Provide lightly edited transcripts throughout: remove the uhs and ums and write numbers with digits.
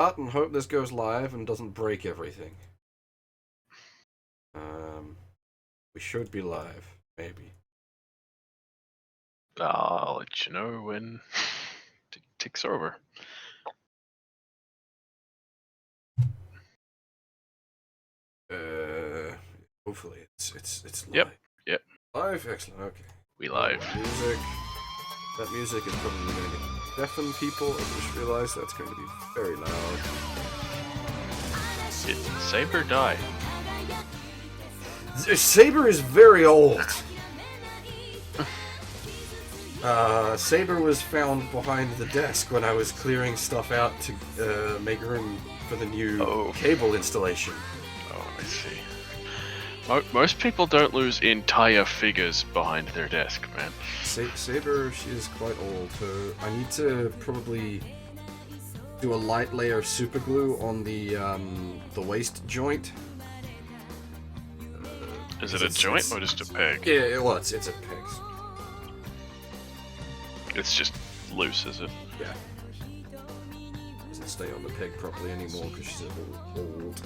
Start and hope this goes live and doesn't break everything. We should be live, maybe. I'll let you know when it ticks over. Hopefully it's live. Yep. Live, excellent. Okay. We live. Music. That music is probably going to deafen people. I just realized that's going to be very loud. Did Saber die? Saber is very old. Saber was found behind the desk when I was clearing stuff out to make room for the new cable installation. Oh, I see. Most people don't lose entire figures behind their desk, man. Saber, she is quite old. So I need to probably do a light layer of super glue on the waist joint. Is it a joint or just a peg? Yeah, well, it's a peg. It's just loose, is it? Yeah. Doesn't stay on the peg properly anymore because she's a little old.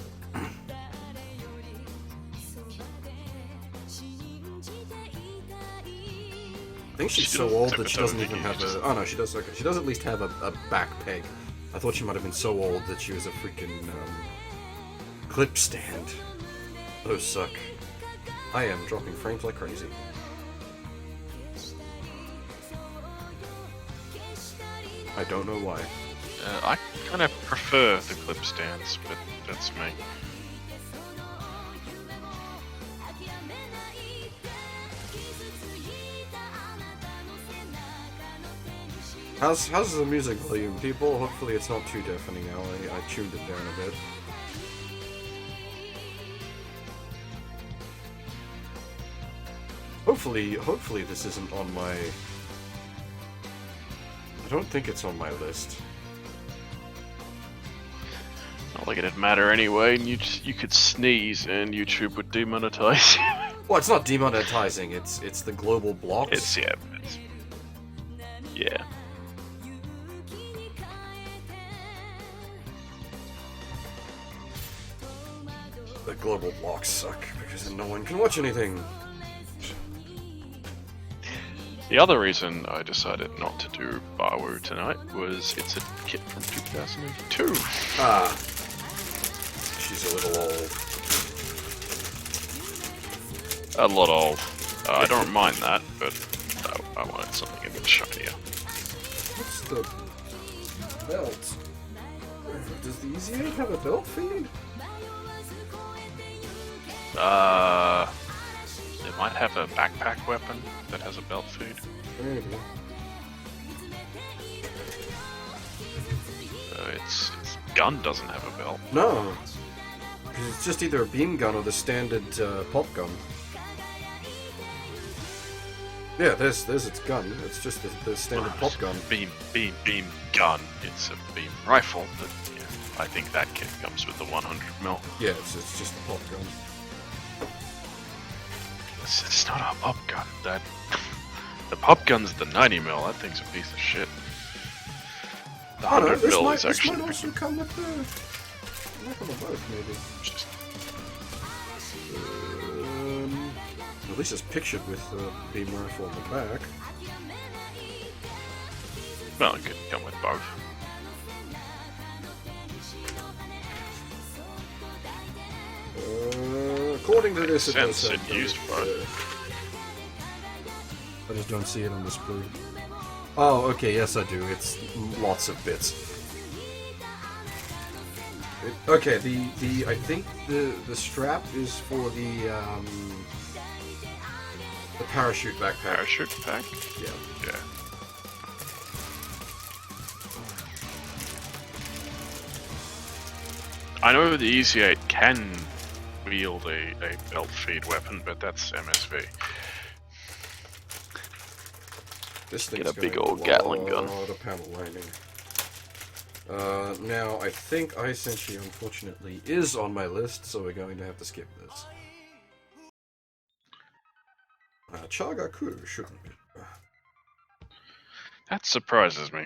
I think she's so old that she doesn't even have a... Oh no, she does. Okay, she does at least have a back peg. I thought she might have been so old that she was a freaking clip stand. Those suck. I am dropping frames like crazy. I don't know why. I kind of prefer the clip stands, but that's me. How's the music volume, people? Hopefully it's not too deafening now. I tuned it down a bit. Hopefully this isn't on my... I don't think it's on my list. Not like it'd matter anyway, and you could sneeze and YouTube would demonetize you. Well, it's not demonetizing, it's the global blocks. Yeah. The global blocks suck because then no one can watch anything. The other reason I decided not to do Bawu tonight was it's a kit from 2002. Ah. She's a little old. A lot old. I don't mind that, but I wanted something a bit shinier. What's the belt? Does the Ez-8 have a belt feed? It might have a backpack weapon that has a belt feed. Maybe. Its gun doesn't have a belt. No. Because it's just either a beam gun or the standard pop gun. Yeah, there's its gun. It's just the standard pop gun. Beam gun. It's a beam rifle, but yeah, I think that kit comes with the 100mm. Yeah, it's just a pop gun. It's not a pop gun. The pop gun's the 90mm. That thing's a piece of shit. The 100mm is actually. This might also come with the. Might come with both, maybe. Just... At least it's pictured with the beam rifle on the back. Well, it could come with both. According to this, it does Since it used both. I just don't see it on the sprue. Oh, okay, yes I do. It's lots of bits. Okay, I think the strap is for the parachute backpack. Parachute pack? Yeah. Yeah. I know the Ez-8 can wield a belt feed weapon, but that's MSV. This thing's Get a big old Gatling gun. The panel lining. Now I think Aisenshi unfortunately is on my list, so we're going to have to skip this. Chagaku shouldn't be. That surprises me.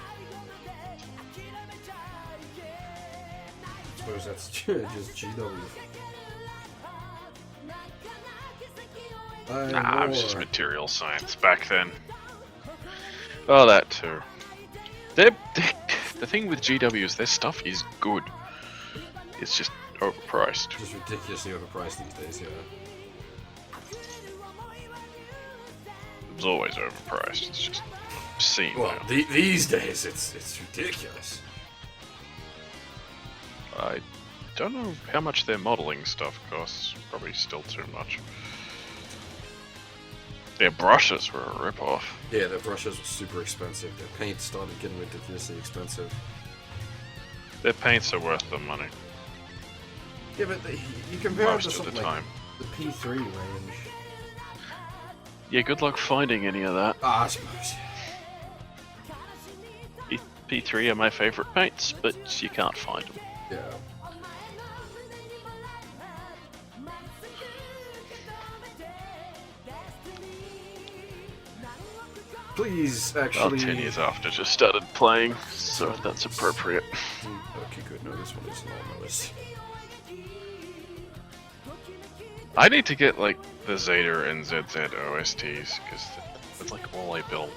suppose that's just GW. Nah, it was just material science back then. Oh, that too. The thing with GW is their stuff is good. It's just overpriced. Just ridiculously overpriced these days, yeah. It was always overpriced. It's just obscene. Well, now. these days it's ridiculous. I don't know how much their modeling stuff costs. Probably still too much. Their brushes were a rip-off. Yeah, their brushes were super expensive. Their paint started getting ridiculously expensive. Their paints are worth the money. Yeah, but you compare it to Most of something the like time. the P3 range. Yeah, good luck finding any of that. I suppose. P3 are my favourite paints, but you can't find them. Yeah. Please, actually... Well, 10 years after just started playing, so that's appropriate. Okay, good. No, this one isn't on my list. I need to get, like, the Zeta and ZZ OSTs, because that's, like, all I build.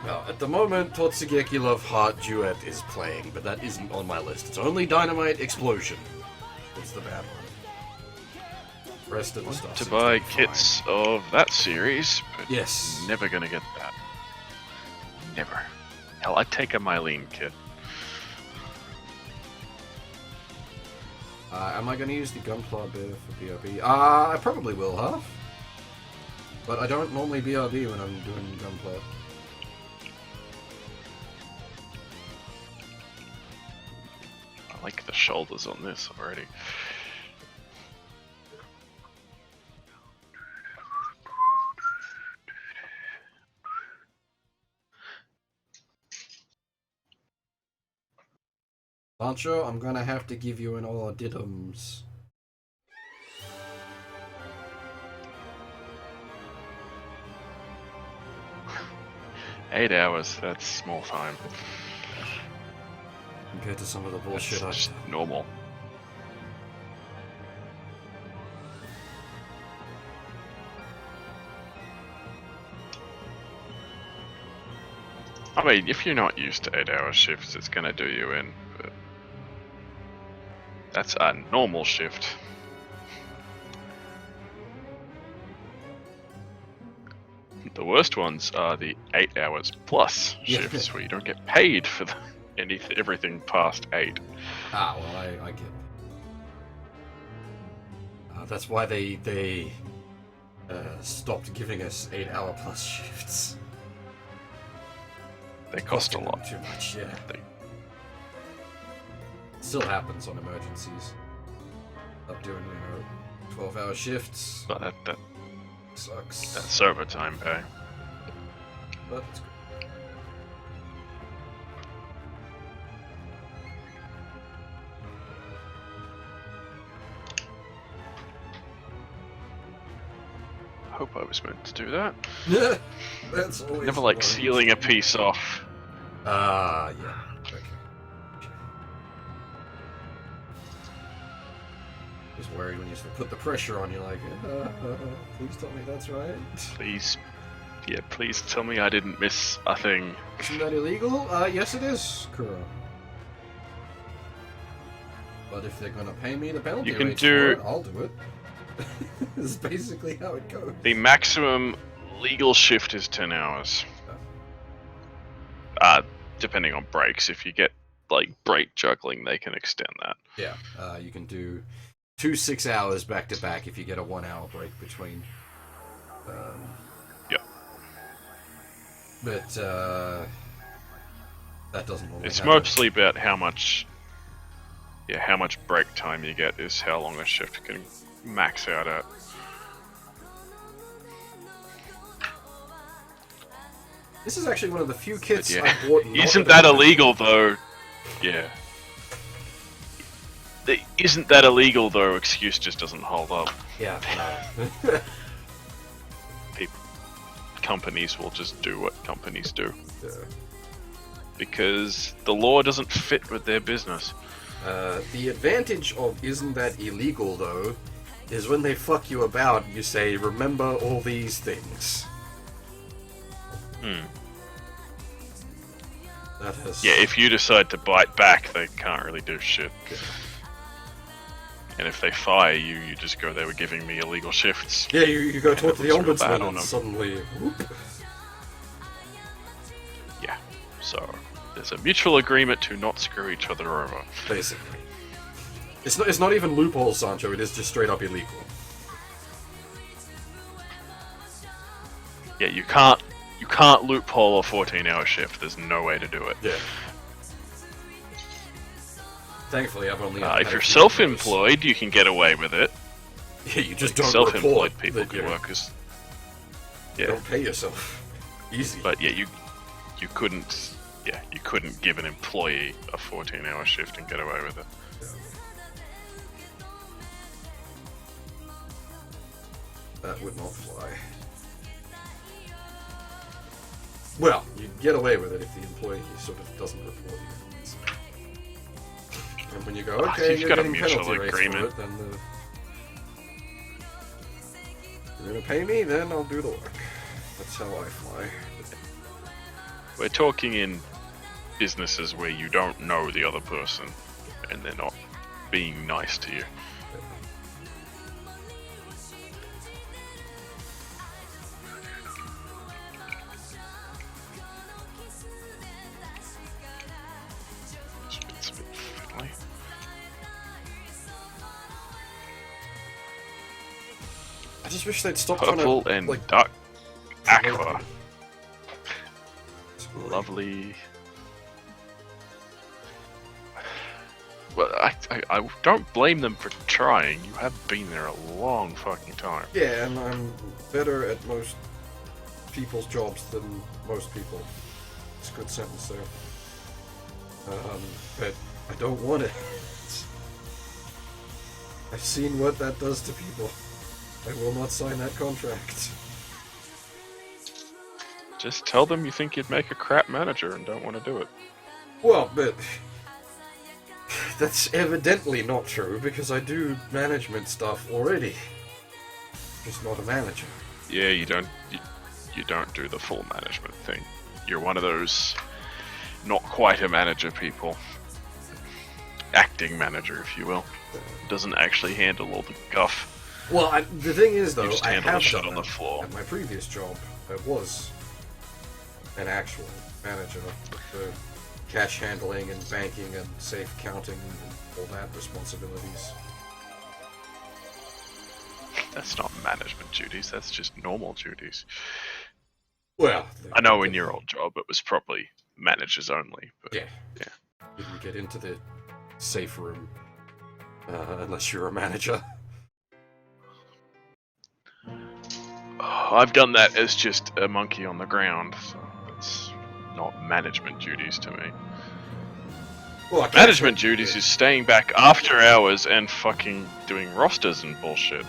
Well, at the moment, Totsugeki Love Heart Duet is playing, but that isn't on my list. It's only Dynamite Explosion. It's the bad one. Rest of the stuff To seems buy be kits of that series, but yes. never gonna get that. Never. Hell, I'd take a Mylene kit. Am I going to use the Gunpla bit for BRB? I probably will have. But I don't normally BRB when I'm doing Gunpla. I like the shoulders on this already. Sancho, I'm gonna have to give you an auditums. $8 hours, that's small time. Compared to some of the bullshit That's just normal. I mean, if you're not used to 8-hour shifts, it's gonna do you in, but that's a normal shift. The worst ones are the 8 hours plus shifts, where you don't get paid for everything past 8. Ah, well, I get. That's why they stopped giving us 8-hour plus shifts. They cost a lot. Too much, yeah. Still happens on emergencies. Up doing 12-hour shifts. But that Sucks. that's overtime pay. But it's good. I hope I was meant to do that. That's always Never like worries. sealing a piece off. Yeah. Okay. Just worried when you sort of put the pressure on. You're like, please tell me that's right. Please, yeah, please tell me I didn't miss a thing. Isn't that illegal? Yes, it is, Kuro. But if they're gonna pay me the penalty You can rates do- for it, I'll do it. This is basically how it goes. The maximum legal shift is 10 hours. Depending on breaks. If you get like break juggling, they can extend that. Yeah, you can do 2 6 hours back to back if you get a 1 hour break between. Yep. But that doesn't normally It's happen. mostly about how much break time you get is how long a shift can max out at. This is actually one of the few kits Yeah. I bought. not Isn't with that a- illegal though? Yeah. The isn't that illegal though excuse just doesn't hold up. Yeah. No. Companies will just do what companies do. Yeah. Because the law doesn't fit with their business. The advantage of isn't that illegal, though, is when they fuck you about, you say, remember all these things. That has... Yeah, if you decide to bite back, they can't really do shit. Okay. And if they fire you, you just go, they were giving me illegal shifts. Yeah, you go talk to the ombudsman on and them. suddenly... Whoop. Yeah, so there's a mutual agreement to not screw each other over. Basically. It's not even loopholes, Sancho, it is just straight up illegal. Yeah, you can't loophole a 14-hour shift. There's no way to do it. Yeah. Thankfully, I've only... If you're self-employed, you can get away with it. Yeah, you just don't self-employed report people that can work as... You don't pay yourself. Easy. But yeah, you couldn't... Yeah, you couldn't give an employee a 14-hour shift and get away with it. That would not fly. Well, you get away with it if the employee sort of doesn't report you. So. And when you go, okay, you've you're got a getting mutual penalty rates agreement. for it, then you're gonna pay me, then I'll do the work. That's how I fly. We're talking in businesses where you don't know the other person and they're not being nice to you. It's a bit fiddly. I just wish they'd stop Purple trying to, and like, dark aqua. Lovely. Well, I don't blame them for trying. You have been there a long fucking time. Yeah, and I'm better at most people's jobs than most people. It's a good sentence there. But I don't want it. I've seen what that does to people. I will not sign that contract. Just tell them you think you'd make a crap manager and don't want to do it. Well, but that's evidently not true because I do management stuff already. Just not a manager. Yeah, you don't do the full management thing. You're one of those not quite a manager people. Acting manager, if you will. Doesn't actually handle all the guff. Well, the thing is, though, You just I handle have the shit done on the that. floor. At my previous job, I was an actual manager with the cash handling and banking and safe counting and all that responsibilities. That's not management duties, that's just normal duties. Well, I know in your old job it was probably managers only, but yeah. yeah. You didn't get into the safe room unless you're a manager. I've done that as just a monkey on the ground, so it's not management duties to me. Well, I can't Management say- duties is staying back after hours and fucking doing rosters and bullshit.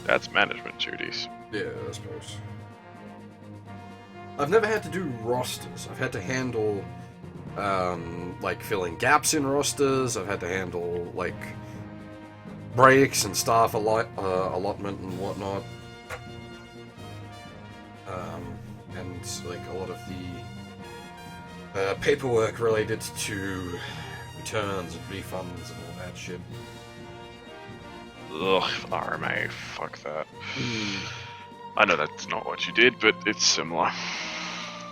That's management duties. Yeah, I suppose. I've never had to do rosters. I've had to handle, like, filling gaps in rosters. I've had to handle, like, breaks and staff allotment and whatnot. And, like, a lot of the paperwork related to returns and refunds and all that shit. Ugh, RMA, fuck that. I know that's not what you did, but it's similar.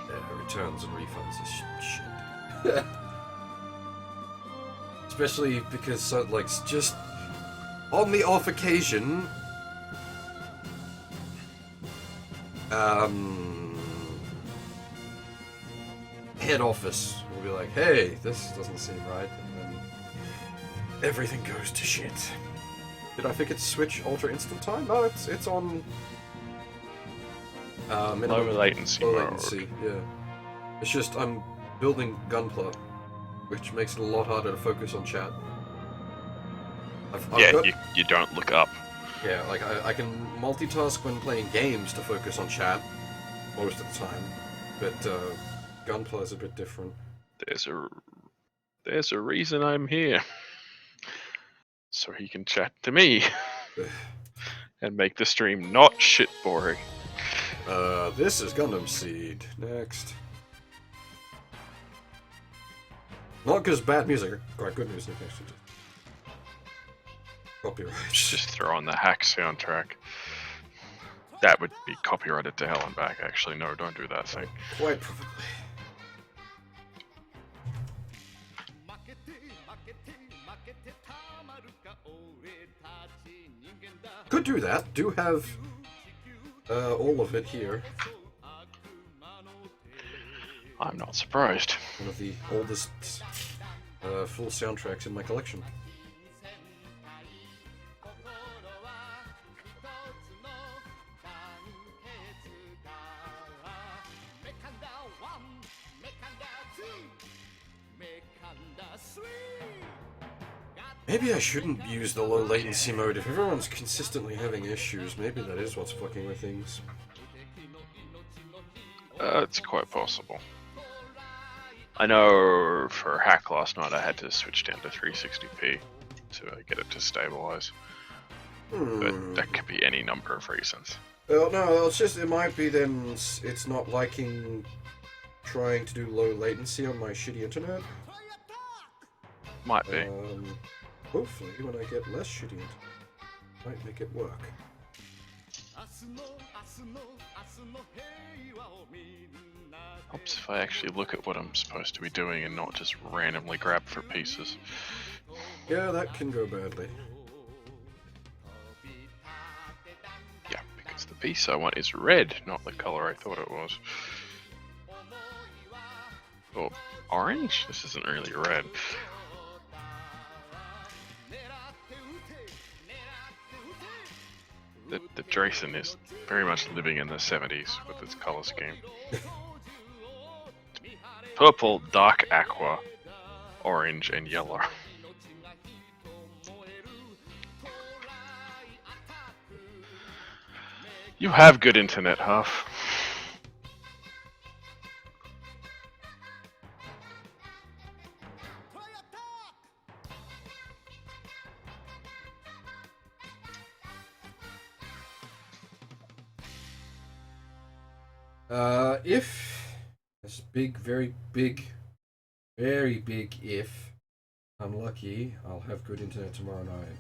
Yeah, returns and refunds is shit. Especially because, like, just on the off occasion, head office will be like, hey, this doesn't seem right, and then everything goes to shit. Did I forget to switch Ultra Instant Time? No, it's on Low latency low mode. latency, yeah. It's just I'm building Gunpla, which makes it a lot harder to focus on chat. I've Yeah, got, you don't look up. yeah, like I can multitask when playing games to focus on chat most of the time, but Gunpla is a bit different. There's There's a reason I'm here. So he can chat to me. And make the stream not shit boring. This is Gundam Seed. Next. Not because bad music, quite good music, actually. Copyright. Just throw on the hack soundtrack. That would be copyrighted to hell and back, actually. No, don't do that thing. Quite probably. Could do that. Do have all of it here. I'm not surprised. One of the oldest full soundtracks in my collection. Maybe I shouldn't use the low latency mode. If everyone's consistently having issues, maybe that is what's fucking with things. It's quite possible. I know for hack last night I had to switch down to 360p to get it to stabilize. But that could be any number of reasons. Well, no, it's just, it might be then it's not liking trying to do low latency on my shitty internet. Might be. Hopefully, when I get less shitty internet, might make it work. Helps if I actually look at what I'm supposed to be doing and not just randomly grab for pieces. Yeah, that can go badly. Yeah, because the piece I want is red, not the color I thought it was. Or orange? This isn't really red. The Drayson is very much living in the 70s with its color scheme. Purple, dark aqua, orange, and yellow. You have good internet, Huff. If that's big, very big if I'm lucky, I'll have good internet tomorrow night.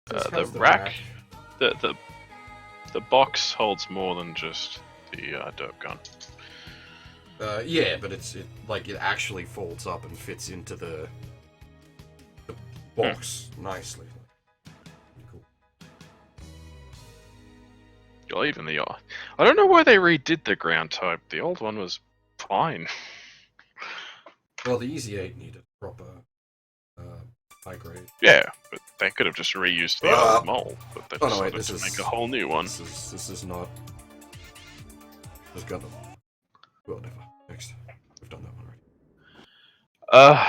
The rack, the box holds more than just the derp gun. Yeah, but it actually folds up and fits into the box nicely. Cool. Or even the I don't know why they redid the ground type. The old one was fine. Well, the Ez-8 needed proper high grade. Yeah, but they could have just reused the old mold, but they decided to make a whole new one. This is not. This Gundam. Well, never. Next, we've done that one already.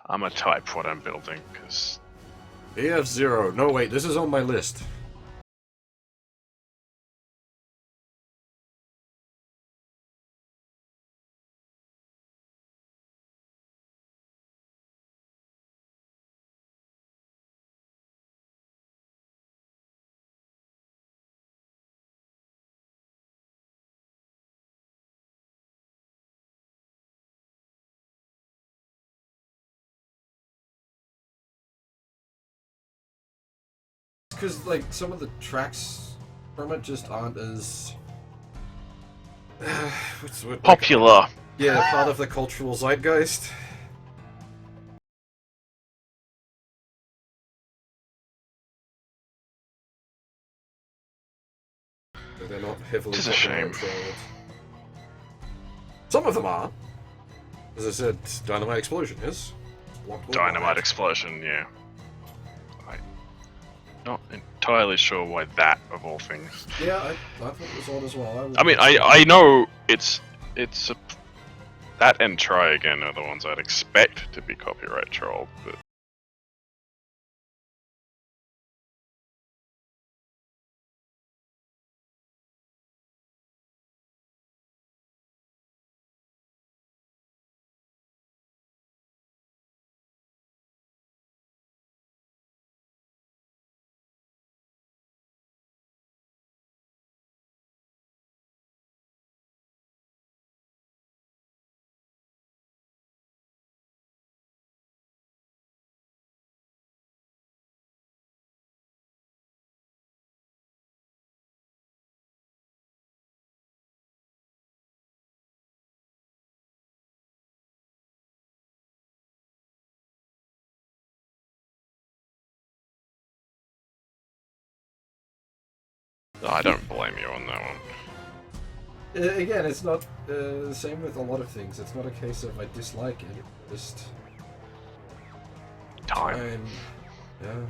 I'm gonna type what I'm building because AF0. No, wait, this is on my list. Because like some of the tracks from it just aren't as popular. Yeah, part of the cultural zeitgeist. They're not heavily It's a shame. controlled. Some of them are. As I said, Dynamite Explosion is. Dynamite Explosion, yeah. I'm not entirely sure why that, of all things. Yeah, I thought it was odd as well. I mean, I know it's a... That and Try Again are the ones I'd expect to be copyright trolled, but... I don't blame you on that one. Again, it's not the same with a lot of things. It's not a case of I dislike it. Just Time. Yeah.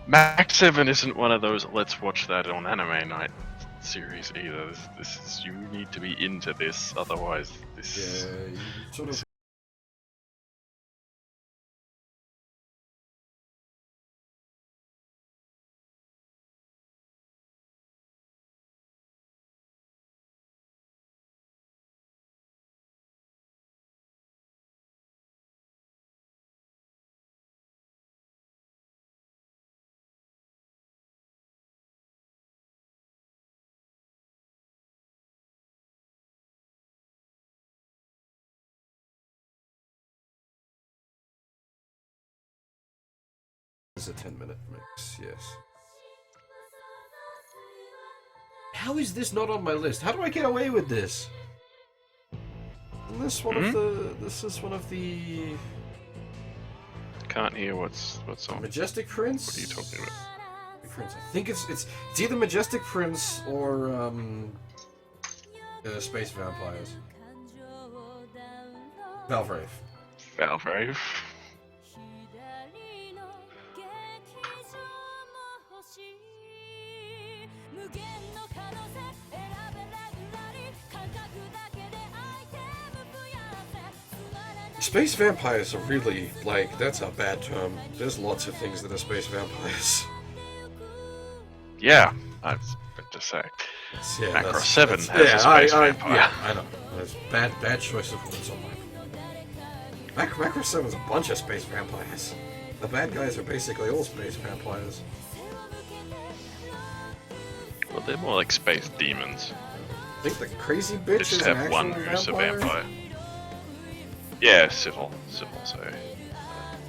Max 7 isn't one of those let's watch that on anime night series either. This is, you need to be into this, otherwise this... Yeah, you sort of... It's a 10-minute mix, yes. How is this not on my list? How do I get away with this? Isn't this one of the... This is one of the... Can't hear what's on. Majestic Prince? What are you talking about? Prince. I think it's either Majestic Prince or Space Vampires. Valvrave. Valvrave. Space vampires are really, like, that's a bad term. There's lots of things that are space vampires. Yeah, I was about to say. Yeah, Macro 7 has a space vampire. Yeah, I know. That's bad choice of words on mine. Macro 7's a bunch of space vampires. The bad guys are basically all space vampires. Well, they're more like space demons. I think the crazy They bitch just is an have actual one who's a vampire. vampire. Yeah, civil, so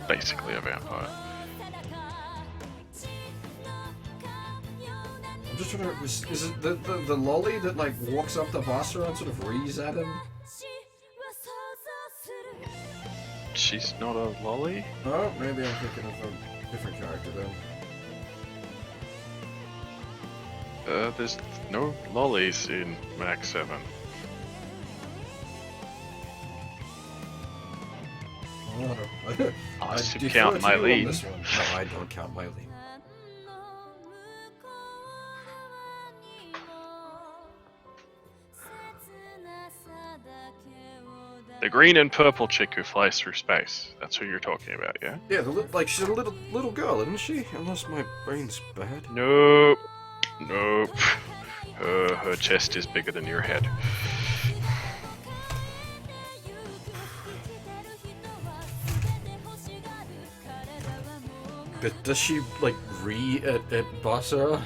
basically a vampire. I'm just trying to. Is it the lolly that like walks up to Basra and sort of rees at him? She's not a lolly? Oh, maybe I'm thinking of a different character then. There's no lollies in Max 7. I should count my lead. No, I don't count my lead. The green and purple chick who flies through space. That's who you're talking about, yeah? Yeah, like she's a little girl, isn't she? Unless my brain's bad. Nope. Nope. Her chest is bigger than your head. But does she like at Basra?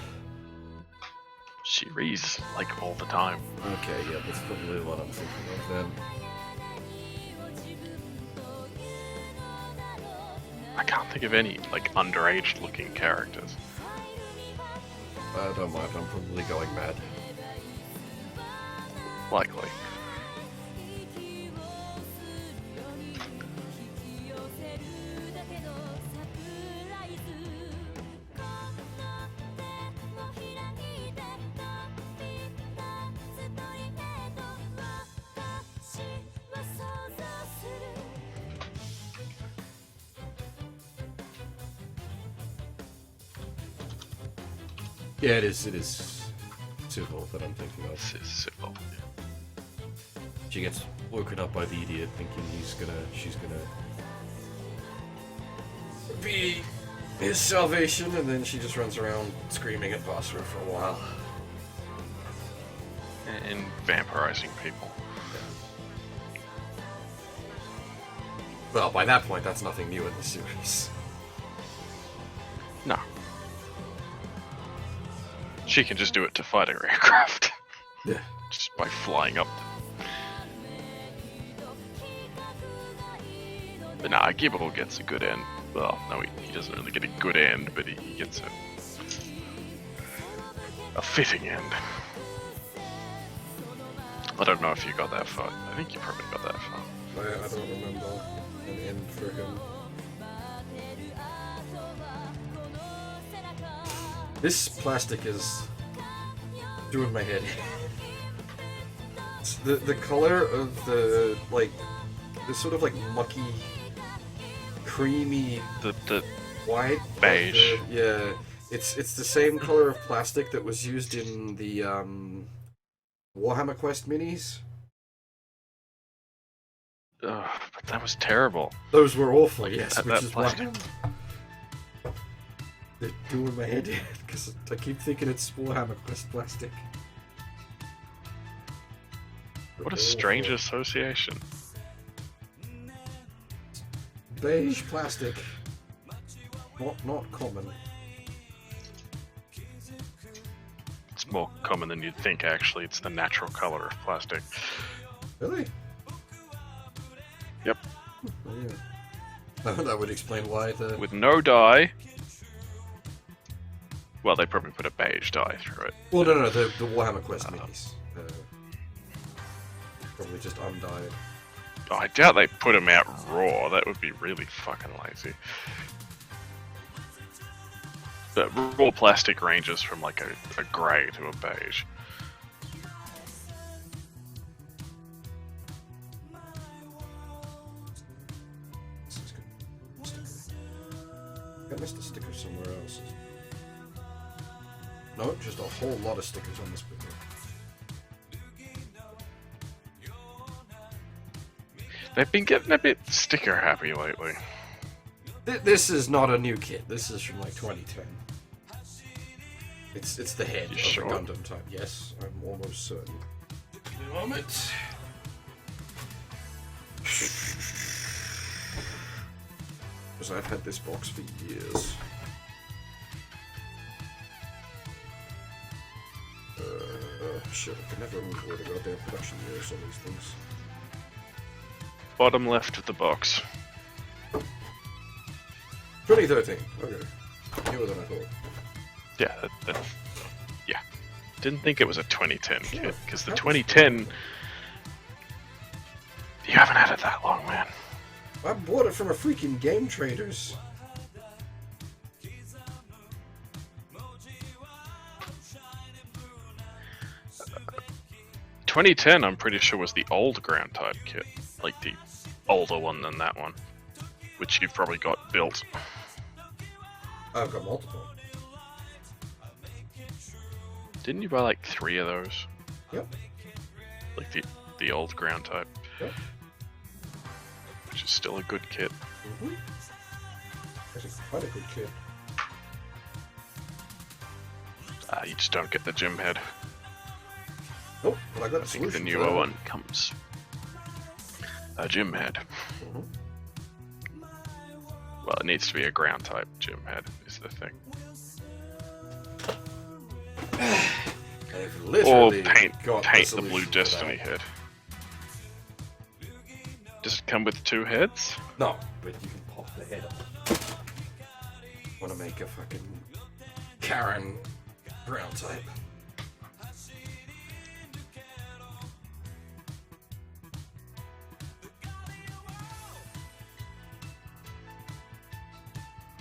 She rees like all the time. Okay, yeah, that's probably what I'm thinking of then. I can't think of any like underage looking characters. I don't mind, I'm probably going mad. Likely. Yeah, it is Civil that I'm thinking of. This is civil. She gets woken up by the idiot thinking she's gonna be his salvation, and then she just runs around screaming at Basra for a while. And vampirizing people. Well, by that point, that's nothing new in the series. No. She can just do it to fighting aircraft. Yeah. Just by flying up. But nah, Gibble gets a good end. Well, no, he doesn't really get a good end, but he gets a fitting end. I don't know if you got that far. I think you probably got that far. I don't remember an end for him. This plastic is doing my head in. The color of the, like, this sort of like mucky, creamy The white beige. yeah, it's the same color of plastic that was used in the Warhammer Quest minis. But that was terrible. Those were awful, yes, which that is plastic. why they're doing my head in, because I keep thinking it's Warhammer Quest plastic. What a strange association. Beige plastic. Not common. It's more common than you'd think, actually. It's the natural color of plastic. Really? Yep. Oh, yeah. That would explain why the... With no dye. Well, they probably put a beige dye through it. Well, no, the Warhammer Quest minis. Probably just undyed. Oh, I doubt they put them out raw. That would be really fucking lazy. But raw plastic ranges from like a grey to a beige. This is good. Sticker. I missed a sticker somewhere else. No, just a whole lot of stickers on this paper. They've been getting a bit sticker happy lately. This is not a new kit. This is from like 2010. It's the head of sure? the Gundam type. Yes, I'm almost certain. Give me a moment. Because I've had this box for years. shit, I can never remember where the goddamn production years on these things. Bottom left of the box. 2013. Okay. Newer than I thought. Yeah, yeah. Didn't think it was a 2010 kit, because the 2010... You haven't had it that long, man. I bought it from a freaking Game Traders. Uh, 2010, I'm pretty sure, was the old ground type kit. Like the older one than that one. Which you've probably got built. I've got multiple. Didn't you buy like 3 of those? Yep. Like the old ground type? Yep. Which is still a good kit. Mm-hmm. Actually, quite a good kit. You just don't get the gym head. Nope, but I got I think the newer one comes a gym head. Mm-hmm. Well, it needs to be a ground type gym head, is the thing. Or paint the Blue Destiny head. Does it come with 2 heads? No, but you can pop the head up. Want to make a fucking Karen ground type.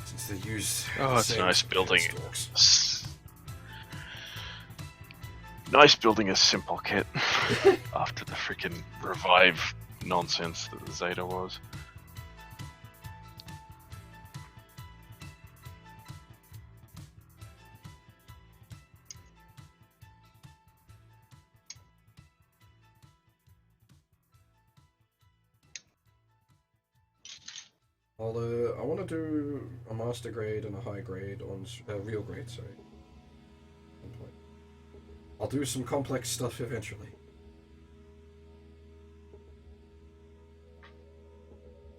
Since they use it's nice building Nice building a simple kit after the freaking revive nonsense that the Zeta was. I want to do a master grade and a high grade on real grade, sorry. I'll do some complex stuff eventually.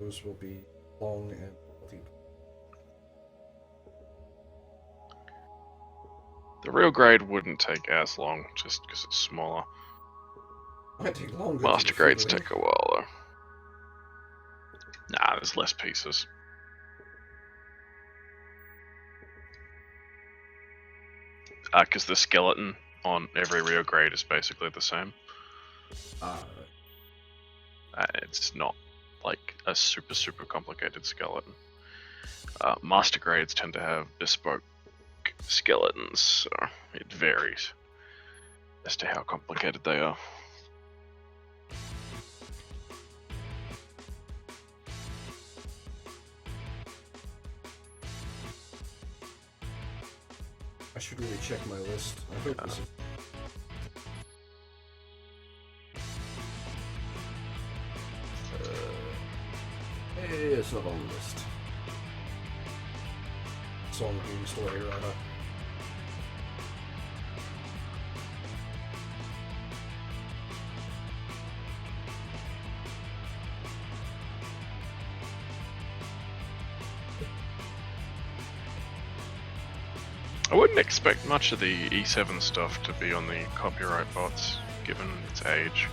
Those will be long and deep. The real grade wouldn't take as long, just because it's smaller. Might take longer. Master grades take a while though. Nah, there's less pieces. Because the skeleton on every real grade is basically the same. It's not like a super complicated skeleton. Master grades tend to have bespoke skeletons, so it varies as to how complicated they are. I should really check my list. I hope this is... it's not on the list. Song theme story, rather. I wouldn't expect much of the E7 stuff to be on the copyright bots, given its age.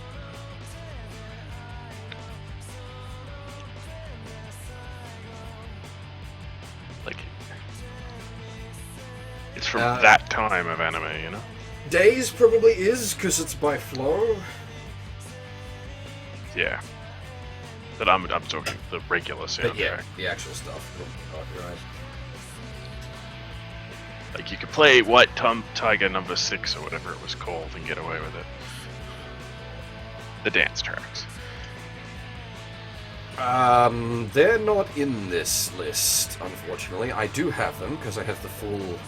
Like, it's from that time of anime, you know? Days probably is, because it's by Flow. Yeah. But I'm talking the regular soundtrack. But yeah, the actual stuff. Copyright. Like, you could play White Tiger number 6 or whatever it was called and get away with it. The dance tracks. They're not in this list, unfortunately. I do have them, because I have the full...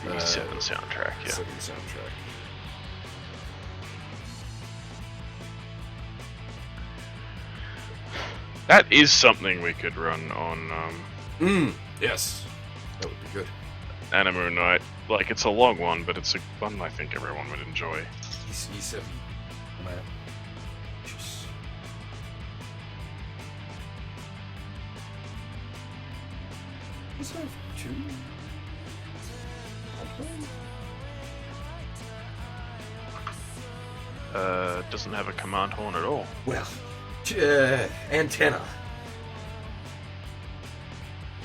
E7 soundtrack, yeah. 7 soundtrack. That is something we could run on, yes. That would be good. Animu Night. Like, it's a long one, but it's a one I think everyone would enjoy. E7. Man. Just... Does it have 2? doesn't have a command horn at all. Well, antenna.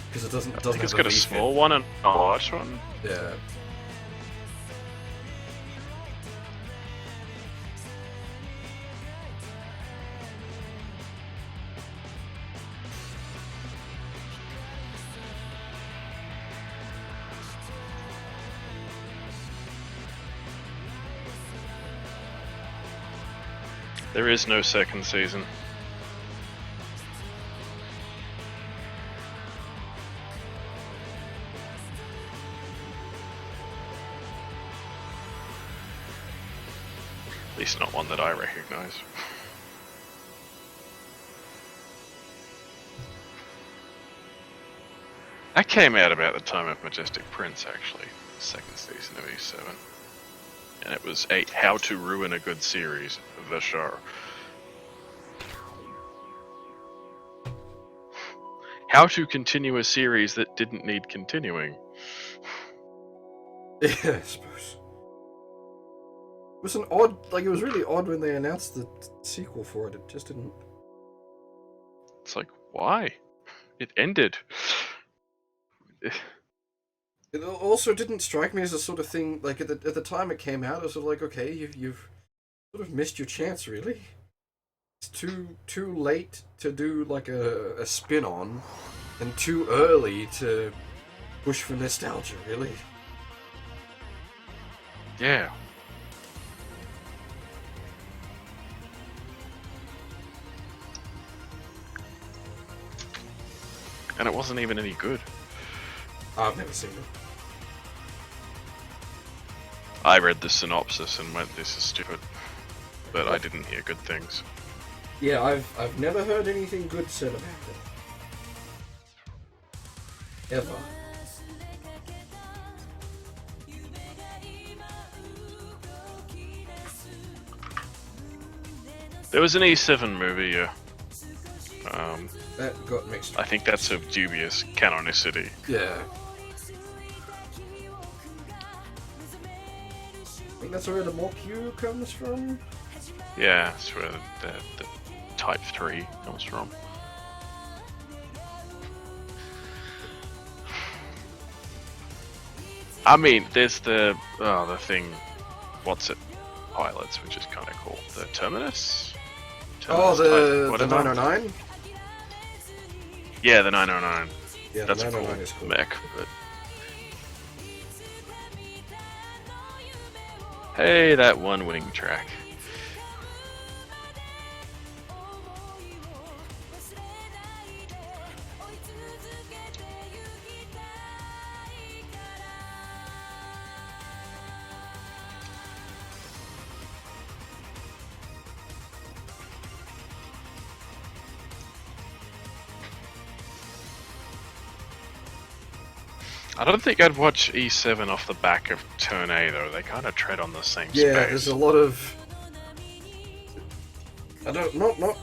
Because it doesn't I think have it's a got a V-fin. small one and a large one. Yeah. There is no second season. At least not one that I recognize. That came out about the time of Majestic Prince, actually. Second season of E7. And it was How to Ruin a Good Series, the show. How to continue a series that didn't need continuing. Yeah, I suppose. It was an odd, like, it was really odd when they announced the sequel for it. It just didn't. It's like, why? It ended. It also didn't strike me as a sort of thing, like, at the time it came out, I was sort of like, okay, you've sort of missed your chance, really. It's too late to do, like, a spin-on, and too early to push for nostalgia, really. Yeah. And it wasn't even any good. I've never seen it. I read the synopsis and went, this is stupid. But I didn't hear good things. Yeah, I've never heard anything good said about it. Ever. There was an E7 movie, yeah. That got mixed. I think that's of dubious canonicity. Yeah. I think that's where the Mokyu comes from. Yeah, that's where the Type 3 comes from. I mean, there's the thing, what's it? Pilots, which is kind of cool. The Terminus? Oh, the whatever. 909? Yeah, the 909. Yeah, That's the a cool 909 is cool. mech, but... Hey, that one wing track. I don't think I'd watch E7 off the back of Turn A though. They kind of tread on the same space. Yeah, there's a lot of. I don't not.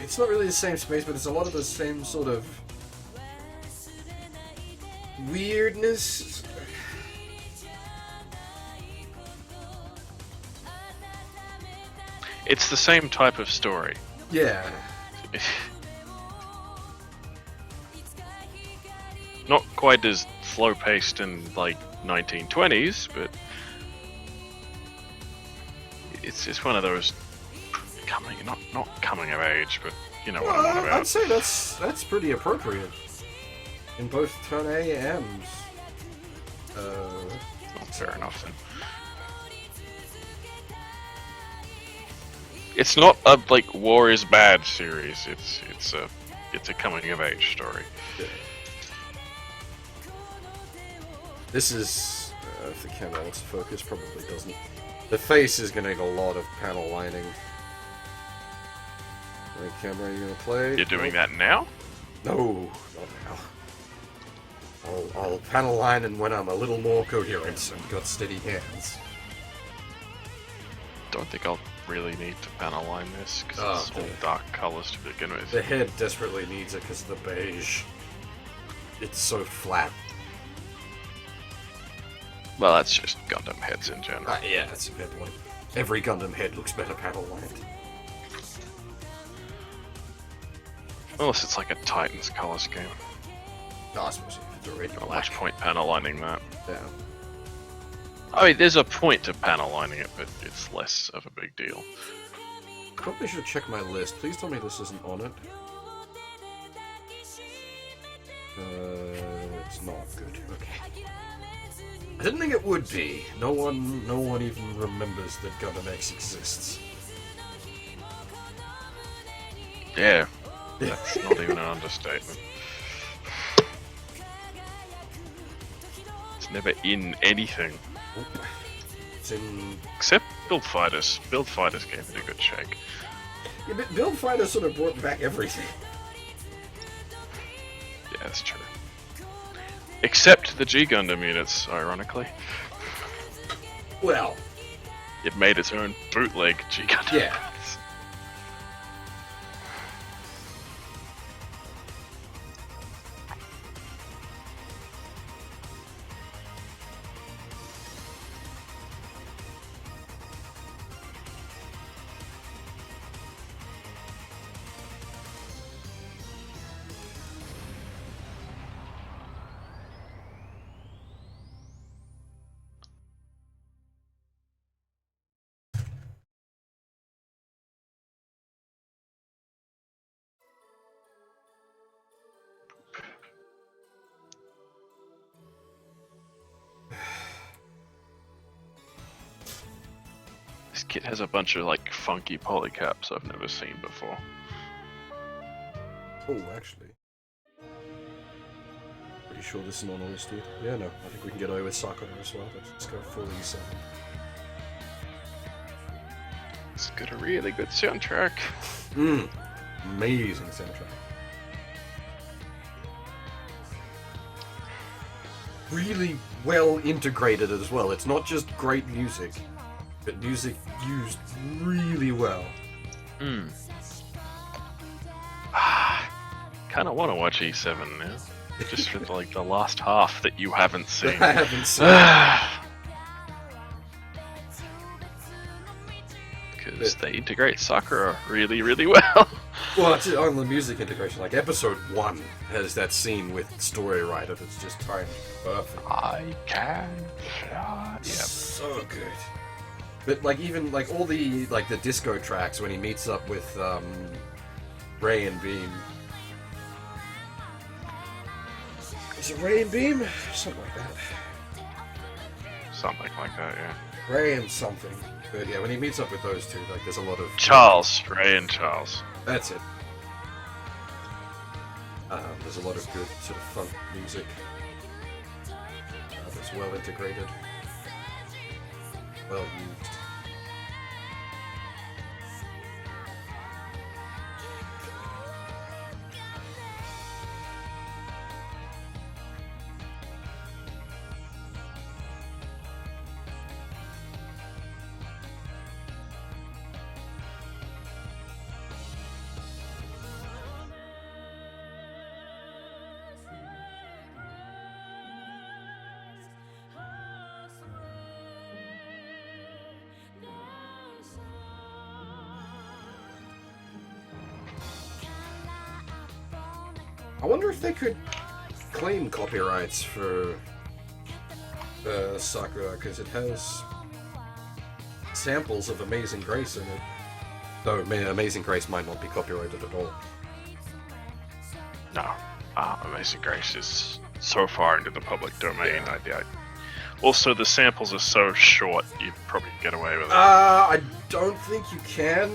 It's not really the same space, but it's a lot of the same sort of weirdness. It's the same type of story. Yeah. Not quite as slow-paced in like 1920s, but it's just one of those not coming of age, but you know what I'm on about. I'd say that's pretty appropriate in both Turn A and. Fair enough then. It's not a like war is bad series. It's a coming of age story. Yeah. This is, if the camera wants to focus, probably doesn't. The face is going to need a lot of panel lining. Right, camera, are you going to play? You're doing that now? No, not now. I'll panel line and when I'm a little more coherent and got steady hands. Don't think I'll really need to panel line this, because Oh, it's all dear. dark colours to begin with. The head desperately needs it because of the beige. It's so flat. Well, that's just Gundam heads in general. Yeah, that's a good point. Every Gundam head looks better panel lined. Unless it's like a Titan's color scheme. No, I suppose it's already Not black. much point panel lining that. Yeah. I mean, there's a point to panel lining it, but it's less of a big deal. Probably should check my list. Please tell me this isn't on it. It's not good. Okay. I didn't think it would be. No one even remembers that Gundam X exists. Yeah, that's not even an understatement. It's never in anything. Oop. It's in... Except Build Fighters. Build Fighters gave it a good shake. Yeah, but Build Fighter sort of brought back everything. Yeah, that's true. Except the G Gundam units, ironically. Well... It made its own bootleg G Gundam. Yeah. This kit has a bunch of like funky polycaps I've never seen before. Oh, actually. Pretty sure this is not on this, dude. Yeah, no. I think we can get away with Sakura as well. Let's go full E7. It's got a really good soundtrack. Amazing soundtrack. Really well integrated as well. It's not just great music, but music used really well. Kind of want to watch E7 now. Just for like the last half that you haven't seen. I haven't seen Because they integrate Sakura really, really well. Well, it's on the music integration. Like, episode 1 has that scene with Story Writer that's just timed perfect. I can fly. Yep. So good. But, like, even, like, all the, like, the disco tracks when he meets up with, Ray and Beam. Is it Ray and Beam? Something like that. Something like that, yeah. Ray and something. But yeah, when he meets up with those two, like, there's a lot of... Charles. Ray and Charles. That's it. There's a lot of good sort of fun music. That's well integrated. Well used. I wonder if they could claim copyrights for Sakura, because it has samples of Amazing Grace in it. Though Amazing Grace might not be copyrighted at all. No. Amazing Grace is so far into the public domain. Also, the samples are so short, you'd probably get away with it. I don't think you can.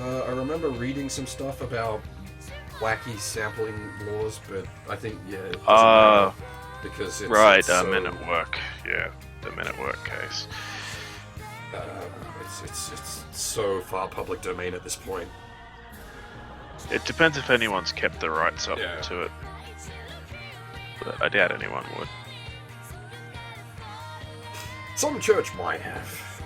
I remember reading some stuff about wacky sampling laws, but I think, yeah, it doesn't matter because it's... Right, it's so, Men at Work. Yeah, the Men at Work case. It's so far public domain at this point. It depends if anyone's kept the rights up to it. But I doubt anyone would. Some church might have.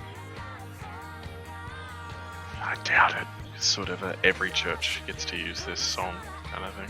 I doubt it. It's sort of every church gets to use this song kind of thing.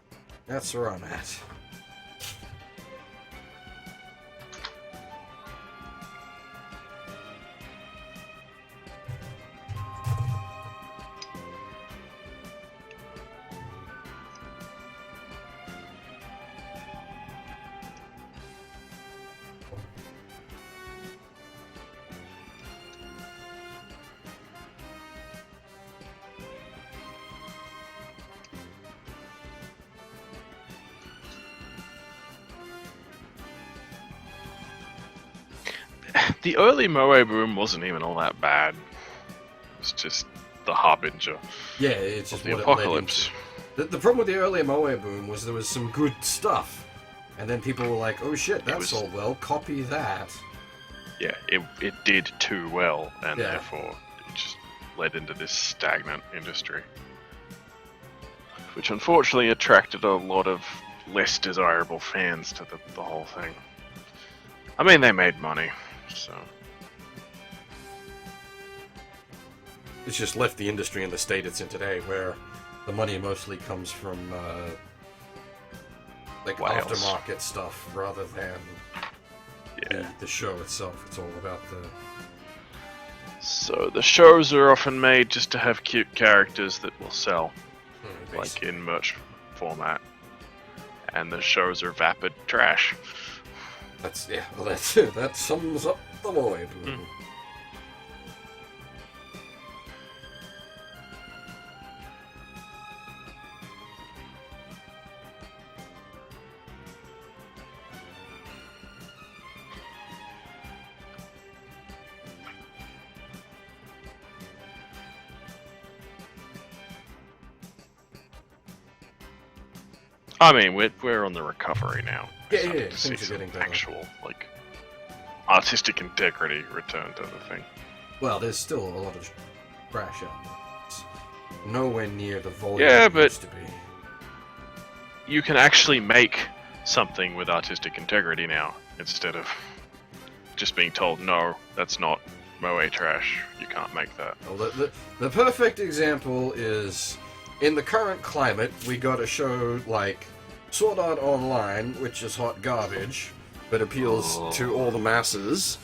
That's where I'm at. The early Moe boom wasn't even all that bad. It's just the harbinger Yeah, it's just of the what apocalypse. it led into. The problem with the earlier Moe boom was there was some good stuff, and then people were like, "Oh shit, that sold well. Copy that." Yeah, it did too well, and Yeah. therefore it just led into this stagnant industry, which unfortunately attracted a lot of less desirable fans to the whole thing. I mean, they made money, so... It's just left the industry in the state it's in today, where the money mostly comes from like Whales. aftermarket stuff rather than the show itself. It's all about the... So the shows are often made just to have cute characters that will sell, like in merch format, and the shows are vapid trash. That's well, that's it. That sums up the Moe boom. I mean, we're on the recovery now. Yeah, Starting yeah, to see things are some getting better. actual, like, artistic integrity return to the thing. Well, there's still a lot of trash out there. It's nowhere near the volume Yeah, it but- used to be. You can actually make something with artistic integrity now, instead of just being told, no, that's not Moe trash, you can't make that. Well, the perfect example is, in the current climate, we got a show like Sword Art Online, which is hot garbage, but appeals to all the masses.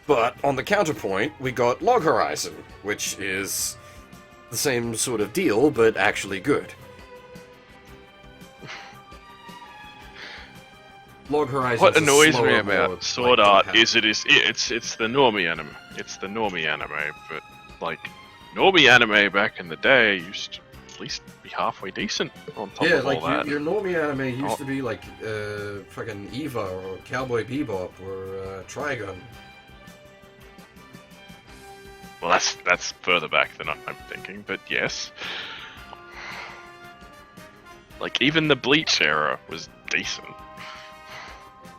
But on the counterpoint, we got Log Horizon, which is the same sort of deal, but actually good. Log Horizon. What annoys me about Sword Art is it's the normie anime. It's the normie anime, but like normie anime back in the day used to at least be halfway decent on top Yeah, of all like that. your normie anime used to be like fucking Eva or Cowboy Bebop or Trigun. Well, that's further back than I'm thinking, but yes. Like even the Bleach era was decent.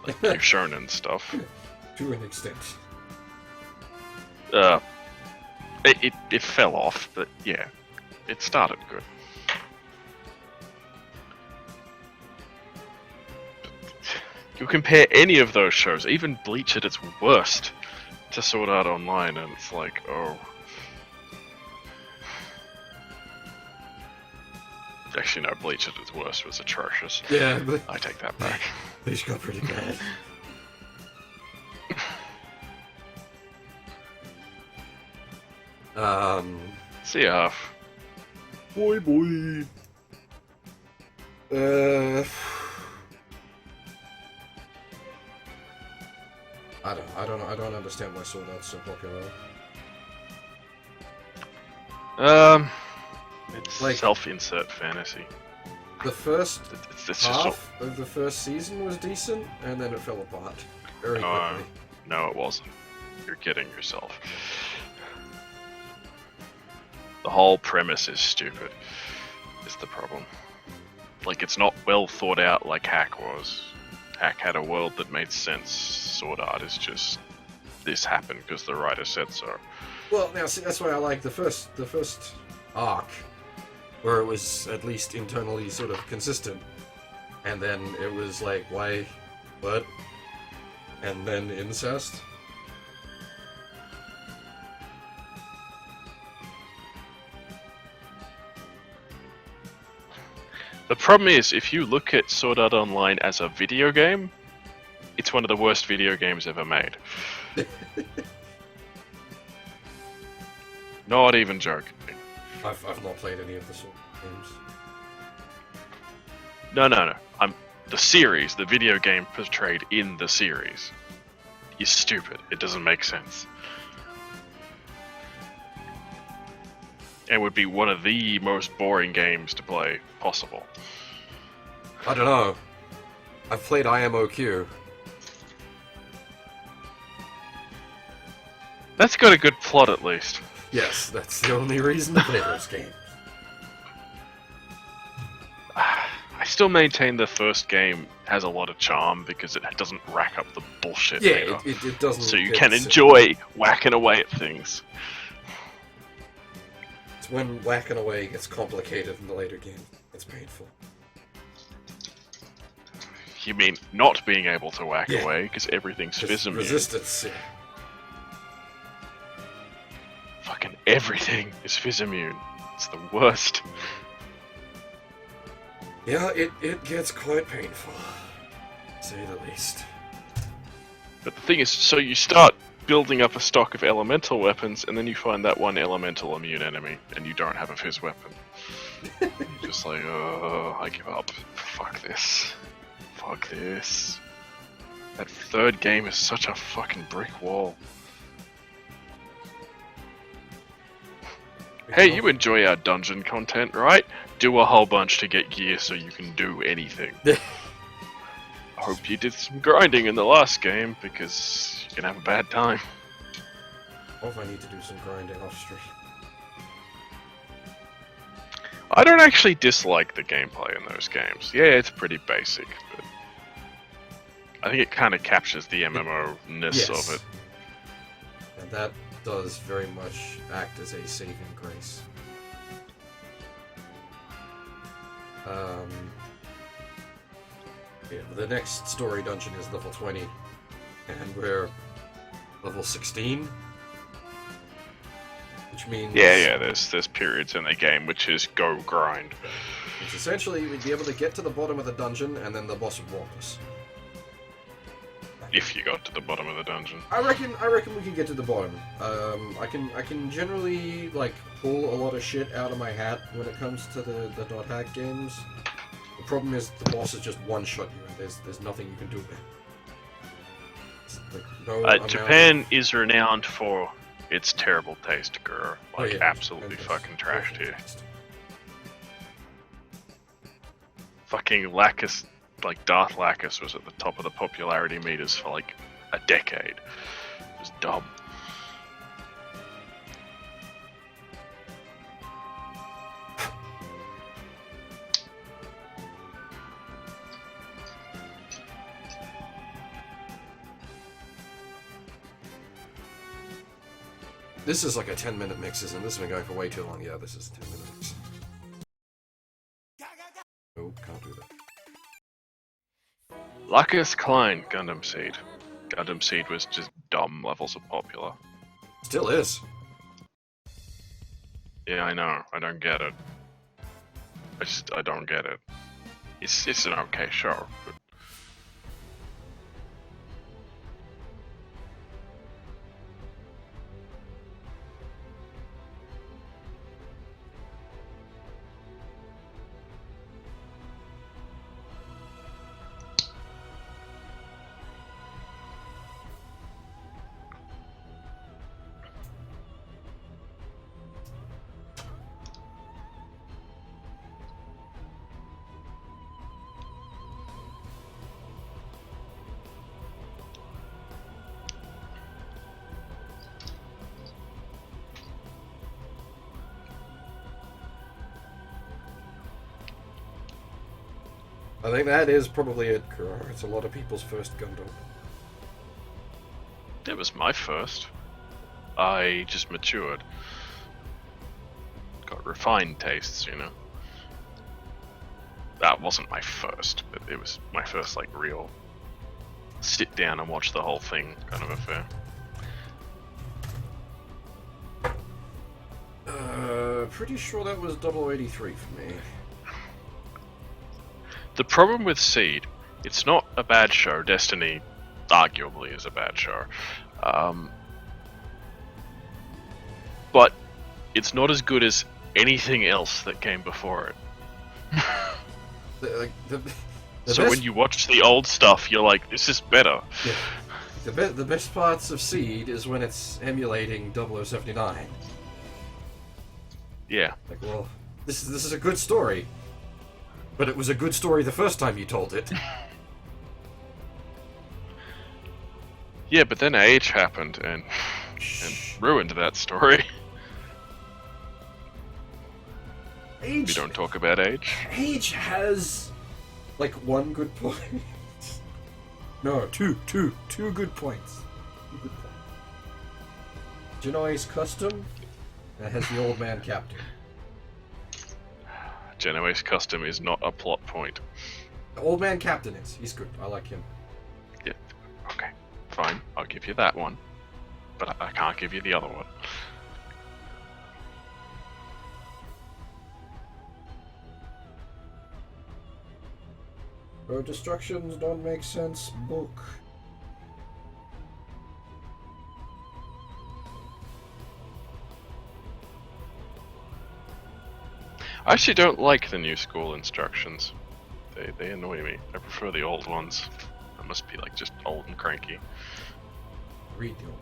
Like your shonen stuff. To an extent. It fell off, but yeah, it started good. You compare any of those shows, even Bleach at its worst, to Sword Art Online, and it's like, oh. Actually, no, Bleach at its worst was atrocious. Yeah, but I take that back. Bleach got pretty bad. See ya. Boy. I don't understand why Sword Art's so popular. It's Like- self-insert fantasy. The first It's just half of the first season was decent, and then it fell apart very quickly. No, it wasn't. You're kidding yourself. The whole premise is stupid, is the problem. Like, it's not well thought out like Hack was. Hack had a world that made sense. Sword Art is just, this happened because the writer said so. Well, now see, that's why I like the first arc, where it was at least internally sort of consistent, and then it was like, why, what, and then incest. problem is, if you look at Sword Art Online as a video game, it's one of the worst video games ever made. Not even joking. I've not played any of the Sword games. No. The series, the video game portrayed in the series. You're stupid. It doesn't make sense. It would be one of the most boring games to play possible. I don't know. I've played IMOQ. That's got a good plot at least. Yes, that's the only reason to play those games. I still maintain the first game has a lot of charm because it doesn't rack up the bullshit. Yeah, it doesn't. So you can enjoy whacking away at things. It's when whacking away gets complicated in the later game. It's painful. You mean not being able to whack away because everything's fizz immune? Resistance. Yeah. Fucking everything is fizz immune. It's the worst. Yeah, it gets quite painful, to say the least. But the thing is, so you start building up a stock of elemental weapons, and then you find that one elemental immune enemy, and you don't have a fizz weapon. You're just like, oh, I give up. Fuck this. Fuck this. That third game is such a fucking brick wall. Hey, you enjoy our dungeon content, right? Do a whole bunch to get gear so you can do anything. I hope you did some grinding in the last game, because you're gonna have a bad time. What if I need to do some grinding off stream? I don't actually dislike the gameplay in those games. Yeah, it's pretty basic, but I think it kind of captures the MMO-ness of it. And that does very much act as a saving grace. Yeah, the next story dungeon is level 20, and we're level 16, which means... Yeah, there's periods in the game which is go grind. Which essentially, we'd be able to get to the bottom of the dungeon, and then the boss would walk us. If you got to the bottom of the dungeon. I reckon we can get to the bottom. I can generally, like, pull a lot of shit out of my hat when it comes to the .hack games. The problem is the bosses just one-shot you, and there's nothing you can do about it. Like, no Japan is renowned for its terrible taste, girl. Like, yeah, absolutely fucking trashed here. Fucking Lacus, like Darth Lacus was at the top of the popularity meters for like a decade. It was dumb. This is like a 10-minute mix, isn't it? This has been going for way too long. Yeah, this is a 10-minute mix. Oh, can't do that. Lacus Klein, Gundam Seed. Gundam Seed was just dumb levels of popular. Still is. Yeah, I know. I don't get it. I don't get it. It's an okay show, but... I think that is probably it, Kuro. It's a lot of people's first Gundam. It was my first. I just matured. Got refined tastes, you know. That wasn't my first, but it was my first, like, real sit down and watch the whole thing kind of affair. Pretty sure that was 0083 for me. The problem with Seed, it's not a bad show. Destiny, arguably, is a bad show. But it's not as good as anything else that came before it. So when you watch the old stuff, you're like, this is better. Yeah. The best parts of Seed is when it's emulating 0079. Yeah. Like, well, this is a good story. But it was a good story the first time you told it. Yeah, but then age happened and ruined that story. Age... We don't talk about age. Age has, like, one good point. No, two good points. Genoa's Custom has the old man captain. Genoa's Custom is not a plot point. The old man captain is. He's good. I like him. Yeah. Okay. Fine. I'll give you that one. But I can't give you the other one. Destructions don't make sense, book. I actually don't like the new school instructions. They annoy me. I prefer the old ones. I must be like just old and cranky. Read them.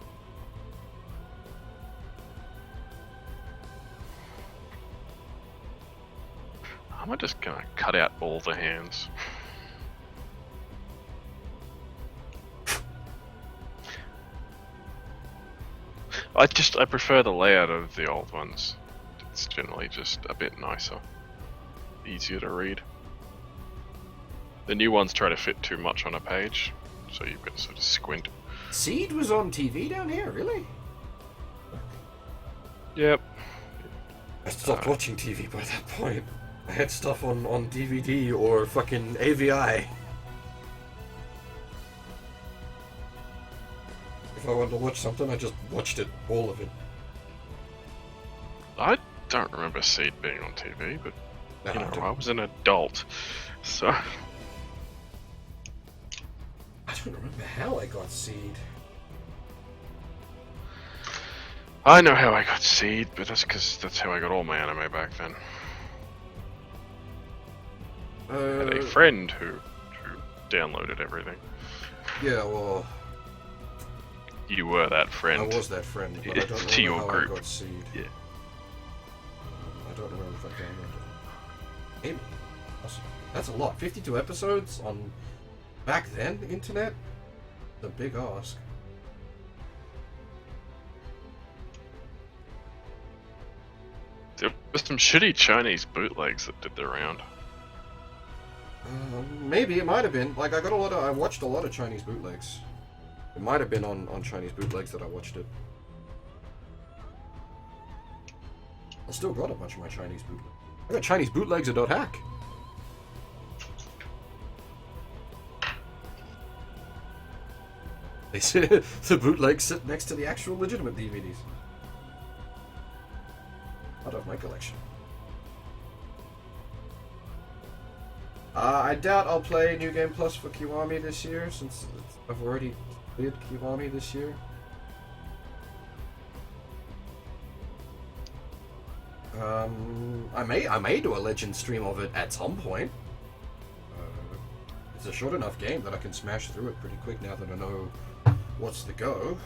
I'm just gonna cut out all the hands. I prefer the layout of the old ones. It's generally just a bit nicer. Easier to read. The new ones try to fit too much on a page, so you've got to sort of squint. Seed was on TV down here, really? Yep. I stopped watching TV by that point. I had stuff on DVD or fucking AVI. If I wanted to watch something, I just watched it, all of it. I don't remember Seed being on TV, but No, you know, I I was an adult, so... I don't remember how I got Seed. I know how I got Seed, but that's because that's how I got all my anime back then. I had a friend who downloaded everything. Yeah, well... You were that friend. I was that friend, but I don't remember to your how group. I got Seed. Yeah. I don't remember if I downloaded it. Maybe. That's a lot. 52 episodes on... Back then, internet? The big ask. There was some shitty Chinese bootlegs that did the round. Maybe it might have been. Like, I watched a lot of Chinese bootlegs. It might have been on Chinese bootlegs that I watched it. I still got a bunch of my Chinese bootlegs. I got Chinese bootlegs at .hack. They sit, the bootlegs sit next to the actual legitimate DVDs. Out of my collection. I doubt I'll play New Game Plus for Kiwami this year, since I've already played Kiwami this year. I may do a Legend stream of it at some point. It's a short enough game that I can smash through it pretty quick now that I know what's the go.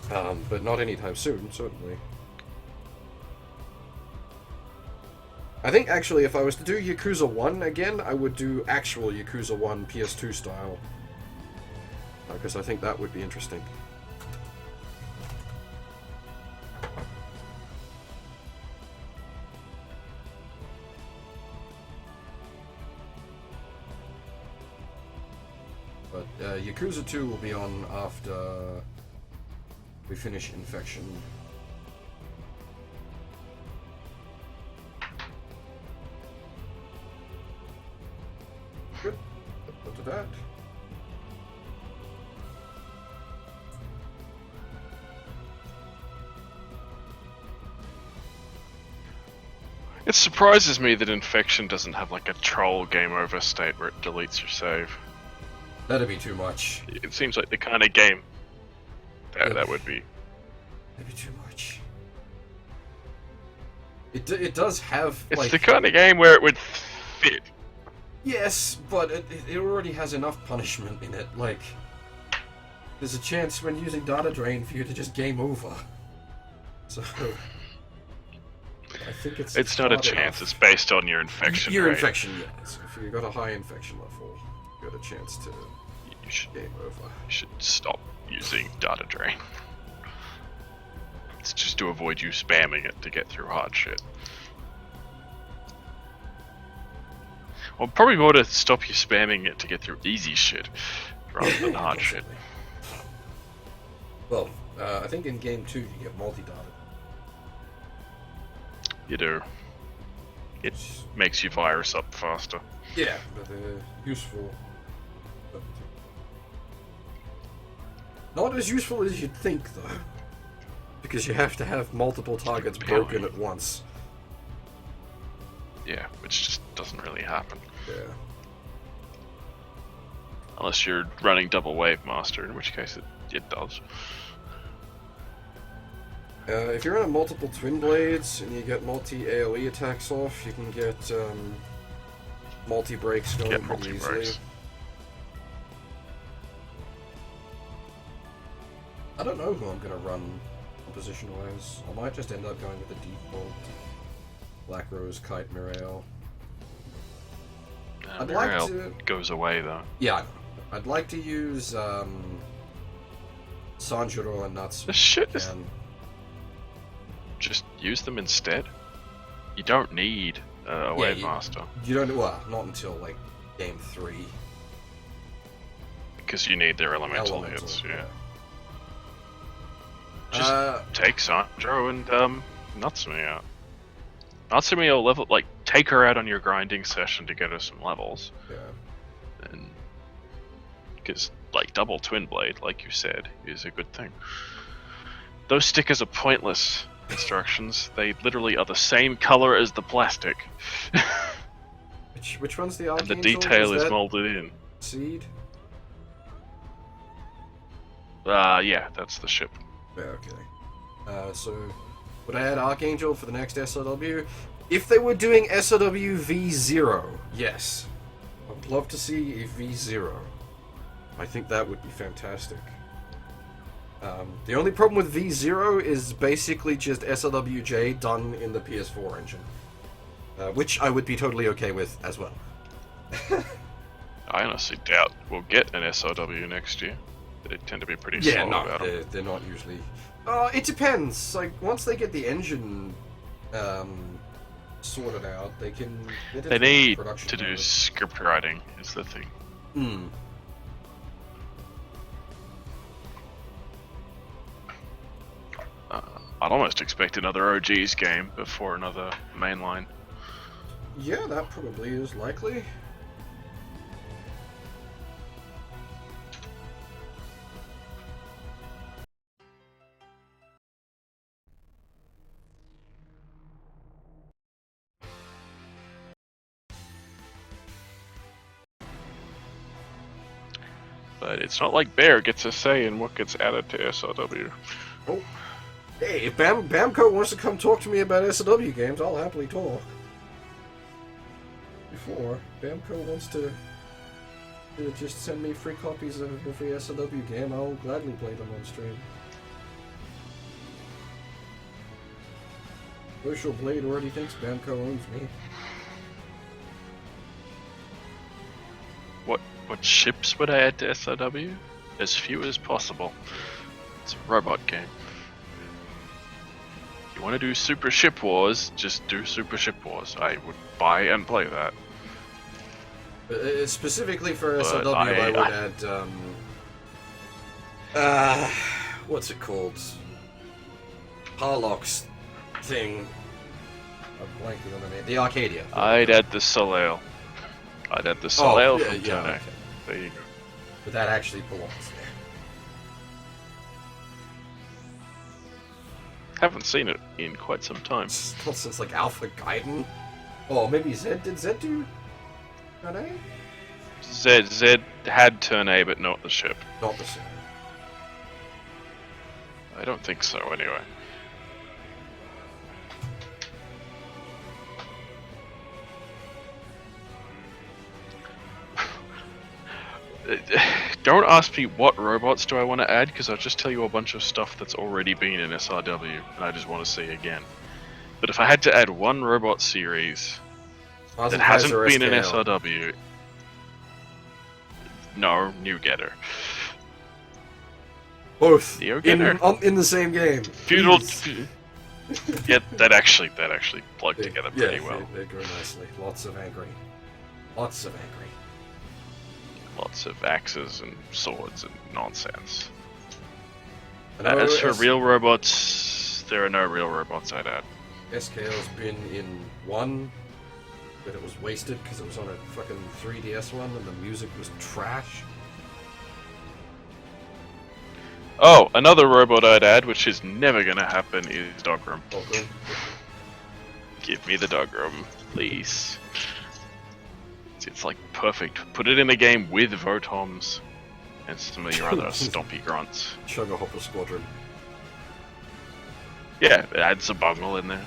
But not anytime soon, certainly. I think, actually, if I was to do Yakuza 1 again, I would do actual Yakuza 1 PS2 style. Because I think that would be interesting. But Yakuza 2 will be on after we finish Infection. Good. Go to that. It surprises me that Infection doesn't have like a troll game over state where it deletes your save. That'd be too much. It seems like the kind of game that would be. That'd be too much. It does have. It's like, the kind of game where it would fit. Yes, but it already has enough punishment in it. Like, there's a chance when using data drain for you to just game over. So, I think it's. It's not a chance. It's based on your infection Your rate. infection, yes. If you got a high infection level, you got a chance to You should game over. stop using data drain. It's just to avoid you spamming it to get through hard shit. Well, probably more to stop you spamming it to get through easy shit rather than hard shit. Well, I think in game 2 you get multi-data. You do. It makes you virus up faster. Yeah, but they're useful. But not as useful as you'd think, though. Because you have to have multiple targets broken at once. Yeah, which just doesn't really happen. Yeah. Unless you're running double wave master, in which case it does. If you're on multiple twin blades and you get multi AoE attacks off, you can get multi breaks going pretty easily. I don't know who I'm gonna run composition wise. I might just end up going with the default Black Rose Kite Mirail. I'd like to goes away though. Yeah, I know. I'd like to use Sanjuro and Natsu. This shit is. Just use them instead. You don't need a wave master. You don't. Well, not until like game 3. Because you need their elemental hits. Yeah. Just take Sanjuro and Natsumi out. Natsumi will level, like, take her out on your grinding session to get her some levels. Yeah. And because, like, double twin blade, like you said, is a good thing. Those stickers are pointless instructions. They literally are the same color as the plastic. Which one's the Archangel? And the detail is molded in. Seed? Yeah, that's the ship. Yeah, okay. So, would I add Archangel for the next SOW? If they were doing SOW V0, yes. I'd love to see a V0. I think that would be fantastic. The only problem with V0 is basically just SLWJ done in the PS4 engine. Which I would be totally okay with as well. I honestly doubt we'll get an SOW next year. They tend to be pretty slow about them. They're not usually... it depends. Like, once they get the engine sorted out, they can... They need to do script writing, is the thing. Hmm. I'd almost expect another OG's game before another mainline. Yeah, that probably is likely. But it's not like Bear gets a say in what gets added to SOW. Oh. Hey, if Bamco wants to come talk to me about SOW games, I'll happily talk. Before Bamco wants to just send me free copies of every SOW game, I'll gladly play them on stream. Social Blade already thinks Bamco owns me. What ships would I add to SOW? As few as possible. It's a robot game. If you want to do Super Ship Wars, just do Super Ship Wars. I would buy and play that. Specifically for SOW, I would add, what's it called? Harlock's thing. I'm blanking on the name. The Arcadia. I'd add the Soleil. I'd add the Soleil from Tone. Okay. There you go. But that actually belongs Haven't seen it in quite some time. Not since like Alpha Gaiden. Oh, maybe Zed. Did Zed do Turn A? Zed had Turn A, but not the ship. Not the ship. I don't think so, anyway. Don't ask me what robots do I want to add, because I'll just tell you a bunch of stuff that's already been in SRW, and I just want to see again. But if I had to add one robot series that hasn't been in SRW, no, New Getter. Both Neo Getter in the same game. Feudal. Yeah, that actually plugged together pretty well. They go nicely. Lots of angry. Lots of angry. Lots of axes and swords and nonsense. As for real robots, there are no real robots I'd add. SKL's been in one, but it was wasted because it was on a fucking 3DS one and the music was trash. Oh, another robot I'd add, which is never gonna happen, is Dogram. Dogram. Give me the Dogram, please. It's like perfect. Put it in a game with Votoms and some of your other stompy grunts. Sugar Hopper Squadron. Yeah, add some bungle in there.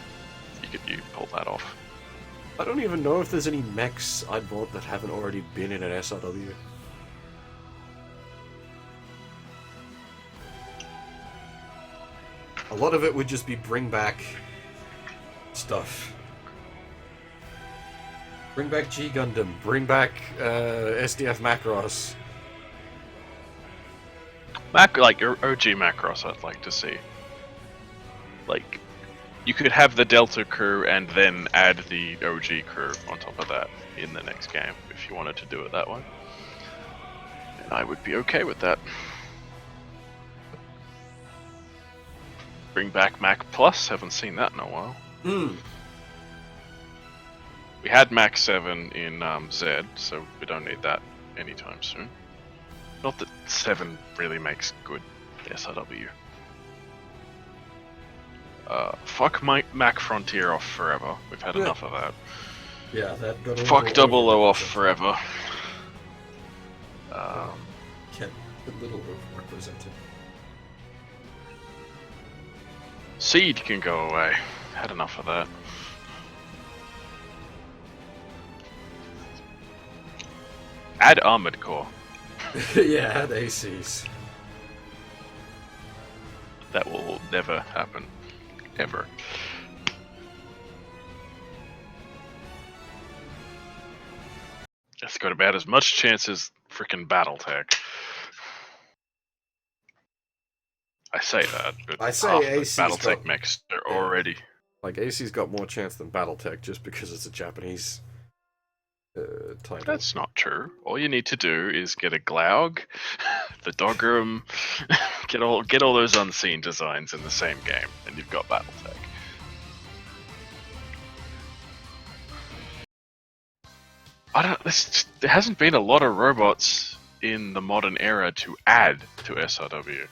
You pull that off. I don't even know if there's any mechs I'd want that haven't already been in an SRW. A lot of it would just be bring back stuff. Bring back G Gundam. Bring back SDF Macross. Like OG Macross, I'd like to see. Like, you could have the Delta crew and then add the OG crew on top of that in the next game if you wanted to do it that way. And I would be okay with that. Bring back Mac Plus. Haven't seen that in a while. We had Mac 7 in Z, so we don't need that anytime soon. Not that 7 really makes good SRW. Fuck Mac Frontier off forever. We've had enough of that. Yeah, that got Fuck 00 off forever. Kept a little overrepresented. Seed can go away. Had enough of that. Add Armored Core. Yeah, add ACs. That will never happen. Ever. It's got about as much chance as frickin' BattleTech. I say that, but I say AC's BattleTech mechs are already... Like, AC's got more chance than BattleTech just because it's a Japanese title. That's not true. All you need to do is get a Glaug, the Dogram, get all those unseen designs in the same game, and you've got BattleTech. There hasn't been a lot of robots in the modern era to add to SRW.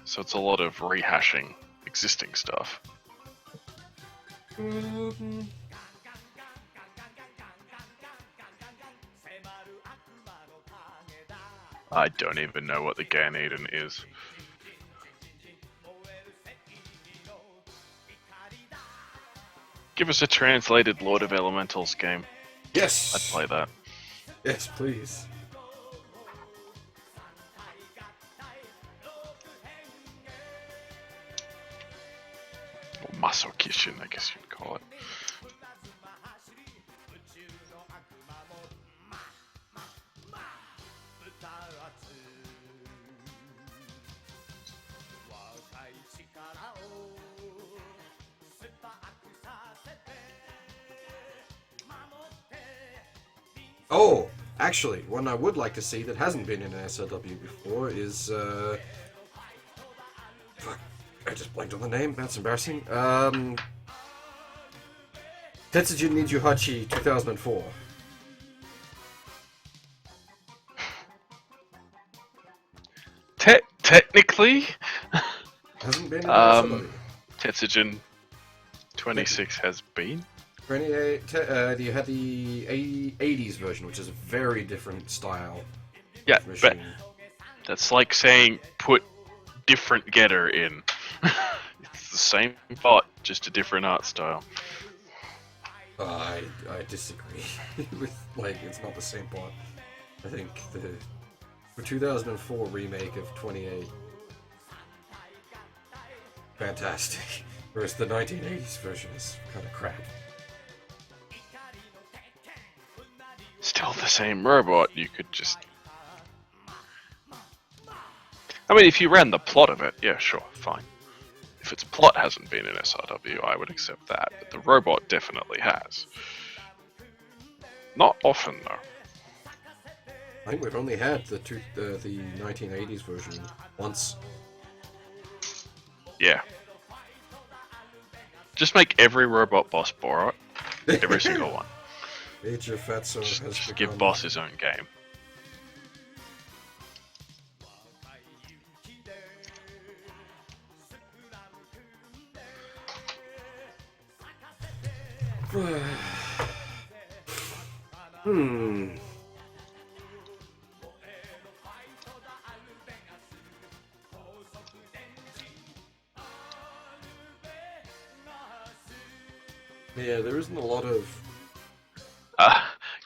So it's a lot of rehashing existing stuff. I don't even know what the Ganeden is. Give us a translated Lord of Elementals game. Yes! I'd play that. Yes, please. Or Masokishin, I guess you'd call it. Oh, actually, one I would like to see that hasn't been in an SLW before is, fuck, I just blanked on the name, that's embarrassing. Tetsujin Ninja Hachi 2004. Technically, Hasn't been in an SLW. Tetsugen 26 has been. 28. You had the 80s version, which is a very different style. Yeah, of but machine. that's like saying put different getter in. It's the same bot, just a different art style. I disagree. With like, it's not the same bot. I think the 2004 remake of 28, fantastic. Whereas the 1980s version is kind of crap. Still the same robot, you could just... I mean, if you ran the plot of it, yeah, sure, fine. If its plot hasn't been in SRW, I would accept that, but the robot definitely has. Not often, though. I think we've only had the 1980s version once. Yeah. Just make every robot boss Borat. Every single one. Age of Fatso has Just begun. give boss his own game. Yeah, there isn't a lot of...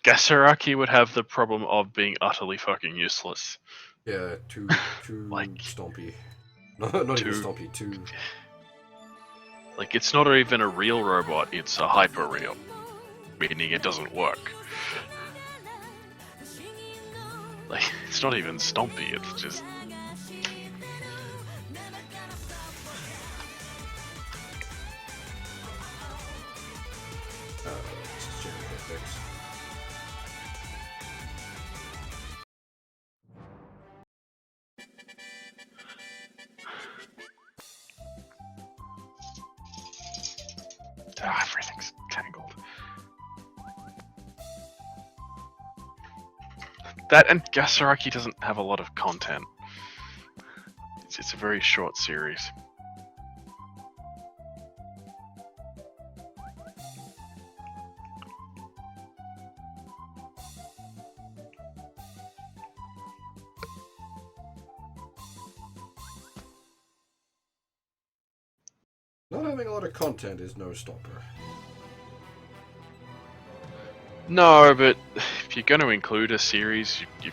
Gasaraki would have the problem of being utterly fucking useless. Yeah, too Like, stompy. No, not even too- stompy, too... Like, it's not even a real robot, it's a hyper real. Meaning it doesn't work. Like, it's not even stompy, it's just... this is generally fixed. Everything's tangled. That and Gasaraki doesn't have a lot of content. It's a very short series. Not having a lot of content is no stopper. No, but if you're going to include a series, you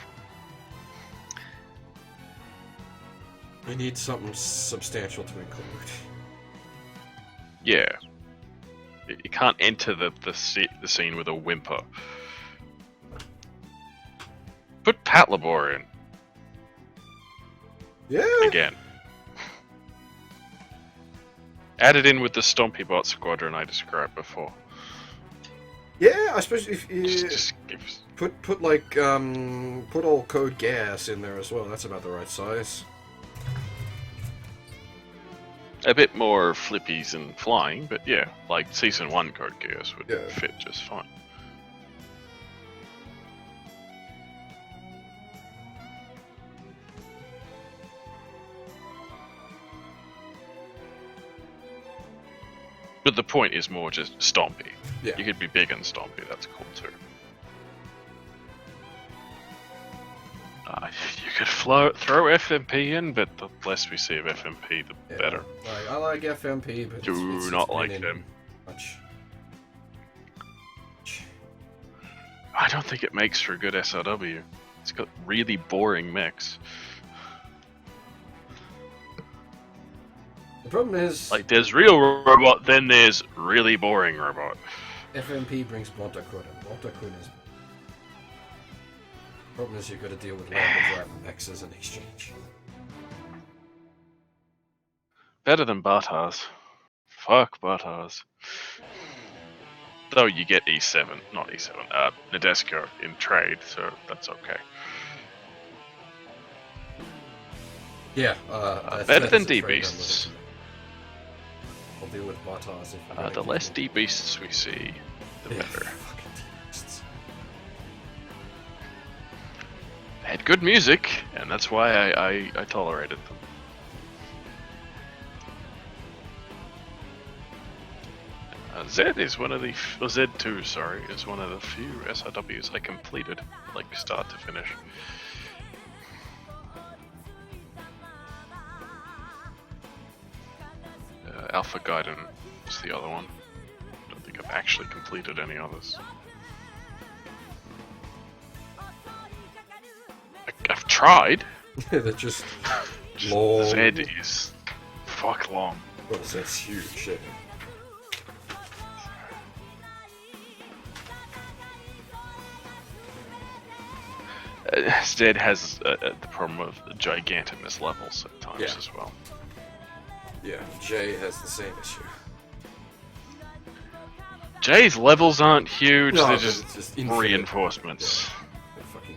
We need something substantial to include. yeah, you can't enter the scene with a whimper. Put Pat Labor in Yeah. again. Add it in with the Stompy Bot Squadron I described before. Yeah, especially if you Just give... put like put all Code Gas in there as well. That's about the right size. a bit more flippies and flying, but yeah, like Season 1 Code Geass would Yeah. fit just fine. But the point is more just stompy. Yeah. You could be big and stompy, that's cool too. You could throw FMP in, but the less we see of FMP, the Yeah, better. I like FMP, but Do it's not been like in them. Much. I don't think it makes for a good SRW. It's got really boring mechs. The problem is, Like, there's real robot, then there's really boring robot. FMP brings Montakun, and Montakun is... The problem is you've got to deal with Lambda Driver mechs as an exchange. Better than Bartars. Fuck Bartars. Though you get E7, not E7, Nadesco in trade, so that's okay. Yeah, better that than is a trade D-Beasts. I'll deal with Bartars if The less D-Beasts we see, the Yeah, better. fucking D-Beasts. They had good music, and that's why I tolerated them. Z is one of the or Z2, sorry, is one of the few SRWs I completed, like start to finish. Alpha Gaiden is the other one. I don't think I've actually completed any others. I've tried. They're just long. Z is fuck long. Oh, Z's huge. Yeah. Z has the problem of the gigantimous levels at times as well. Yeah, J has the same issue. J's levels aren't huge, No, they're it's just infinite. reinforcements. They're fucking...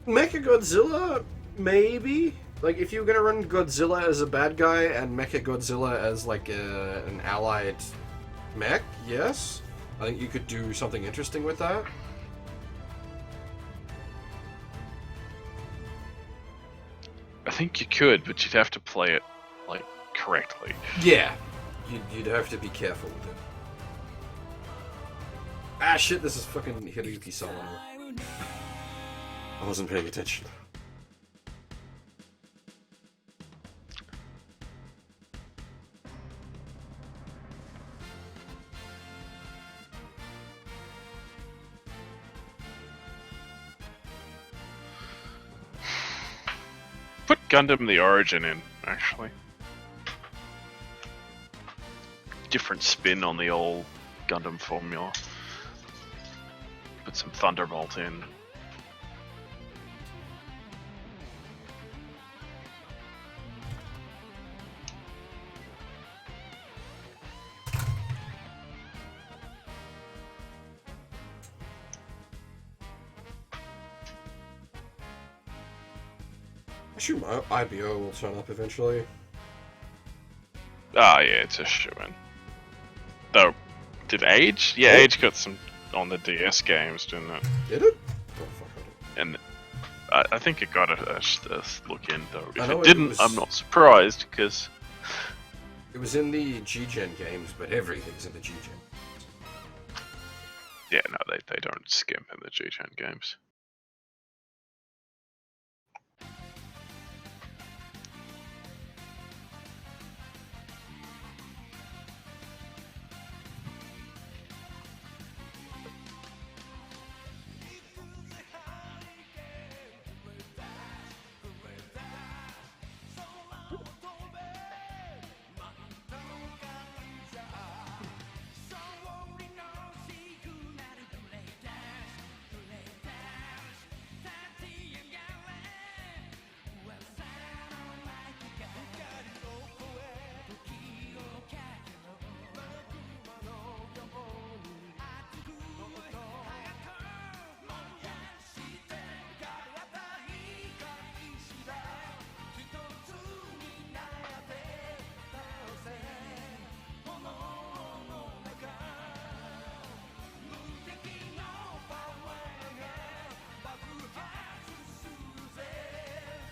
Mechagodzilla? Maybe? Like, if you were gonna run Godzilla as a bad guy and Mechagodzilla as, like, an allied mech, yes? I think you could do something interesting with that. I think you could, but you'd have to play it, like, correctly. Yeah. You'd have to be careful with it. Ah, shit, this is fucking Hiroyuki Sawano. I wasn't paying attention. Put Gundam the Origin in, actually. Different spin on the old Gundam formula. Put some Thunderbolt in. I assume IBO will turn up eventually. Ah, yeah, it's a shoo-in. Though, did Age? Yeah, Age got some on the DS games, didn't it? Did it? Oh, fuck, I don't. And I think it got a look in, though. If know it didn't, I'm not surprised, because... It was in the G-Gen games, but everything's in the G-Gen. Yeah, no, they don't skim in the G-Gen games.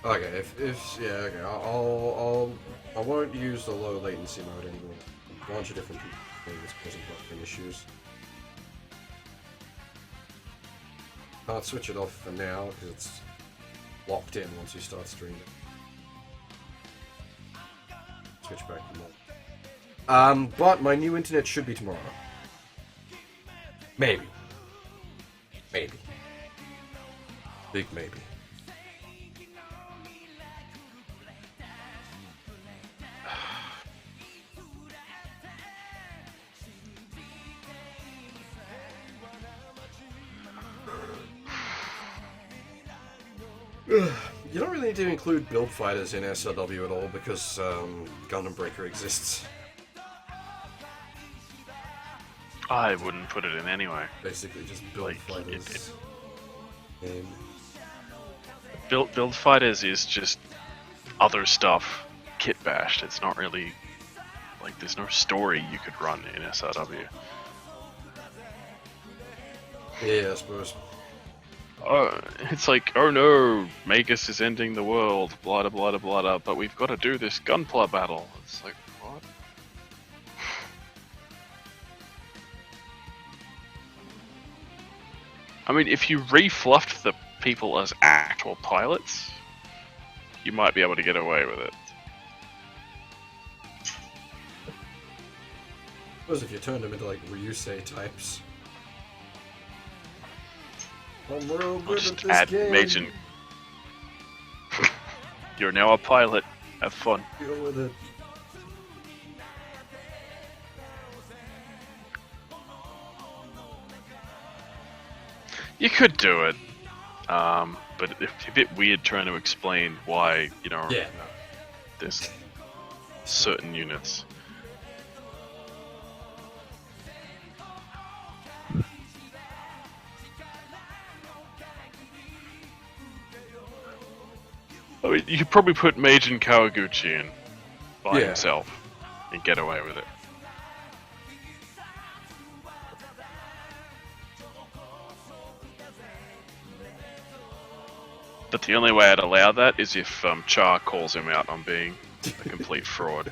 Okay, yeah, okay, I won't use the low latency mode anymore. A bunch of different things causing buffering issues. Can't switch it off for now because it's locked in once you start streaming. Switch back to mod. But my new internet should be tomorrow. Maybe. Maybe. Big maybe. You don't really need to include build fighters in SRW at all because Gundam Breaker exists. I wouldn't put it in anyway. Basically, just build fighters. Build fighters is just other stuff kit bashed. It's not really like there's no story you could run in SRW. Yeah, I suppose. It's like, oh no, Magus is ending the world, blah blah blah blah blah, but we've got to do this Gunpla battle. It's like, what? I mean, if you refluffed the people as actual pilots, you might be able to get away with it. I suppose if you turned them into like Ryusei types. I'm real good at this Add game. Majin. You're now a pilot. Have fun. Deal with it. You could do it, but it's a bit weird trying to explain why, you know, Yeah, no. there's certain units. I mean, you could probably put Majin Kawaguchi in by himself and get away with it. But the only way I'd allow that is if Char calls him out on being a complete fraud.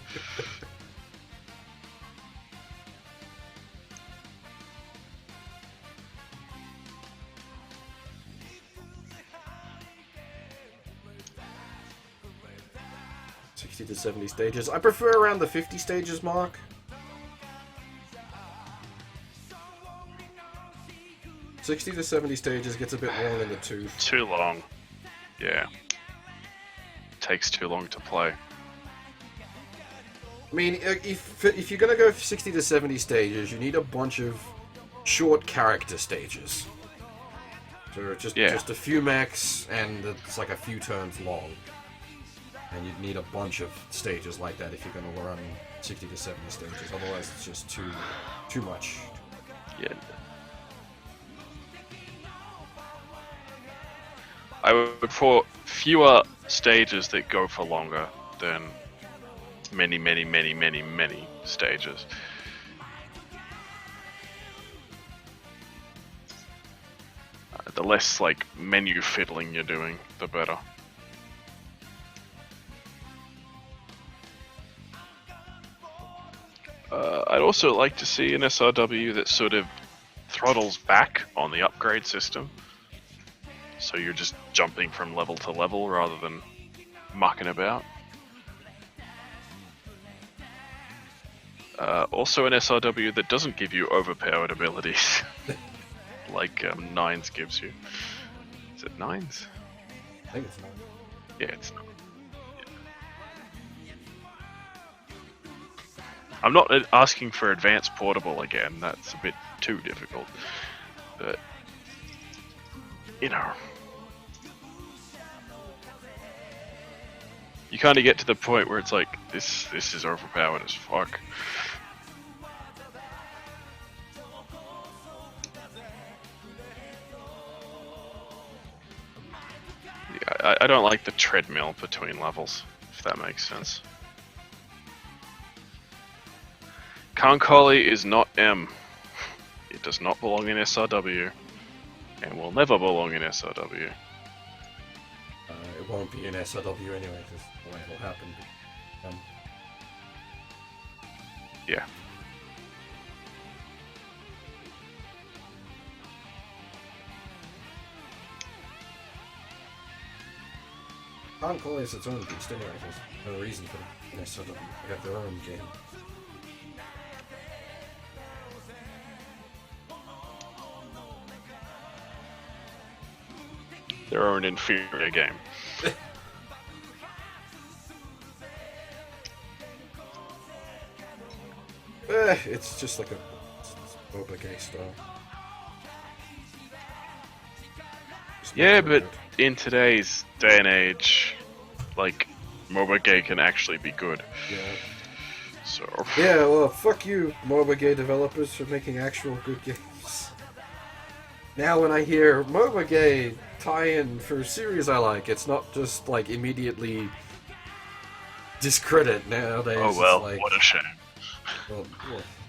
To 70 stages. I prefer around the 50 stages mark. $60 to 70 stages gets a bit long in the tooth. Too long. Yeah. Takes too long to play. I mean, if you're gonna go 60 to 70 stages, you need a bunch of short character stages. So just a few mechs, and it's like a few turns long. And you'd need a bunch of stages like that if you're going to run 60 to 70 stages. Otherwise, it's just too much. Yeah. I would put fewer stages that go for longer than many stages. The less like menu fiddling you're doing, the better. I'd also like to see an SRW that sort of throttles back on the upgrade system. So you're just jumping from level to level rather than mucking about. Also an SRW that doesn't give you overpowered abilities. Like Nines gives you. Is it Nines? I think it's not. Yeah, it's not. I'm not asking for advanced portable again, that's a bit too difficult. But, you know. You kind of get to the point where it's like, this is overpowered as fuck. Yeah, I don't like the treadmill between levels, if that makes sense. Kankali is not M. It does not belong in SRW, and will never belong in SRW. It won't be in SRW anyway, because the way it'll happen. Yeah. Kankali is its own beast anyway, there's no reason for an SRW. They have their own game. Their own inferior game. It's just like a MOBA gay style. Yeah, but in today's day and age, like, MOBA gay can actually be good. Yeah. So. Yeah, well, fuck you, MOBA gay developers, for making actual good games. Now when I hear MOBA gay tie-in for a series I like, it's not just, like, immediately discredit nowadays. Oh well, like, what a shame. Well,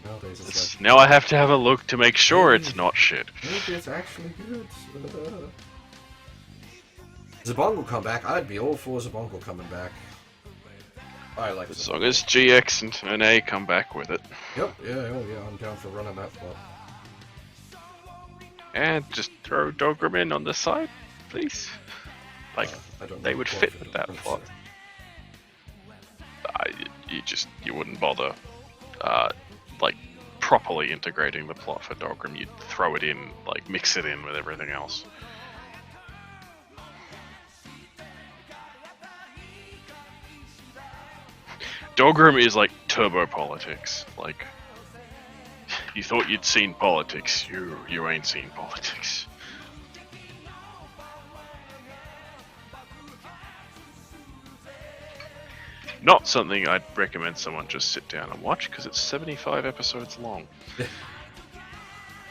nowadays it's like, now I have to have a look to make sure it's not shit. maybe it's actually good. Zabong will come back. I'd be all for Zabong coming back. I like As Zabong. long as GX and A come back with it. Yep, yeah, I'm down for running that plot. And just throw Dogram in on the side, please. Like, I don't they know would plot fit for with that Dogram, plot. so- You wouldn't bother, like, properly integrating the plot for Dogram. You'd throw it in, like, mix it in with everything else. Dogram is like turbo politics. Like, you thought you'd seen politics, you ain't seen politics. Not something I'd recommend someone just sit down and watch because it's 75 episodes long.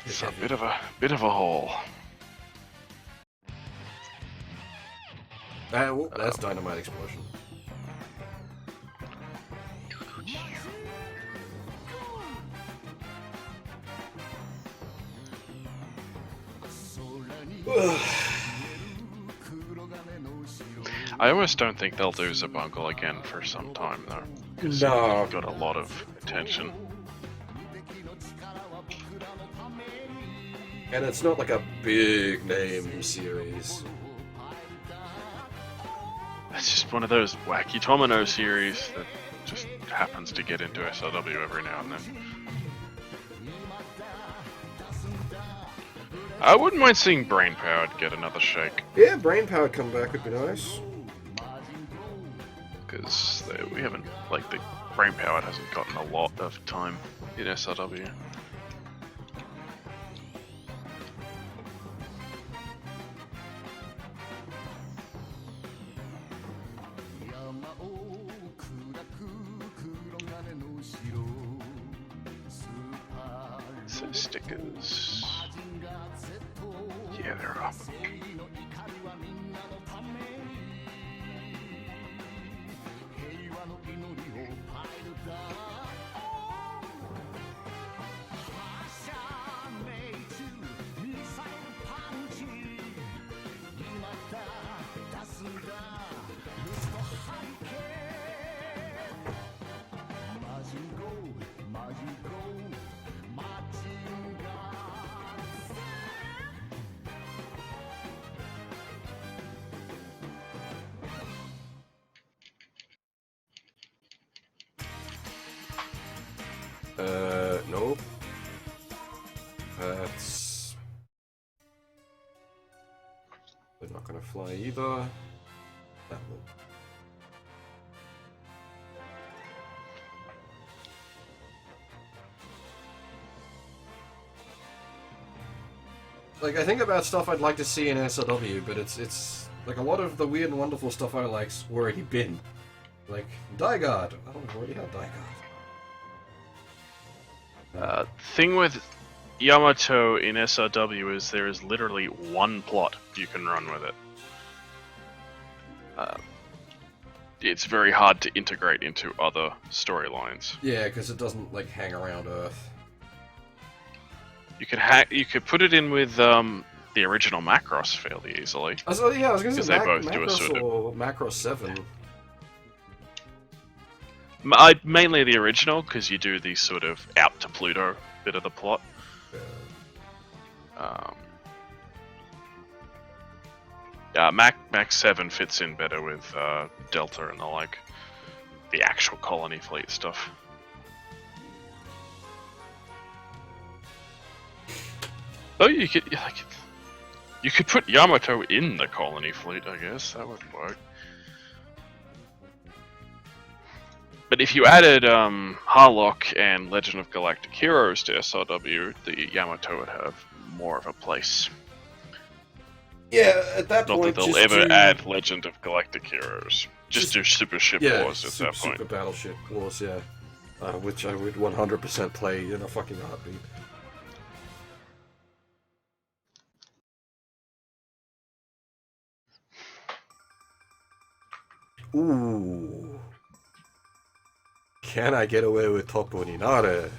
It's a bit of a haul. That's dynamite explosion. I almost don't think they'll do Zabungle again for some time though. 'Cause No. You've got a lot of attention. And it's not like a big name series. It's just one of those wacky Tomino series that just happens to get into SRW every now and then. I wouldn't mind seeing Brainpowered get another shake. Yeah, Brainpower come back would be nice. Because we haven't, like, the Brainpowered hasn't gotten a lot of time in SRW. So stickers. Yeah, they're up. Nope. That's... They're not gonna fly either. That will. Like, I think about stuff I'd like to see in SLW, but it's like a lot of the weird and wonderful stuff I like's already been. Like, Daigard. Oh, we've already had Daigard. Thing with Yamato in SRW is there is literally one plot you can run with it. It's very hard to integrate into other storylines. Yeah, because it doesn't, like, hang around Earth. You could put it in with the original Macross fairly easily. I was gonna say Because they both do a Macross sort of- or Macross 7. Mainly the original, because you do the sort of out to Pluto bit of the plot. Mac 7 fits in better with Delta and the actual colony fleet stuff. Though you could put Yamato in the colony fleet, I guess that would work. But if you added Harlock and Legend of Galactic Heroes to SRW, the Yamato would have more of a place. Yeah, at that Not point, that they'll ever add Legend of Galactic Heroes. Just do Super Ship Wars at that point. Super Battleship Wars, yeah. Which I would 100% play in a fucking heartbeat. Ooh. Can I get away with Topo Ninare?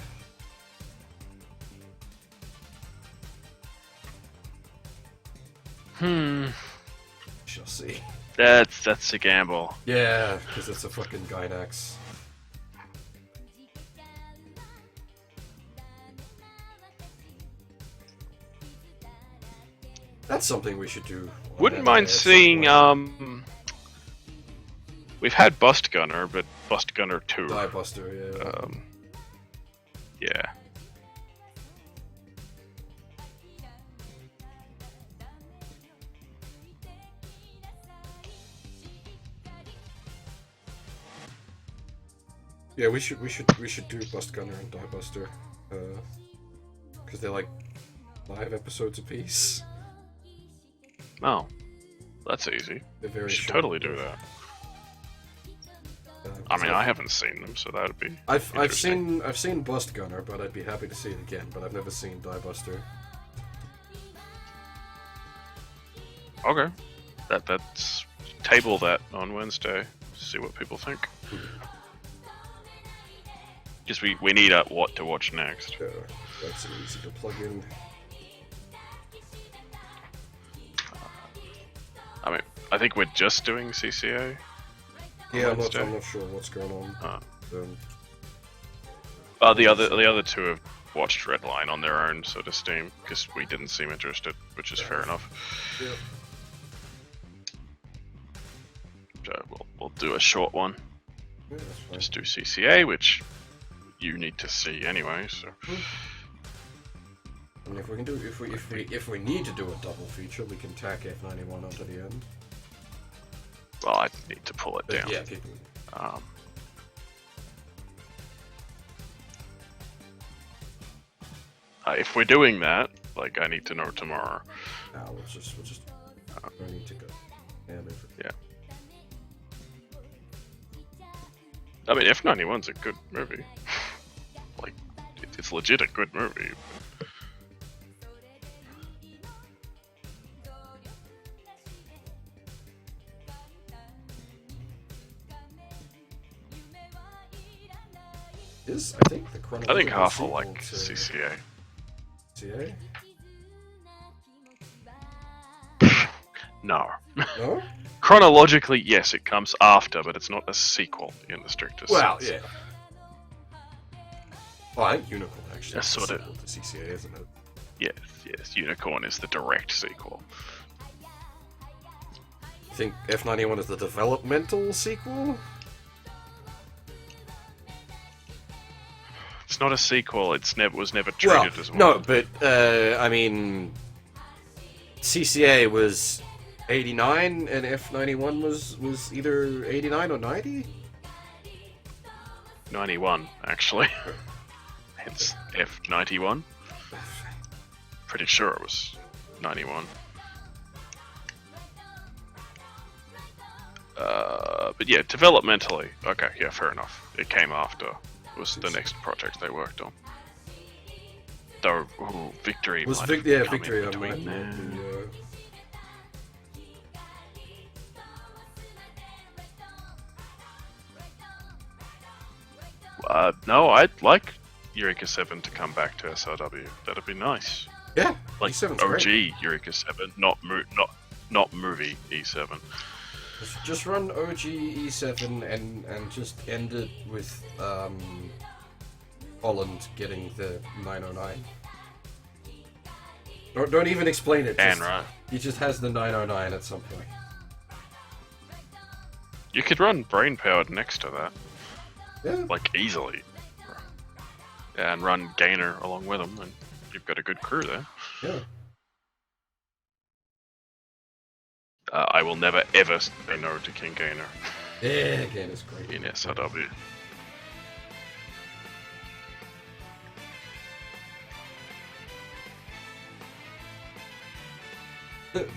Just see. That's a gamble. Yeah, because it's a fucking Gynax. That's something we should do. Wouldn't mind seeing, we've had Bust Gunner, but Bust Gunner 2. Die Buster, yeah. Yeah. Yeah, we should do Bust Gunner and Die Buster, because they're like 5 episodes apiece. Oh, that's easy. They're very We should short. totally do that. I mean, I haven't seen them, so that would be. I've seen Bust Gunner, but I'd be happy to see it again. But I've never seen Die Buster. Okay, that's table that on Wednesday. See what people think. Because we need what to watch next. That's easy to plug in. I mean, I think we're just doing CCA. Yeah, I'm not sure what's going on. The other two have watched Redline on their own, so to Steam, because we didn't seem interested, which is fair enough. Yeah. So we'll do a short one. Yeah, that's fine. Just do CCA, which you need to see anyway. So. And if we can do, if we need to do a double feature, we can tack F91 onto the end. Well, I need to pull it down. Yeah, keep it. If we're doing that, like, I need to know tomorrow. We'll just. I need to go. Yeah. I mean, F91's a good movie. Like, it's legit a good movie. I think the chronological I think half will sequel like to CCA. CCA? No. No? Chronologically, yes, it comes after, but it's not a sequel in the strictest sense. Yeah. Well, I think Unicorn actually That's is sort the of- sequel to CCA, isn't it? Yes, Unicorn is the direct sequel. I think F91 is the developmental sequel? It's not a sequel, was never treated as one. No, but, I mean... CCA was 89, and F91 was either 89 or 90? 91, actually. Hence F91. Pretty sure it was 91. But yeah, developmentally, okay, yeah, fair enough. It came after. It was the next project they worked on. Though, Victory Was might have come Victory in on between that, there. No, I'd like Eureka 7 to come back to SRW. That'd be nice. Yeah, Like E7's OG great. Eureka 7, not movie E7. Just run OG E7 and just end it with Holland getting the 909. Don't even explain it. And Just, right. he just has the 909 at some point. You could run Brain Powered next to that, Yeah. like easily. And run Gainer along with them, and you've got a good crew there. Yeah. I will never ever say no to King Gainer Yeah, again, it's great. in SRW.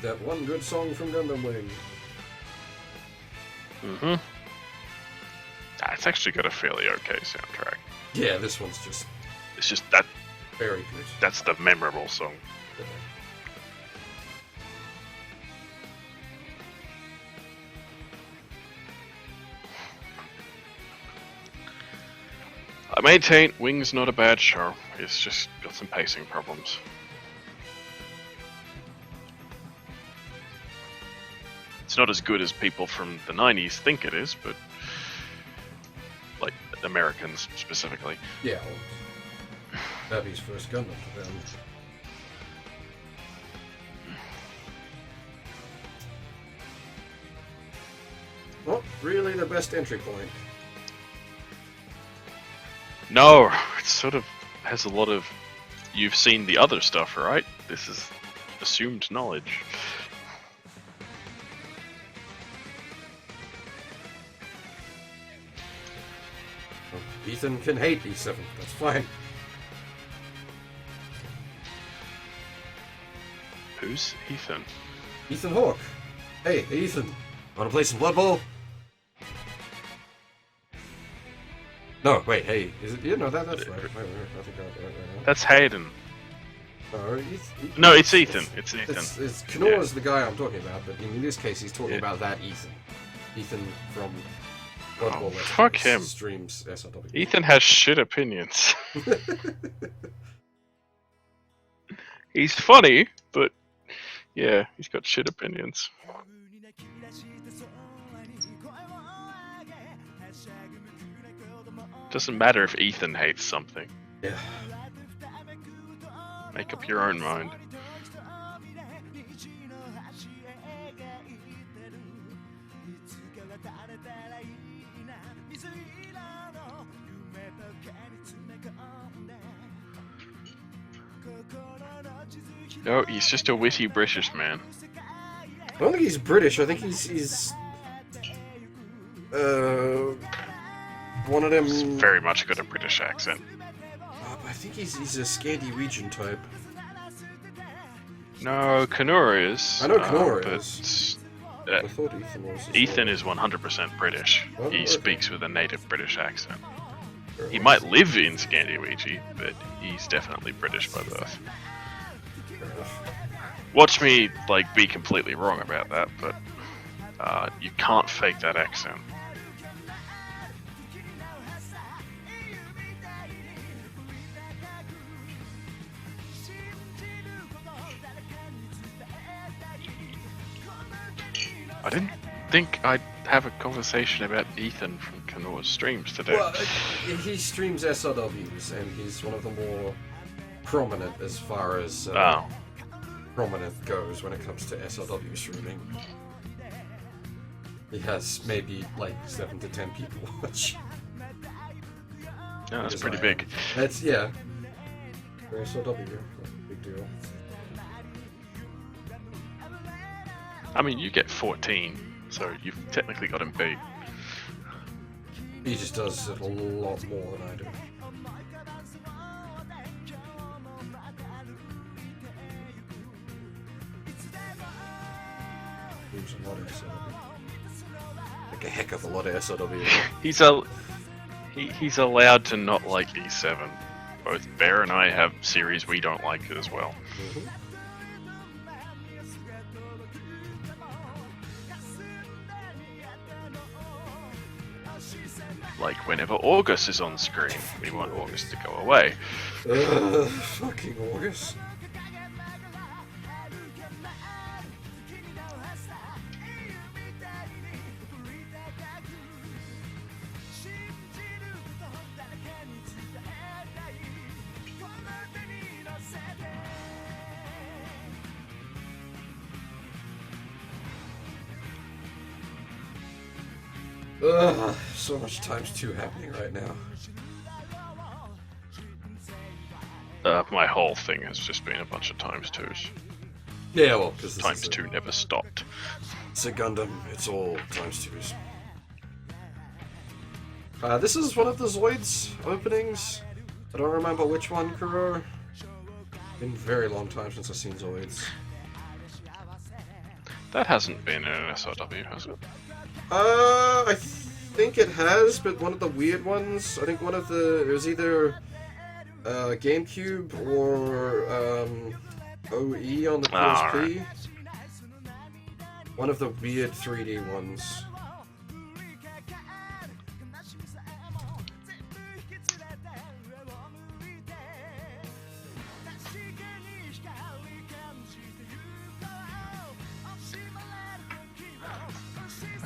That one good song from Gundam Wing. Mm-hmm. It's actually got a fairly okay soundtrack. Yeah, this one's just It's just that very good. that's the memorable song. I maintain Wing's not a bad show. It's just got some pacing problems. It's not as good as people from the 90s think it is, but like Americans specifically. Yeah, well, Abby's first Gundam to them. Not really the best entry point. No, it sort of has a lot of. You've seen the other stuff, right? This is assumed knowledge. Ethan can hate E7, that's fine. Who's Ethan? Ethan Hawke. Hey, Ethan, wanna play some Blood Bowl? No, wait, hey, is it? Yeah, no, that's right. Wait, I think right now. That's Hayden. No, it's Ethan. It's Ethan. It's Knorr's the guy I'm talking about, but in this case, he's talking about that Ethan. Ethan from Blood Bowl. Fuck him. Streams SRW. Ethan has shit opinions. He's funny, but yeah, he's got shit opinions. Doesn't matter if Ethan hates something. Yeah. Make up your own mind. No, he's just a witty British man. I don't think he's British. I think he's one of them. He's very much got a British accent. I think he's a Scandi region type. No, Knorr is. I know Knorr but, is. I thought Ethan was. Ethan is 100% British. Oh, He okay. speaks with a native British accent. Fair He enough. might live in Scandinavia, but he's definitely British by birth. Fair enough. Watch me like be completely wrong about that, but you can't fake that accent. I didn't think I'd have a conversation about Ethan from Knorr's streams today. Well, he streams SRWs, and he's one of the more prominent as far as prominent goes when it comes to SRW streaming. He has maybe like 7 to 10 people watch. Yeah, that's As pretty I big. am. That's yeah. For SRW, big deal. I mean, you get 14, so you've technically got him beat. He just does it a lot more than I do. There's a lot of SRW. Like a heck of a lot of SRW. He's allowed to not like E7. Both Bear and I have series we don't like it as well. Mm-hmm. Like whenever August is on screen, we want August to go away. Fucking August. Ugh, so much times 2 happening right now. My whole thing has just been a bunch of times 2s. Yeah, well, because Times 2 never stopped. It's a Gundam. It's all times 2s. This is one of the Zoids openings. I don't remember which one, Kuro. Been a very long time since I've seen Zoids. That hasn't been in an SRW, has it? I think it has, but one of the weird ones. I think one of the... It was either GameCube or OE on the PSP. Right. One of the weird 3D ones.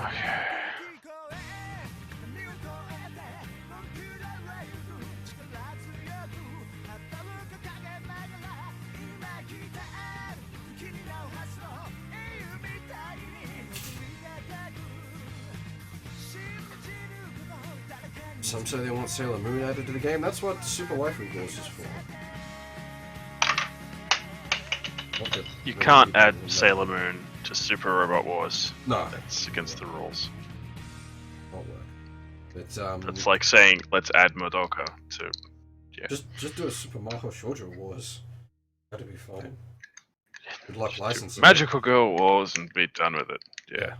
Okay. Some say they want Sailor Moon added to the game. That's what Super Waifu Wars is for. Okay. You can't add Sailor Moon to Super Robot Wars. No. That's against the rules. Won't work. It's That's like saying, let's add Madoka to... Yeah. Just do a Super Maho Shoujo Wars. That'd be fine. Good luck licensing. Magical Girl Wars and be done with it. Yeah.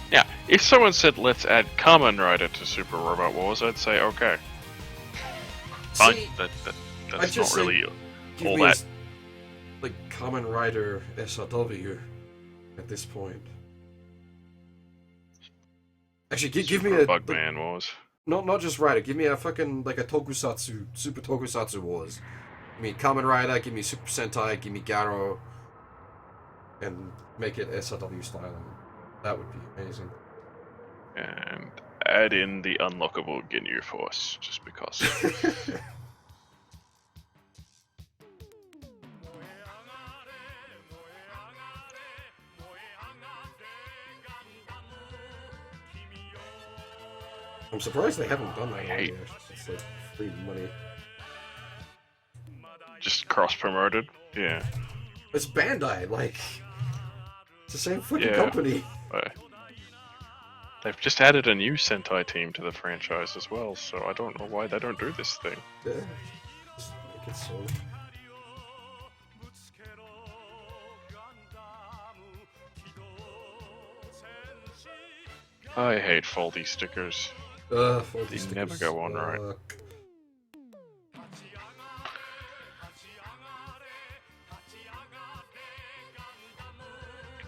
Yeah, if someone said let's add Kamen Rider to Super Robot Wars, I'd say okay. Fine, See, that's not really give all me that. Like Kamen Rider SRW at this point. Actually, give me Super a Bugman Wars. not just Rider. Give me a fucking like a Tokusatsu, Super Tokusatsu Wars. Give me Kamen Rider. Give me Super Sentai. Give me Garo, and make it SRW style. That would be amazing. And add in the unlockable Ginyu Force, just because. I'm surprised they haven't done that already. hate- It's like free money. Just cross-promoted? Yeah. It's Bandai, like it's the same freaking Yeah. company. They've just added a new Sentai team to the franchise as well, so I don't know why they don't do this thing. Yeah, just make it so. I hate faulty stickers. They never go on right.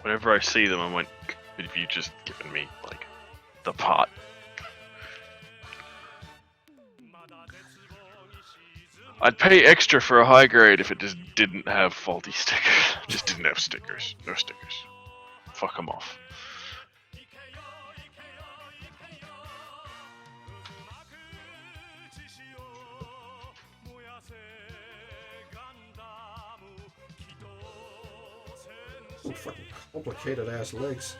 Whenever I see them, I'm like, could you just given me, like, the pot? I'd pay extra for a high grade if it just didn't have faulty stickers. Just didn't have stickers. No stickers. Fuck them off. Some fucking complicated ass legs.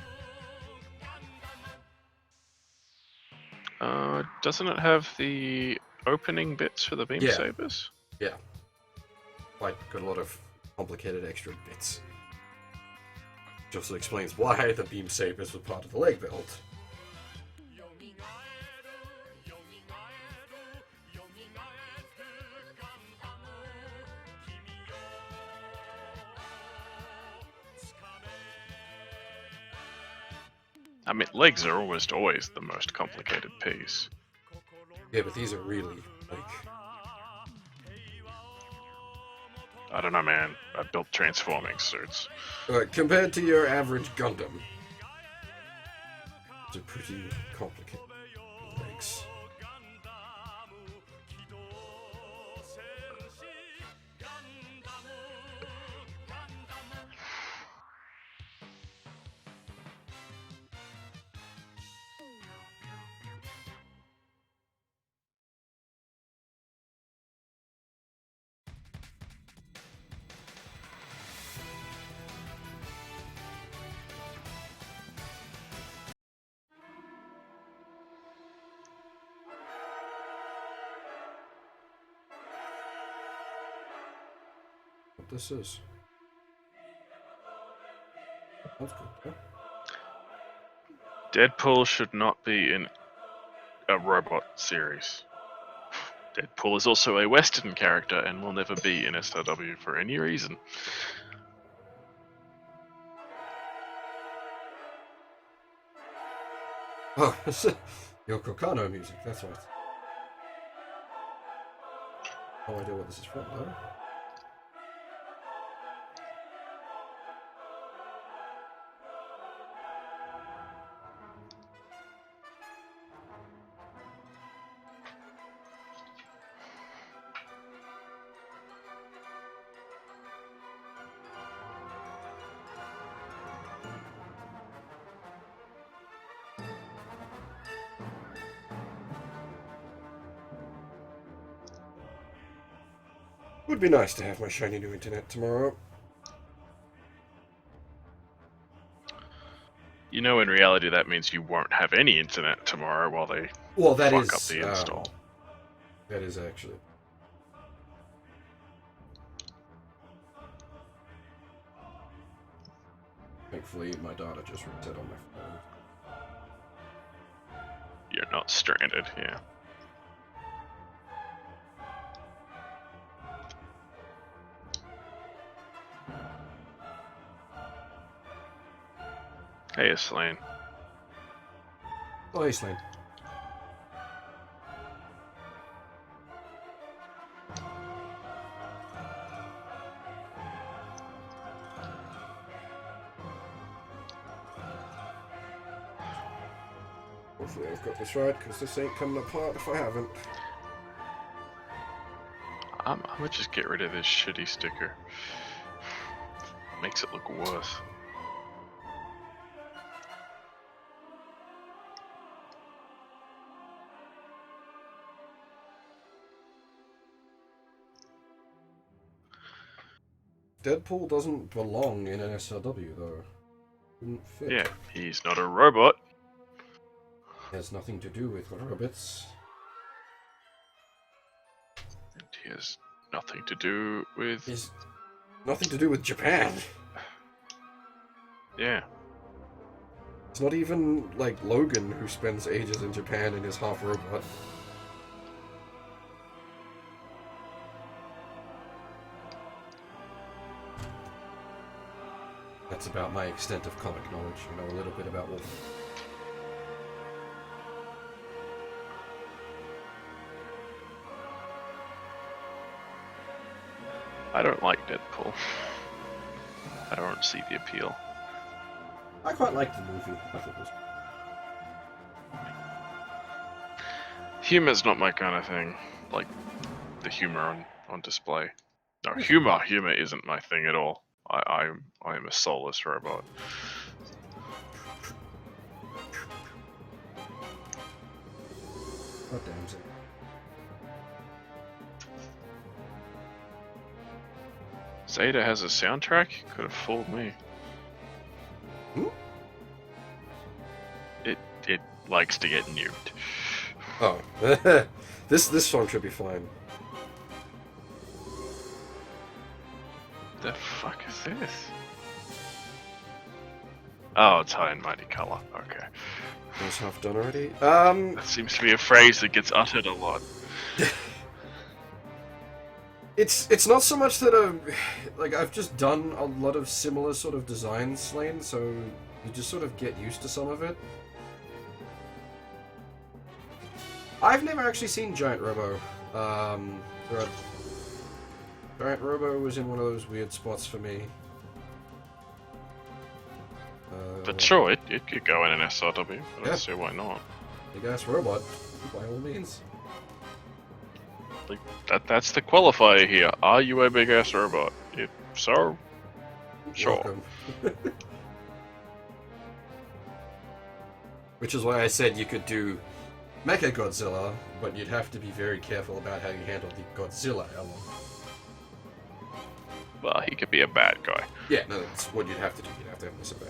Doesn't it have the opening bits for the beam Yeah. sabers? Yeah. Like, got a lot of complicated extra bits. Which also explains why the beam sabers were part of the leg belt. I mean, legs are almost always the most complicated piece. Yeah, but these are really, like... I don't know, man. I built transforming suits. compared to your average Gundam, they're pretty complicated legs. What this is? That's good, huh? Deadpool should not be in a robot series. Deadpool is also a Western character and will never be in SRW for any reason. Oh, it's Yoko Kanno music, that's right. No idea what this is from, though. Would be nice to have my shiny new internet tomorrow. You know, in reality, that means you won't have any internet tomorrow while they Well, that fuck is up the install. That is actually. Thankfully, my data just reset on my phone. You're not stranded, yeah. Hey, Slane. Oh, hey, Slane. Hopefully I've got this right, because this ain't coming apart if I haven't. I'm gonna just get rid of this shitty sticker. Makes it look worse. Deadpool doesn't belong in an SRW, though. Wouldn't fit. Yeah, he's not a robot. Has nothing to do with robots. And he has nothing to do with... He's nothing to do with Japan. Yeah. It's not even, like, Logan, who spends ages in Japan and is half robot. That's about my extent of comic knowledge. I know a little bit about Wolf. I don't like Deadpool. I don't see the appeal. I quite liked the movie. I thought it was... Humor's not my kind of thing. Like, the humor on display. No, humor isn't my thing at all. I am a soulless robot. Oh, damn it. Zeta has a soundtrack? Could have fooled me. Hmm? It likes to get nuked. Oh. This song should be fine. The fuck is this? Oh, it's High and Mighty Color. Okay. It's half done already. That seems to be a phrase that gets uttered a lot. It's not so much that I've just done a lot of similar sort of designs, Lane, so you just sort of get used to some of it. I've never actually seen Giant Robo. Giant Robo was in one of those weird spots for me. But sure, it could go in an SRW. I don't Yeah. see why not. Big ass robot, by all means. Like that's the qualifier here. Are you a big ass robot? If so, sure. Welcome. Which is why I said you could do Mecha Godzilla, but you'd have to be very careful about how you handle the Godzilla element. Well, he could be a bad guy. Yeah, no, that's what you'd have to do. You'd have to have this about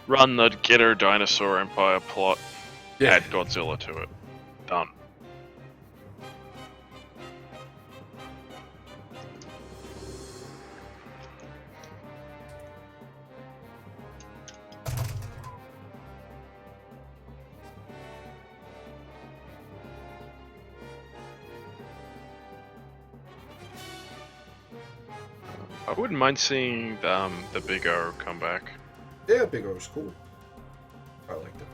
Run the Getter Dinosaur Empire plot. Yeah. Add Godzilla to it. Done. I wouldn't mind seeing the Big O come back. Yeah, Big O's cool. I liked it.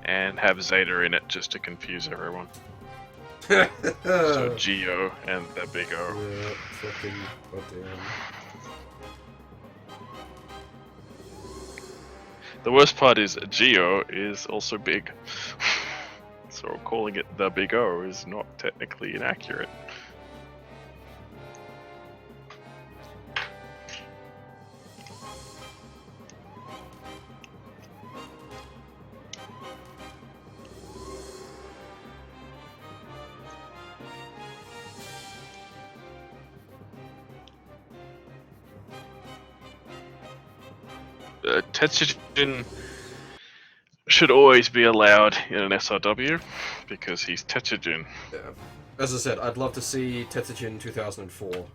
And have Zeta in it just to confuse everyone. So Geo and the Big O. Yeah, fucking goddamn. The worst part is Geo is also big. So calling it the Big O is not technically inaccurate. Tetsujin should always be allowed in an SRW because he's Tetsujin. Yeah. As I said, I'd love to see Tetsujin 2004.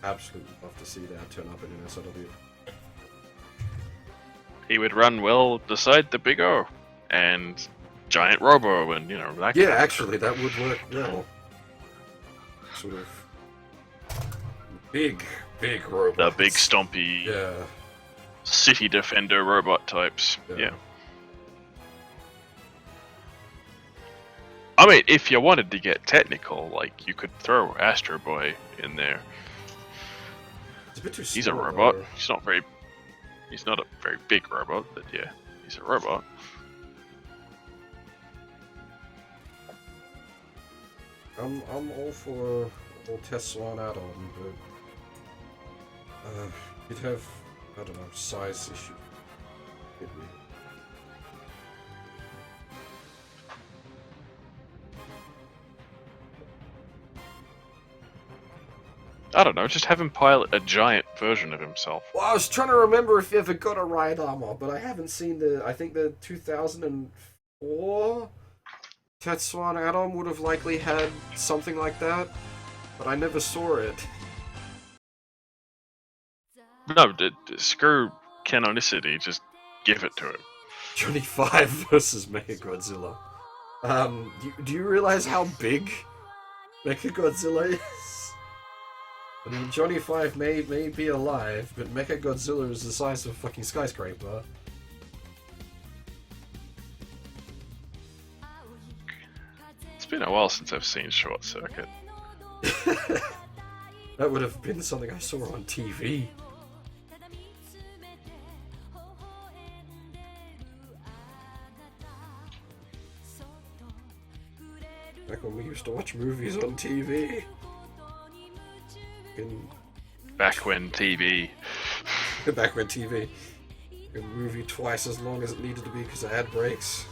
Absolutely love to see that turn up in an SRW. He would run well beside the Big O and Giant Robo and, you know, that Yeah, kind of actually, that would work well. Sort of big robot. the big stompy Yeah. city defender robot types. Yeah. I mean, if you wanted to get technical, like, you could throw Astro Boy in there. It's a bit too He's a small, robot. though. He's not a very big robot, but yeah. He's a robot. I'm all for Tesla add-on, but you'd have, I don't know, size issue. I don't know, just have him pilot a giant version of himself. Well, I was trying to remember if he ever got a ride armor, but I haven't seen I think the 2004 Tetsuan add-on would have likely had something like that, but I never saw it. No, screw canonicity, just give it to him. 25 versus Mechagodzilla. Do you realize how big Mechagodzilla is? I mean, Johnny 5 may be alive, but Mechagodzilla is the size of a fucking skyscraper. It's been a while since I've seen Short Circuit. That would have been something I saw on TV. Back when we used to watch movies on TV. Back when TV. Back when TV. A movie twice as long as it needed to be because of ad breaks.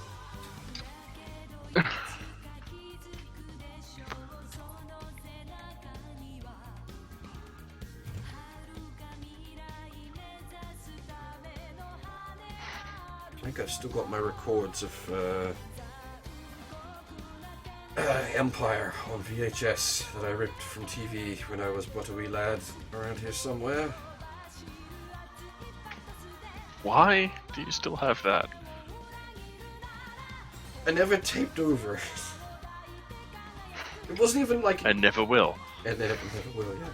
I think I've still got my records of Empire on VHS that I ripped from TV when I was but a wee lad around here somewhere. Why do you still have that? I never taped over. It wasn't even like... I never will. And never will, yeah.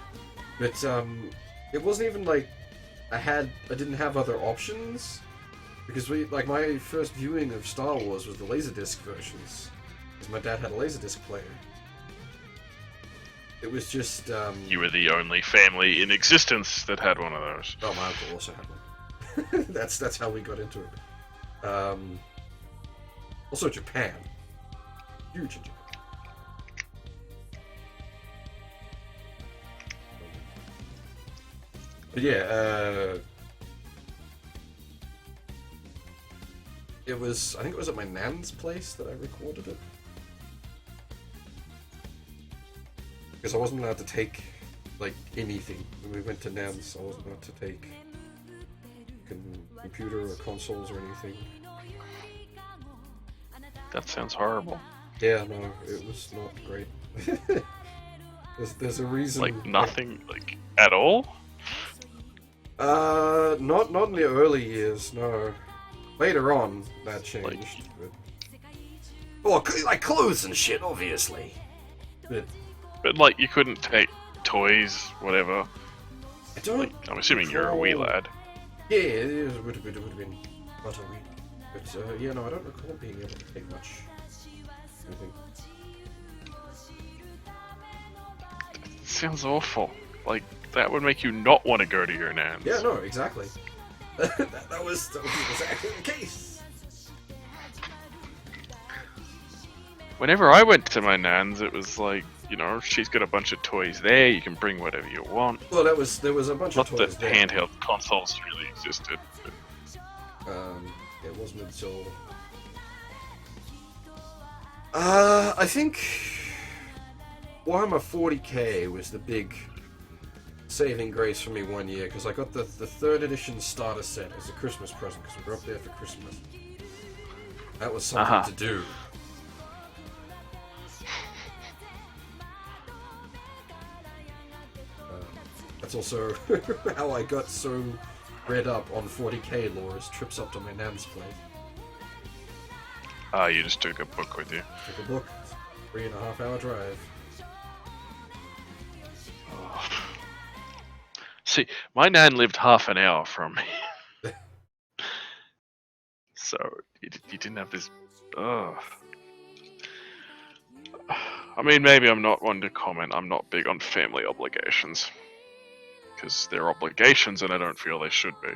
But, it wasn't even like I didn't have other options. Because my first viewing of Star Wars was the Laserdisc versions. Because my dad had a Laserdisc player. It was just, You were the only family in existence that had one of those. Oh, my uncle also had one. That's how we got into it. Also Japan. Huge in Japan. But yeah, I think it was at my nan's place that I recorded it. Because I wasn't allowed to take, like, anything. When we went to nan's, I wasn't allowed to take computer or consoles or anything. That sounds horrible. Yeah, no, it was not great. there's a reason. Like nothing, like at all. Not in the early years. No, later on that changed. Like, well, like clothes and shit, obviously. But like you couldn't take toys, whatever. I don't. Like, I'm assuming you're a wee lad. Yeah, it would have been but a wee. But yeah, no, I don't recall being able to take much. Anything. Sounds awful. Like that would make you not want to go to your nan's. Yeah, no, exactly. that was exactly the case. Whenever I went to my nan's, it was like, you know, she's got a bunch of toys there. You can bring whatever you want. Well, there was a bunch not of toys that there. handheld consoles really existed. But... it wasn't until I think Warhammer 40k was the big saving grace for me one year, because I got the 3rd edition starter set as a Christmas present, because we were up there for Christmas. That was something to do. That's also how I got so read up on 40k lore, is trips up to my nan's place. You just took a book with you. Took a book, 3.5 hour drive. Oh. See, my nan lived half an hour from me. So, you didn't have this... I mean, maybe I'm not one to comment. I'm not big on family obligations. Because they're obligations and I don't feel they should be.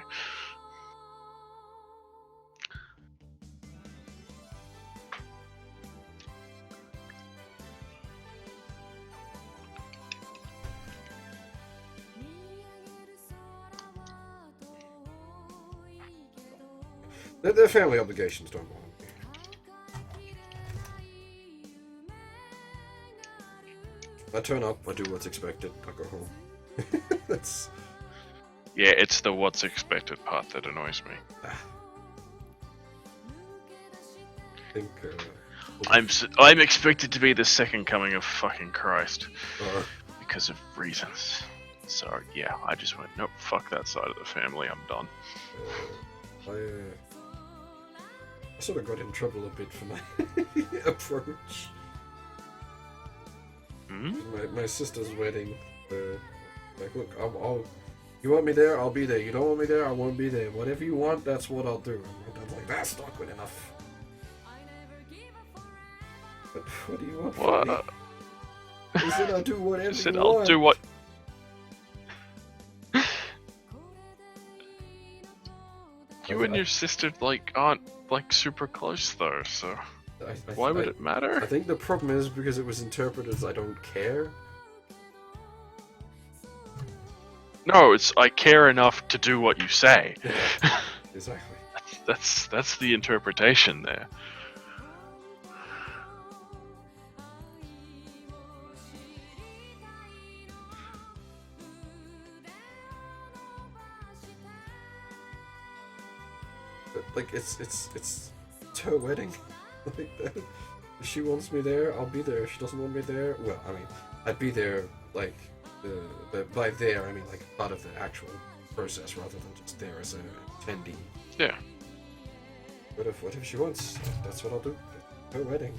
Their family obligations don't bother me. I turn up, I do what's expected, I go home. That's... Yeah, it's the what's expected part that annoys me. I think, I'm expected to be the second coming of fucking Christ because of reasons. So yeah, I just went, nope, fuck that side of the family, I'm done. I sort of got in trouble a bit for my approach. My sister's wedding. Like, look, you want me there, I'll be there. You don't want me there, I won't be there. Whatever you want, that's what I'll do. And I'm like, that's not good enough. But what do you want from me? He said I'll do whatever you want. I'll do what... You and your sister, like, aren't, like, super close, though, so... Why would it matter? I think the problem is because it was interpreted as I don't care. No, it's I care enough to do what you say. Yeah, exactly. That's the interpretation there. But, like, it's her wedding. Like, if she wants me there, I'll be there. If she doesn't want me there, well, I mean, I'd be there, like, by there, I mean, like, part of the actual process rather than just there as an attendee. Yeah. What if she wants? That's what I'll do. Her wedding.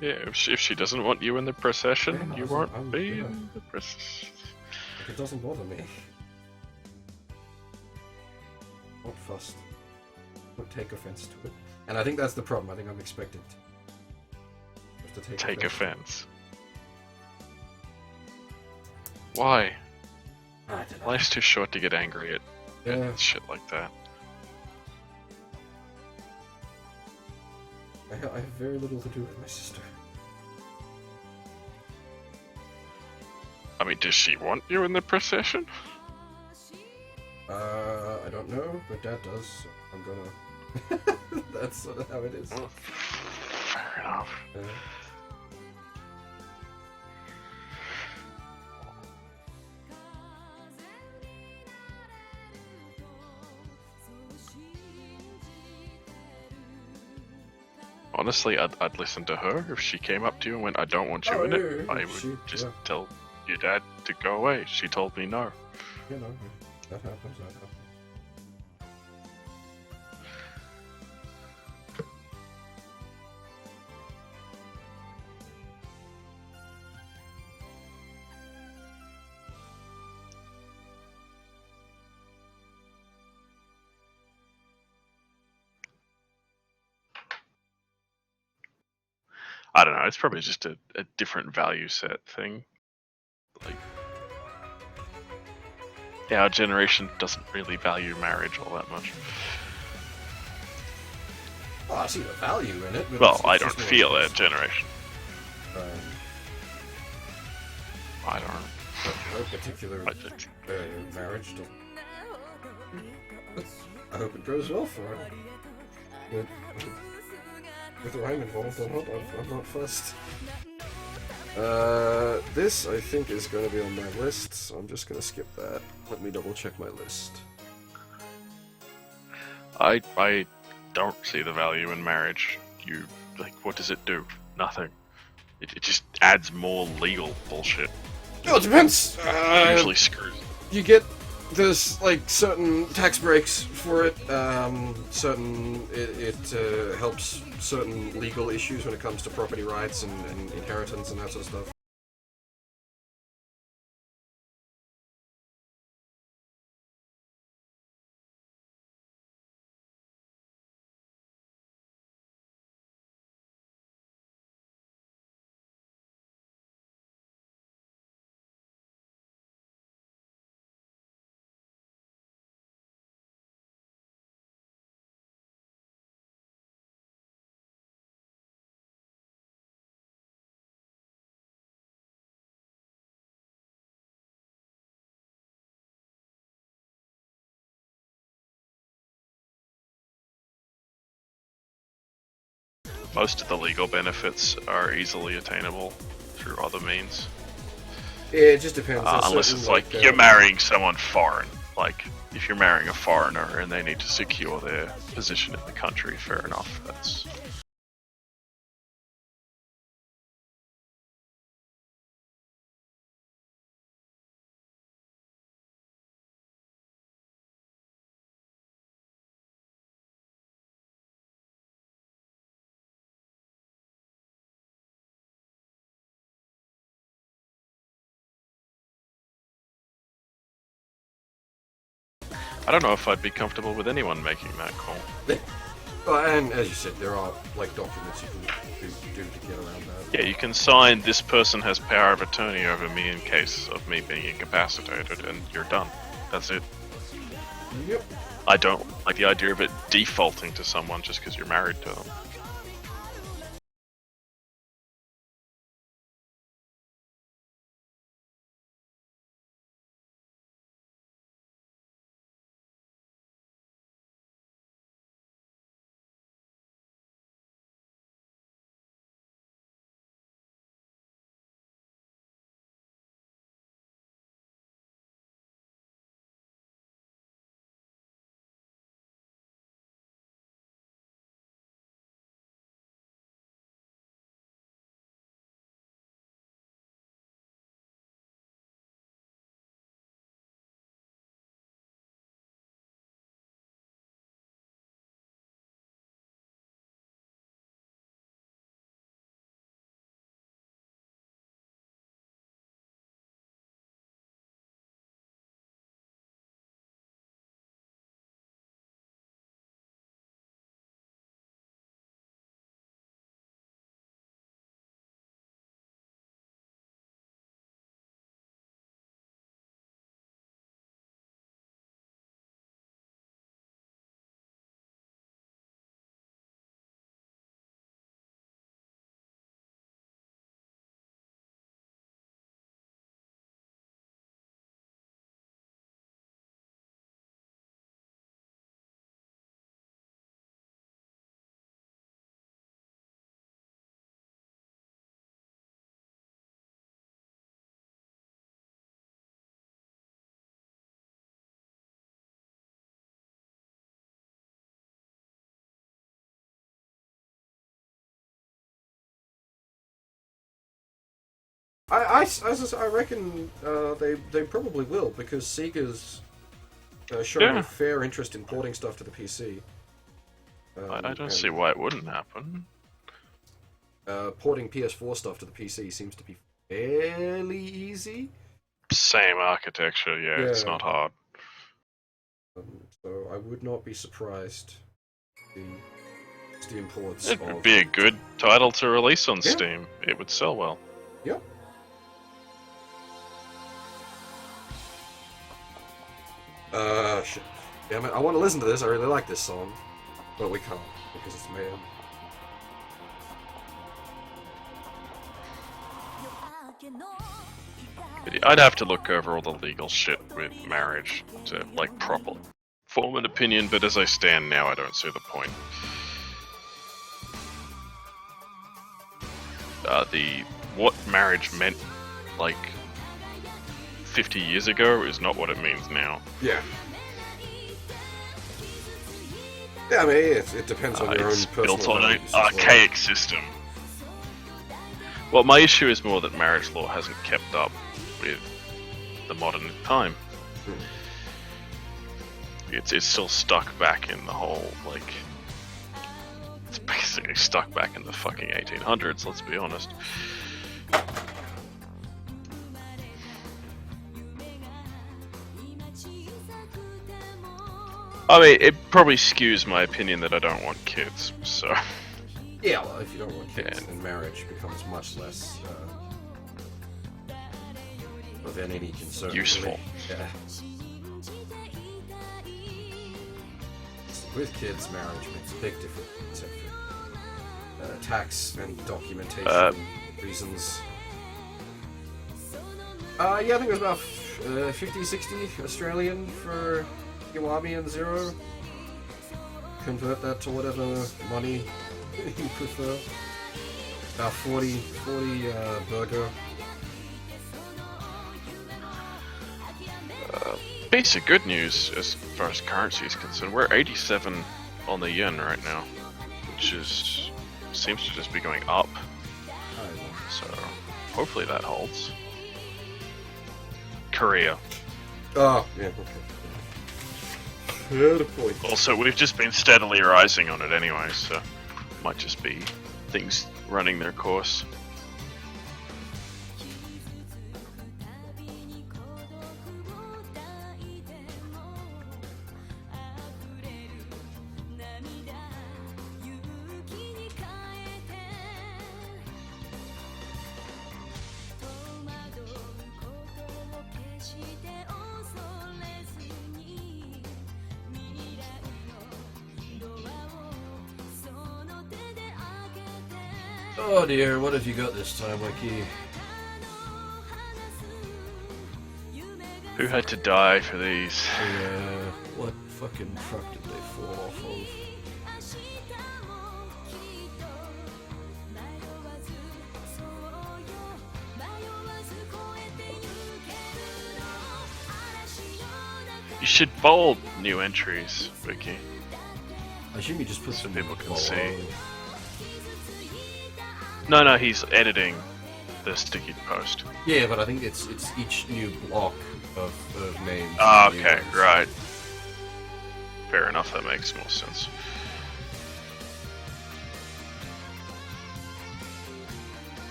Yeah, if she doesn't want you in the procession, Yeah, you won't be in the procession. Like, it doesn't bother me. Not fussed. Don't take offense to it. And I think that's the problem. I think I'm expected to take offense. Why? I don't know. Life's too short to get angry at shit like that. I have very little to do with my sister. I mean, does she want you in the procession? I don't know, but Dad does. So I'm gonna. That's sort of how it is. Fair enough. Honestly, I'd listen to her if she came up to you and went, I don't want you in it. I would just tell your dad to go away. She told me no. You know, that happens. I don't know, it's probably just a different value set thing. Like, yeah, our generation doesn't really value marriage all that much. Oh, I see the value in it. But well, I don't feel that generation. I don't know. No particular marriage. I hope it goes well for her. Whether I'm involved or not, I'm not fussed. This, I think, is going to be on my list, so I'm just going to skip that. Let me double check my list. I don't see the value in marriage. What does it do? Nothing. It just adds more legal bullshit. Oh, it depends! Usually screws. You get... There's, like, certain tax breaks for it, it helps certain legal issues when it comes to property rights and inheritance and that sort of stuff. most of the legal benefits are easily attainable through other means. Yeah, it just depends. Unless it's like you're marrying someone foreign. Like, if you're marrying a foreigner and they need to secure their position in the country, fair enough. That's... I don't know if I'd be comfortable with anyone making that call. Well, and as you said, there are like documents you can do to get around that. Yeah, you can sign this person has power of attorney over me in case of me being incapacitated, and you're done. That's it. Yep. I don't like the idea of it defaulting to someone just because you're married to them. I reckon they probably will, because Sega's showing a fair interest in porting stuff to the PC. I don't see why it wouldn't happen. Porting PS4 stuff to the PC seems to be fairly easy. Same architecture, yeah. It's not hard. So I would not be surprised the Steam ports. It would be a good title to release on Steam. It would sell well. Yep. Shit. Damn it, I want to listen to this, I really like this song. But we can't, because it's mayhem. I'd have to look over all the legal shit with marriage to, like, properly form an opinion, but as I stand now, I don't see the point. What marriage meant, like, 50 years ago is not what it means now. Yeah. Yeah, I mean, it depends on your own personal built on an archaic system. Well, my issue is more that marriage law hasn't kept up with the modern time. It's still stuck back in the whole, like... It's basically stuck back in the fucking 1800s, let's be honest. I mean, it probably skews my opinion that I don't want kids, so... Yeah, well, if you don't want kids, then marriage becomes much less of any concern. Useful. Really. Yeah. With kids, marriage makes a big difference, except for tax and documentation reasons. Yeah, I think it was about 50, 60 Australian for Kiwami and Zero. Convert that to whatever money you prefer? About 40 burger. Piece of good news as far as currency is concerned. We're 87 on the yen right now, which is seems to just be going up. So hopefully that holds. Korea. Oh, yeah, okay. Yeah, the point. Also, we've just been steadily rising on it anyway, so might just be things running their course. Oh dear, what have you got this time, Wiki? Who had to die for these? Yeah, what fucking truck did they fall off of? You should bold new entries, Vicky. I assume you just put some people can below. see. No, he's editing the sticky post. Yeah, but I think it's each new block of names. Ah, okay, right. Fair enough, that makes more sense.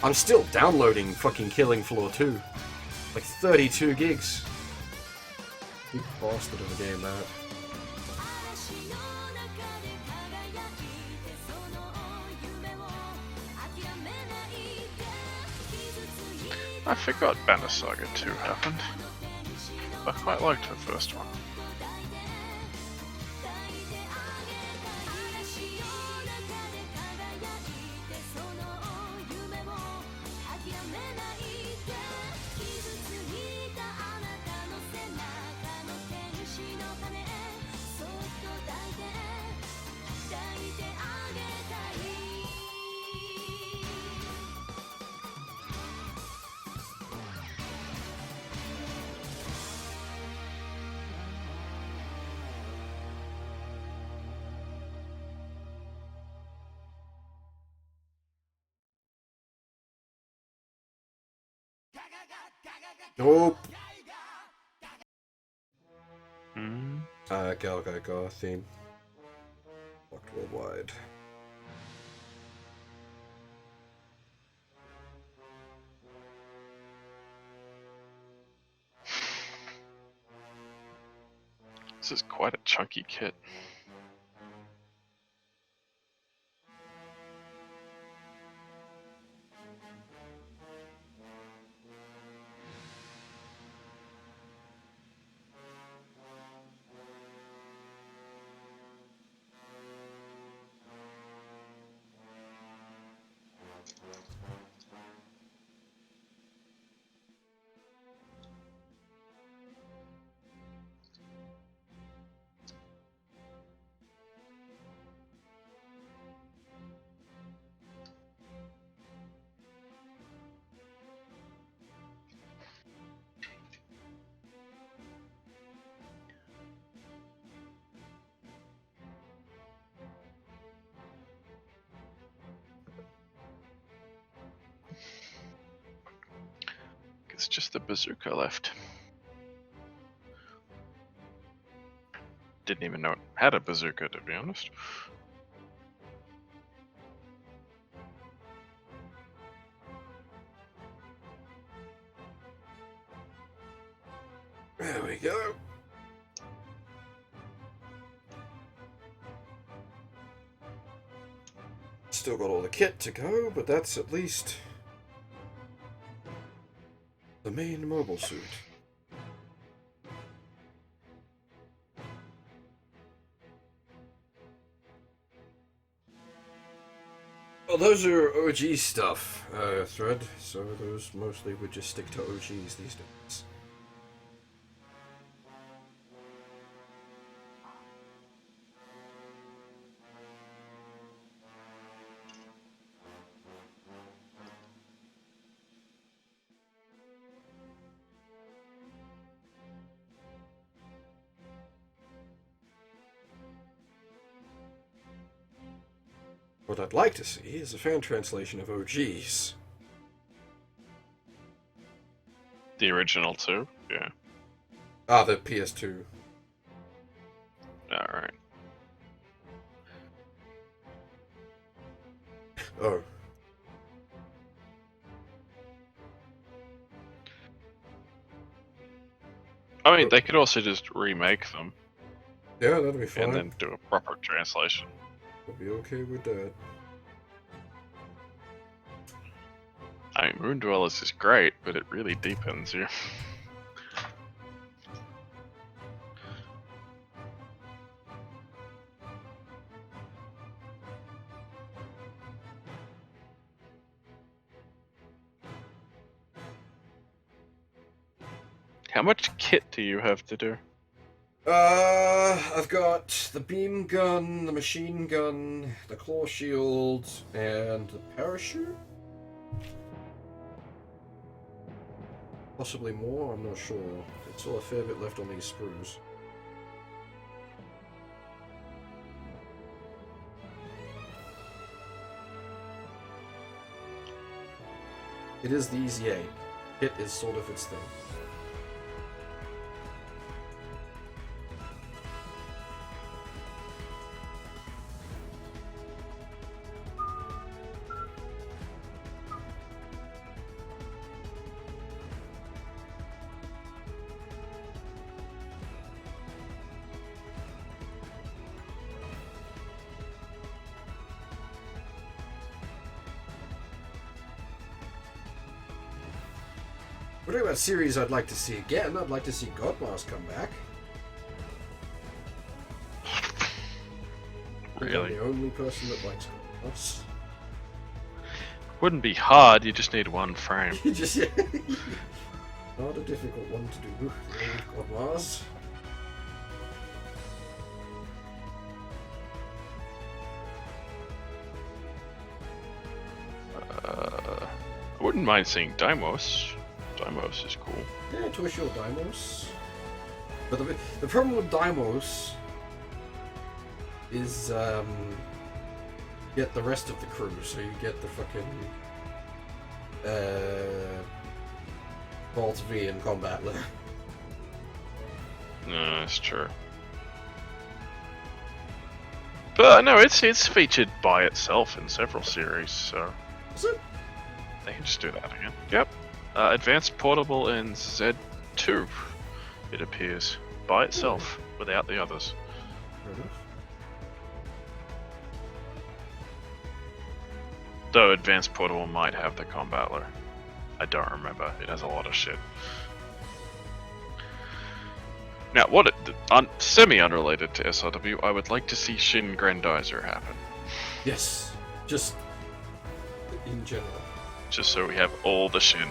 I'm still downloading fucking Killing Floor 2. Like 32 gigs. Big bastard of a game, that. I forgot Banner Saga 2 happened. I quite liked the first one. Nope. Hmm. Go theme. Locked worldwide. This is quite a chunky kit. It's just the bazooka left. Didn't even know it had a bazooka, to be honest. There we go. Still got all the kit to go, but that's at least the main mobile suit. Well, those are OG stuff, Thread, so those mostly would just stick to OGs these days. What I'd like to see is a fan translation of OGs. The original too? Yeah. Ah, the PS2. Alright. Oh. I mean, they could also just remake them. Yeah, that'd be fine. And then do a proper translation. We'll be okay with that. I mean, Moon Dwellers is great, but it really deepens you. How much kit do you have to do? I've got the beam gun, the machine gun, the claw shield, and the parachute? Possibly more, I'm not sure. There's still a fair bit left on these sprues. It is the easy A. Kit is sort of its thing. We're talking about series I'd like to see again. I'd like to see Godmars come back. Really? I'm the only person that likes Godmars. Wouldn't be hard, you just need one frame. Just not a difficult one to do. Godmars. I wouldn't mind seeing Deimos. Deimos is cool. Yeah, Toy Show Deimos. But the problem with Deimos is get the rest of the crew, so you get the fucking Vault V and Combatler. No, that's true. But no, it's featured by itself in several series, so Is it? they can just do that again. Yep. Advanced Portable in Z2, it appears, by itself, without the others. Fair enough. Though Advanced Portable might have the Combatler. I don't remember, it has a lot of shit. Now, semi-unrelated to SRW, I would like to see Shin Grandizer happen. Yes. Just in general. Just so we have all the Shin.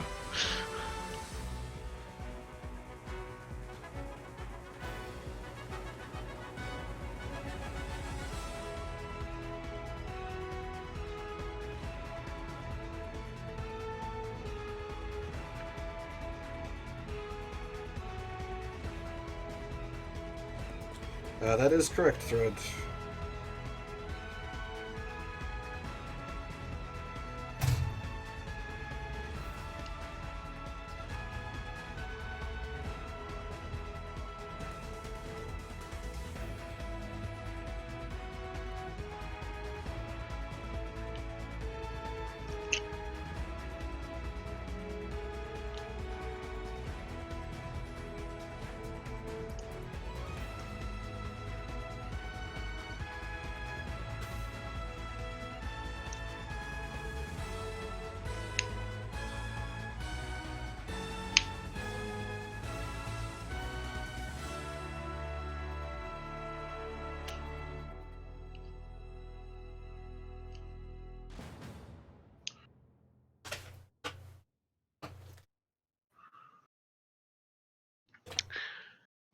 That is correct, Thread.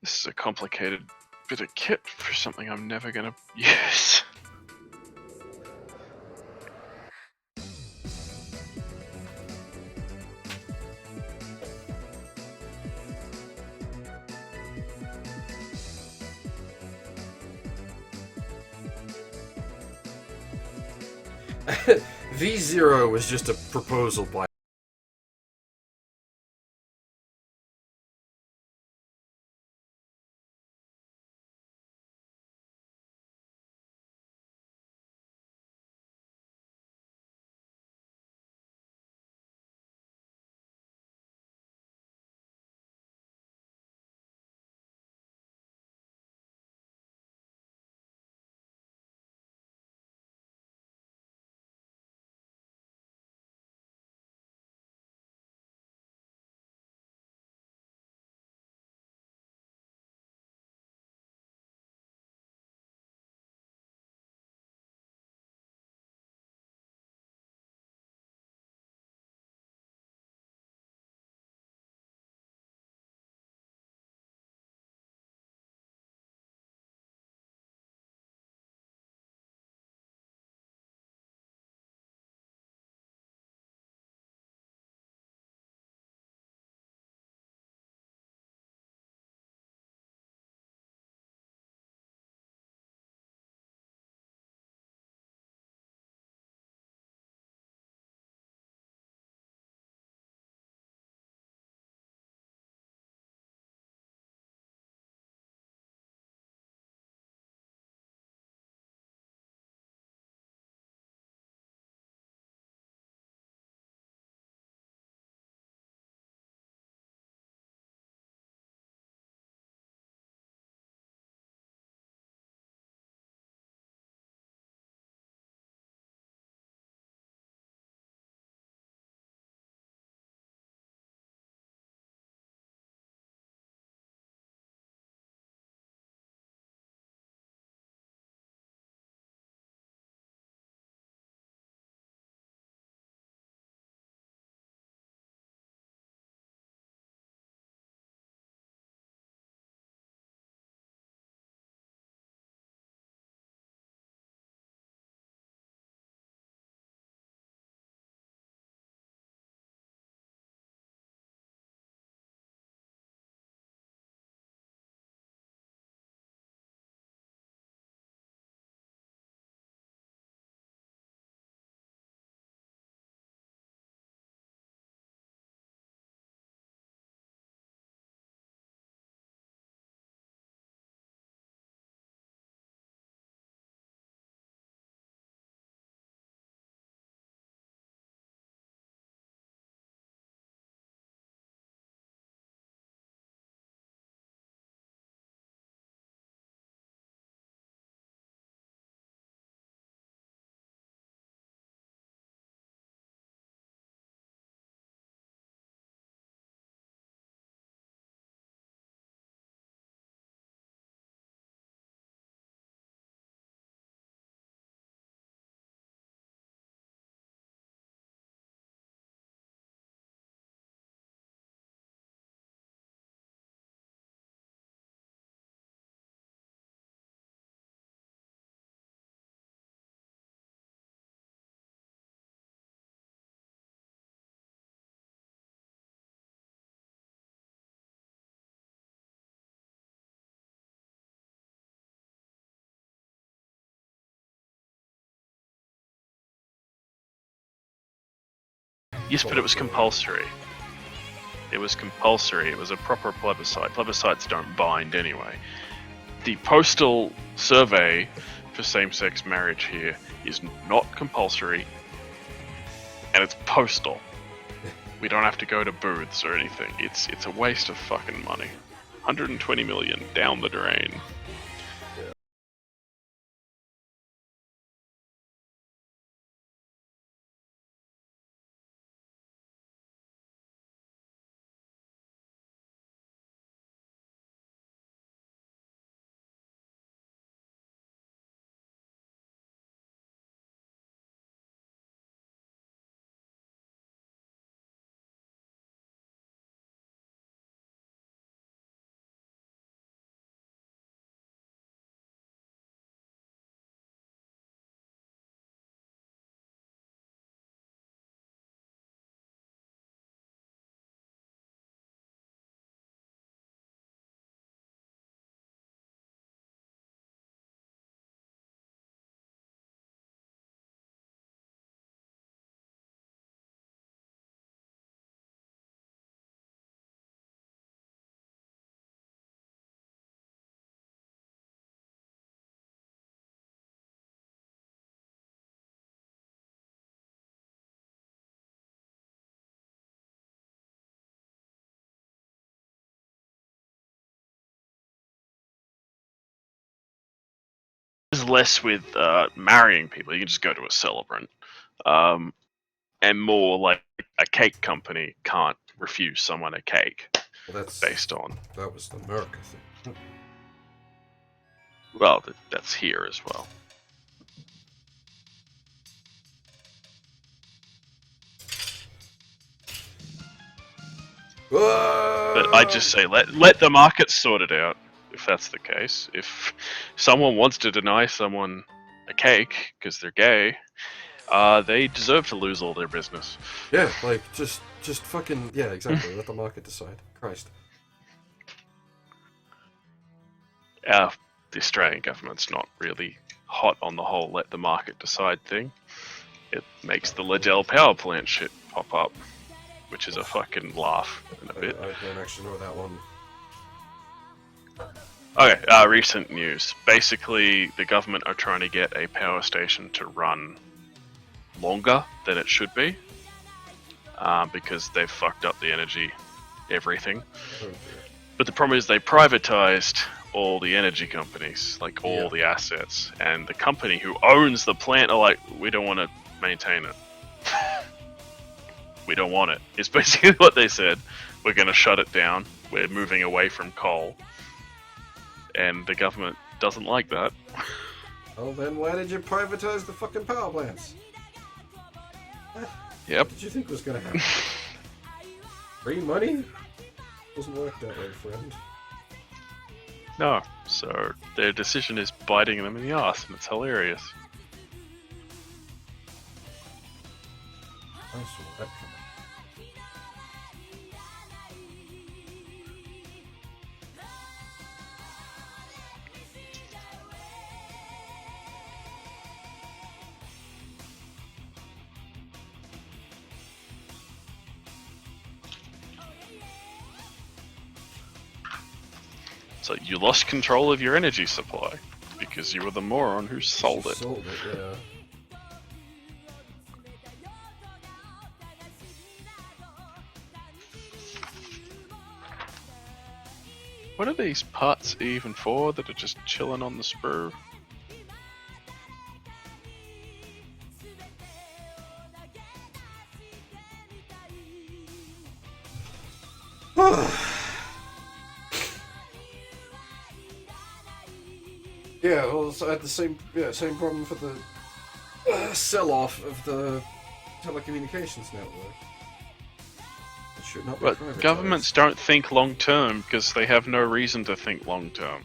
This is a complicated bit of kit for something I'm never gonna use. V0 was just a proposal by Yes, but it was compulsory. It was compulsory. It was a proper plebiscite. Plebiscites don't bind anyway. The postal survey for same-sex marriage here is not compulsory, and it's postal. We don't have to go to booths or anything. It's a waste of fucking money. 120 million down the drain. less with marrying people. You can just go to a celebrant, and more like a cake company can't refuse someone a cake. Well, that's based on that was the America thing. Well, that's here as well. But I just say let the market sort it out. If that's the case, if someone wants to deny someone a cake because they're gay, they deserve to lose all their business. Yeah, like just fucking yeah, exactly. Let the market decide. Christ. The Australian government's not really hot on the whole let the market decide thing. It makes the Liddell power plant shit pop up, which is a fucking laugh in a bit. I don't actually know that one. Okay, recent news. Basically, the government are trying to get a power station to run longer than it should be, because they've fucked up the energy, everything. Oh, but the problem is they privatized all the energy companies, like all the assets, and the company who owns the plant are like, we don't want to maintain it. We don't want it. It's basically what they said. We're going to shut it down. We're moving away from coal. And the government doesn't like that. Well, then why did you privatize the fucking power plants? Yep. What did you think was going to happen? Free money? Doesn't work that way, friend. No. So their decision is biting them in the ass, and it's hilarious. I saw that coming. So you lost control of your energy supply because you were the moron who sold it. Sold it, yeah. What are these parts even for that are just chilling on the sprue? Yeah, well, so I had the same problem for the sell-off of the telecommunications network. It should not be But privatized. governments don't think long term because they have no reason to think long term.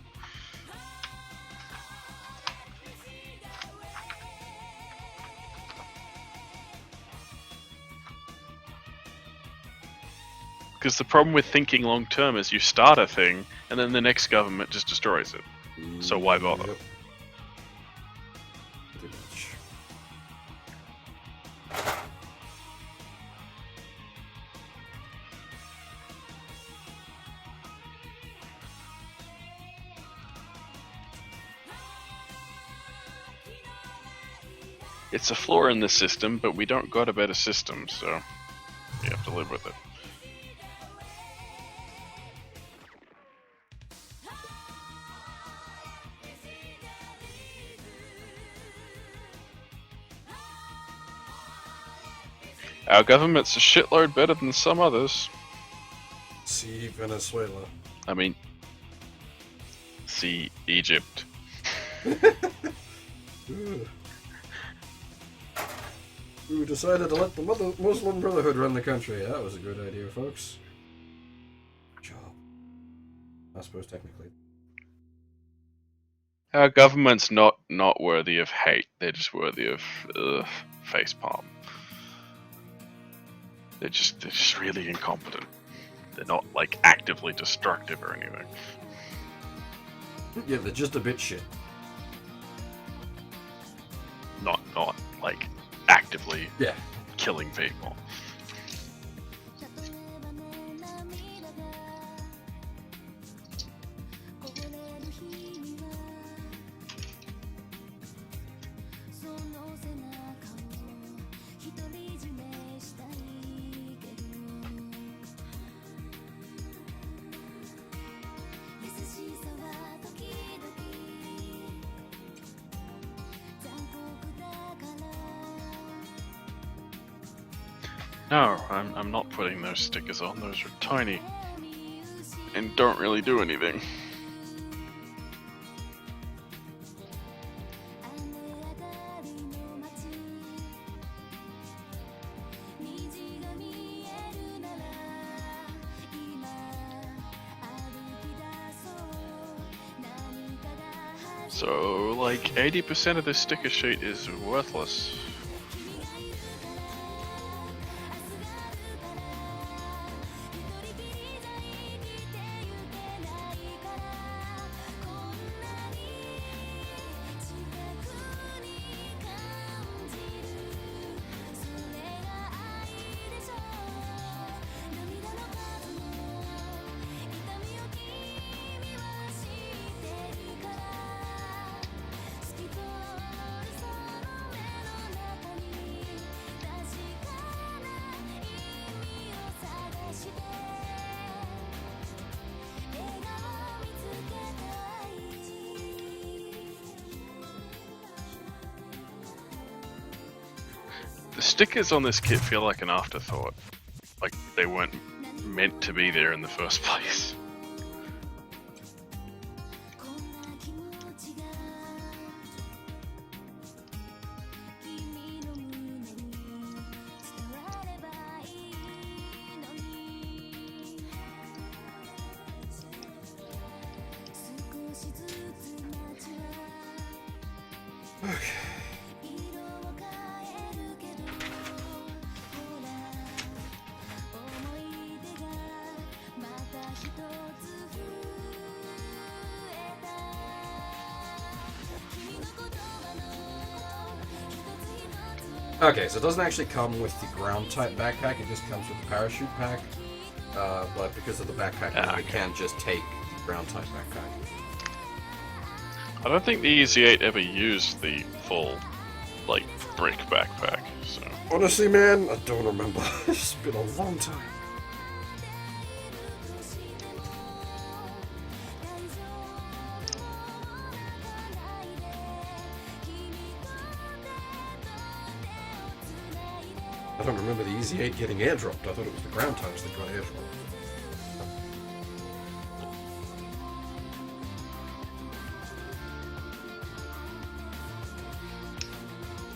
Because the problem with thinking long term is you start a thing and then the next government just destroys it. So why bother? Yep. Pretty much. It's a flaw in the system, but we don't got a better system, so you have to live with it. Our government's a shitload better than some others. See Venezuela. I mean, see Egypt. Who decided to let the Muslim Brotherhood run the country? That was a good idea, folks. Good job. I suppose technically. Our government's not worthy of hate. They're just worthy of facepalm. They're just really incompetent. They're not like actively destructive or anything. Yeah, they're just a bit shit. Not like actively Yeah. killing people. No, I'm not putting those stickers on. Those are tiny and don't really do anything. So, like 80% of this sticker sheet is worthless. The stickers on this kit feel like an afterthought. Like they weren't meant to be there in the first place. Okay, so it doesn't actually come with the ground type backpack, it just comes with the parachute pack. But because of the backpack, you can just take the ground type backpack. I don't think the Ez-8 ever used the full, like, brick backpack, so... Honestly, man, I don't remember. It's been a long time. I don't remember the Ez-8 getting airdropped. I thought it was the ground types that got airdropped.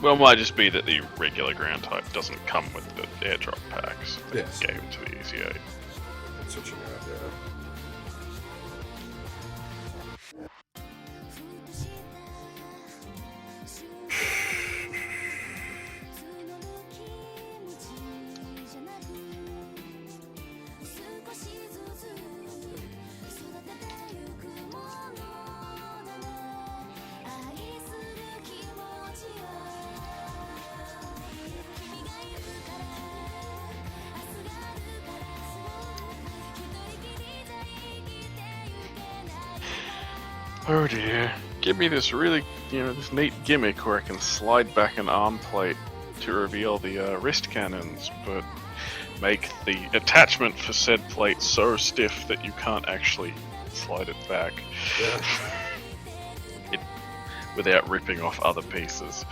Well, it might just be that the regular ground type doesn't come with the airdrop packs. They Yes. gave it to the Ez-8. That's what you got, yeah. Oh dear. Give me this really, this neat gimmick where I can slide back an arm plate to reveal the wrist cannons, but make the attachment for said plate so stiff that you can't actually slide it back without ripping off other pieces.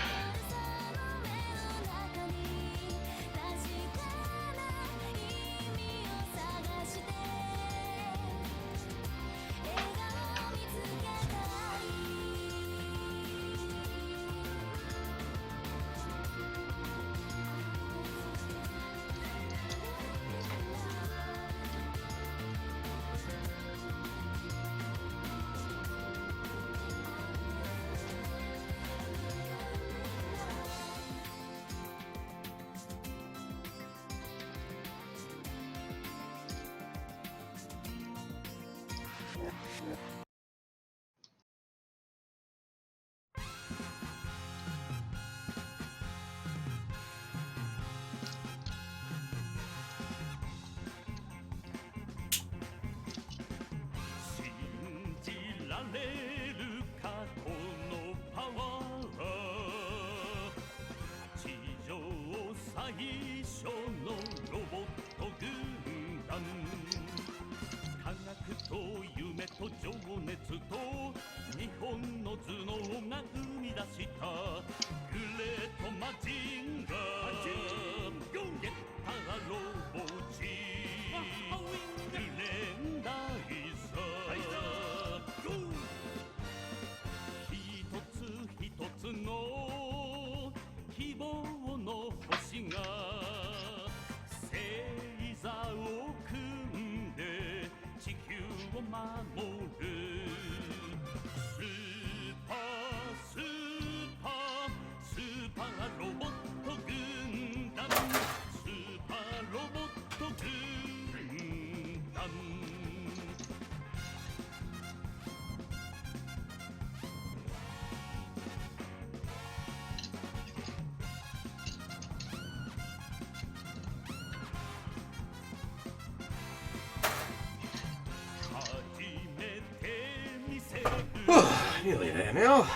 Nearly there now.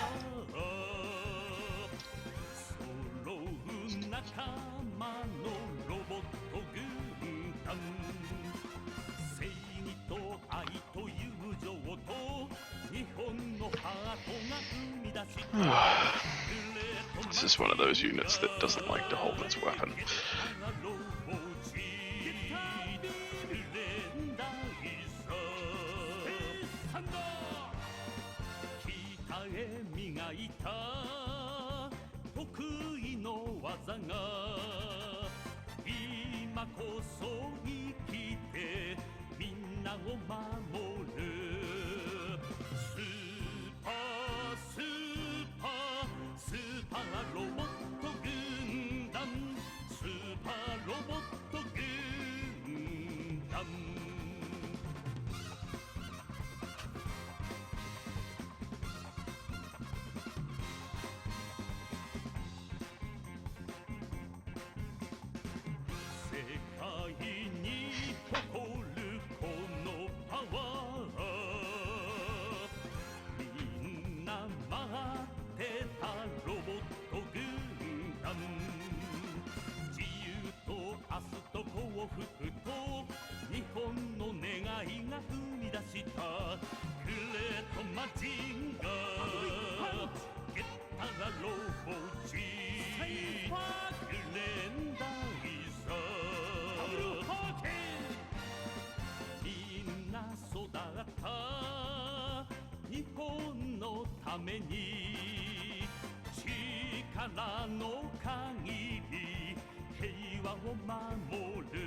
This is one of those units that doesn't like to hold its weapon.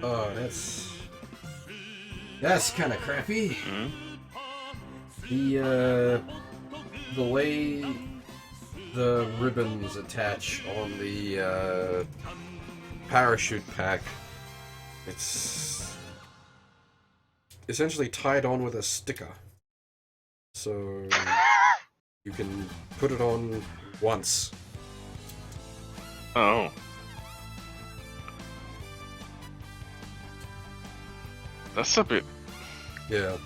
Oh, that's kind of crappy. The way the ribbons attach on the parachute pack, it's essentially tied on with a sticker, so you can put it on once. Oh. That's a bit... Yeah.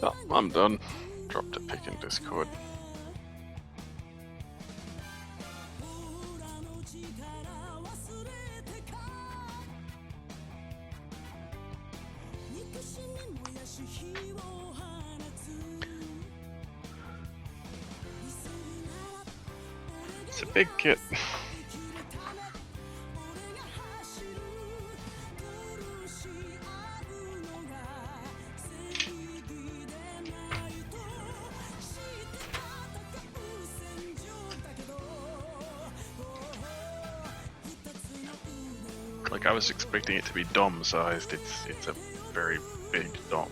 Oh, I'm done. Dropped a pic in Discord. It's a big kit. Like, I was expecting it to be Dom sized. It's a very big Dom.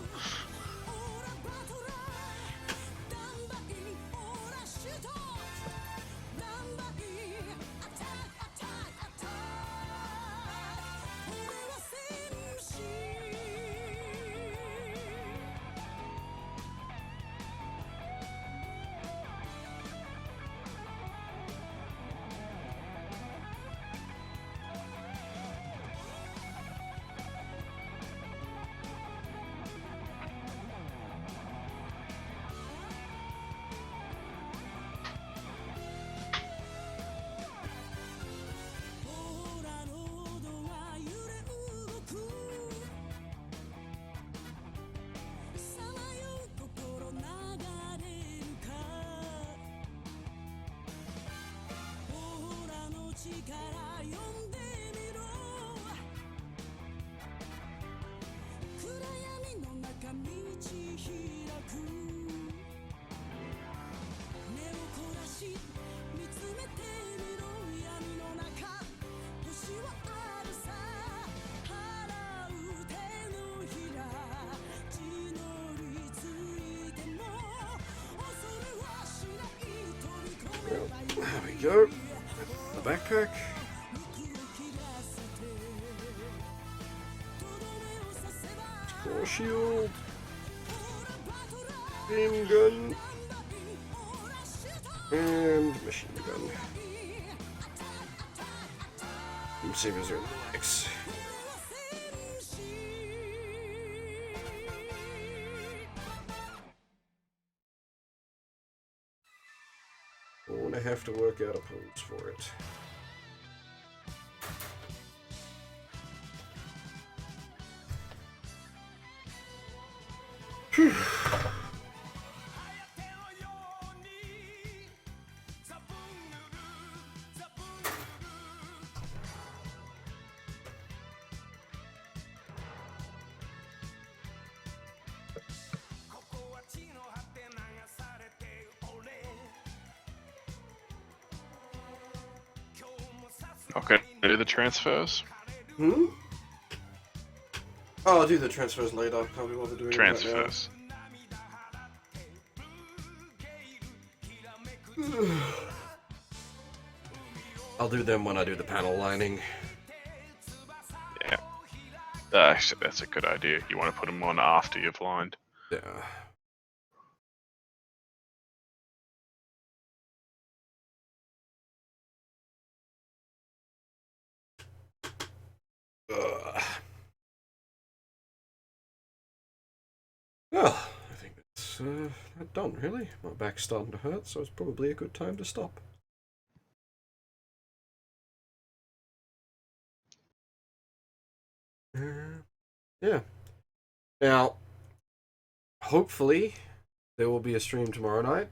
There we go. The backpack. Core shield. Beam gun. And machine gun. Beam sabers are in the legs. And I have to work out a pose for it. Whew. Okay, do the transfers. Hmm? Oh, I'll do the transfers later. Can't be bothered doing Transfers. that now. I'll do them when I do the panel lining. Yeah. Actually, that's a good idea. You want to put them on after you've lined. Yeah. Well, I think that's done, really. My back's starting to hurt, so it's probably a good time to stop. Yeah. Now, hopefully, there will be a stream tomorrow night,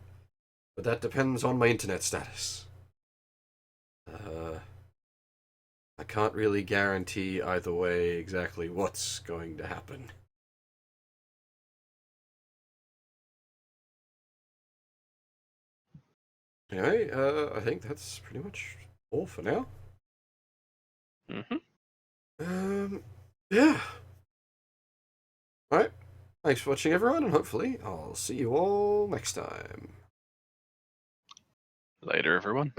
but that depends on my internet status. I can't really guarantee either way exactly what's going to happen. Anyway, I think that's pretty much all for now. Yeah. Alright. Thanks for watching, everyone, and hopefully I'll see you all next time. Later, everyone.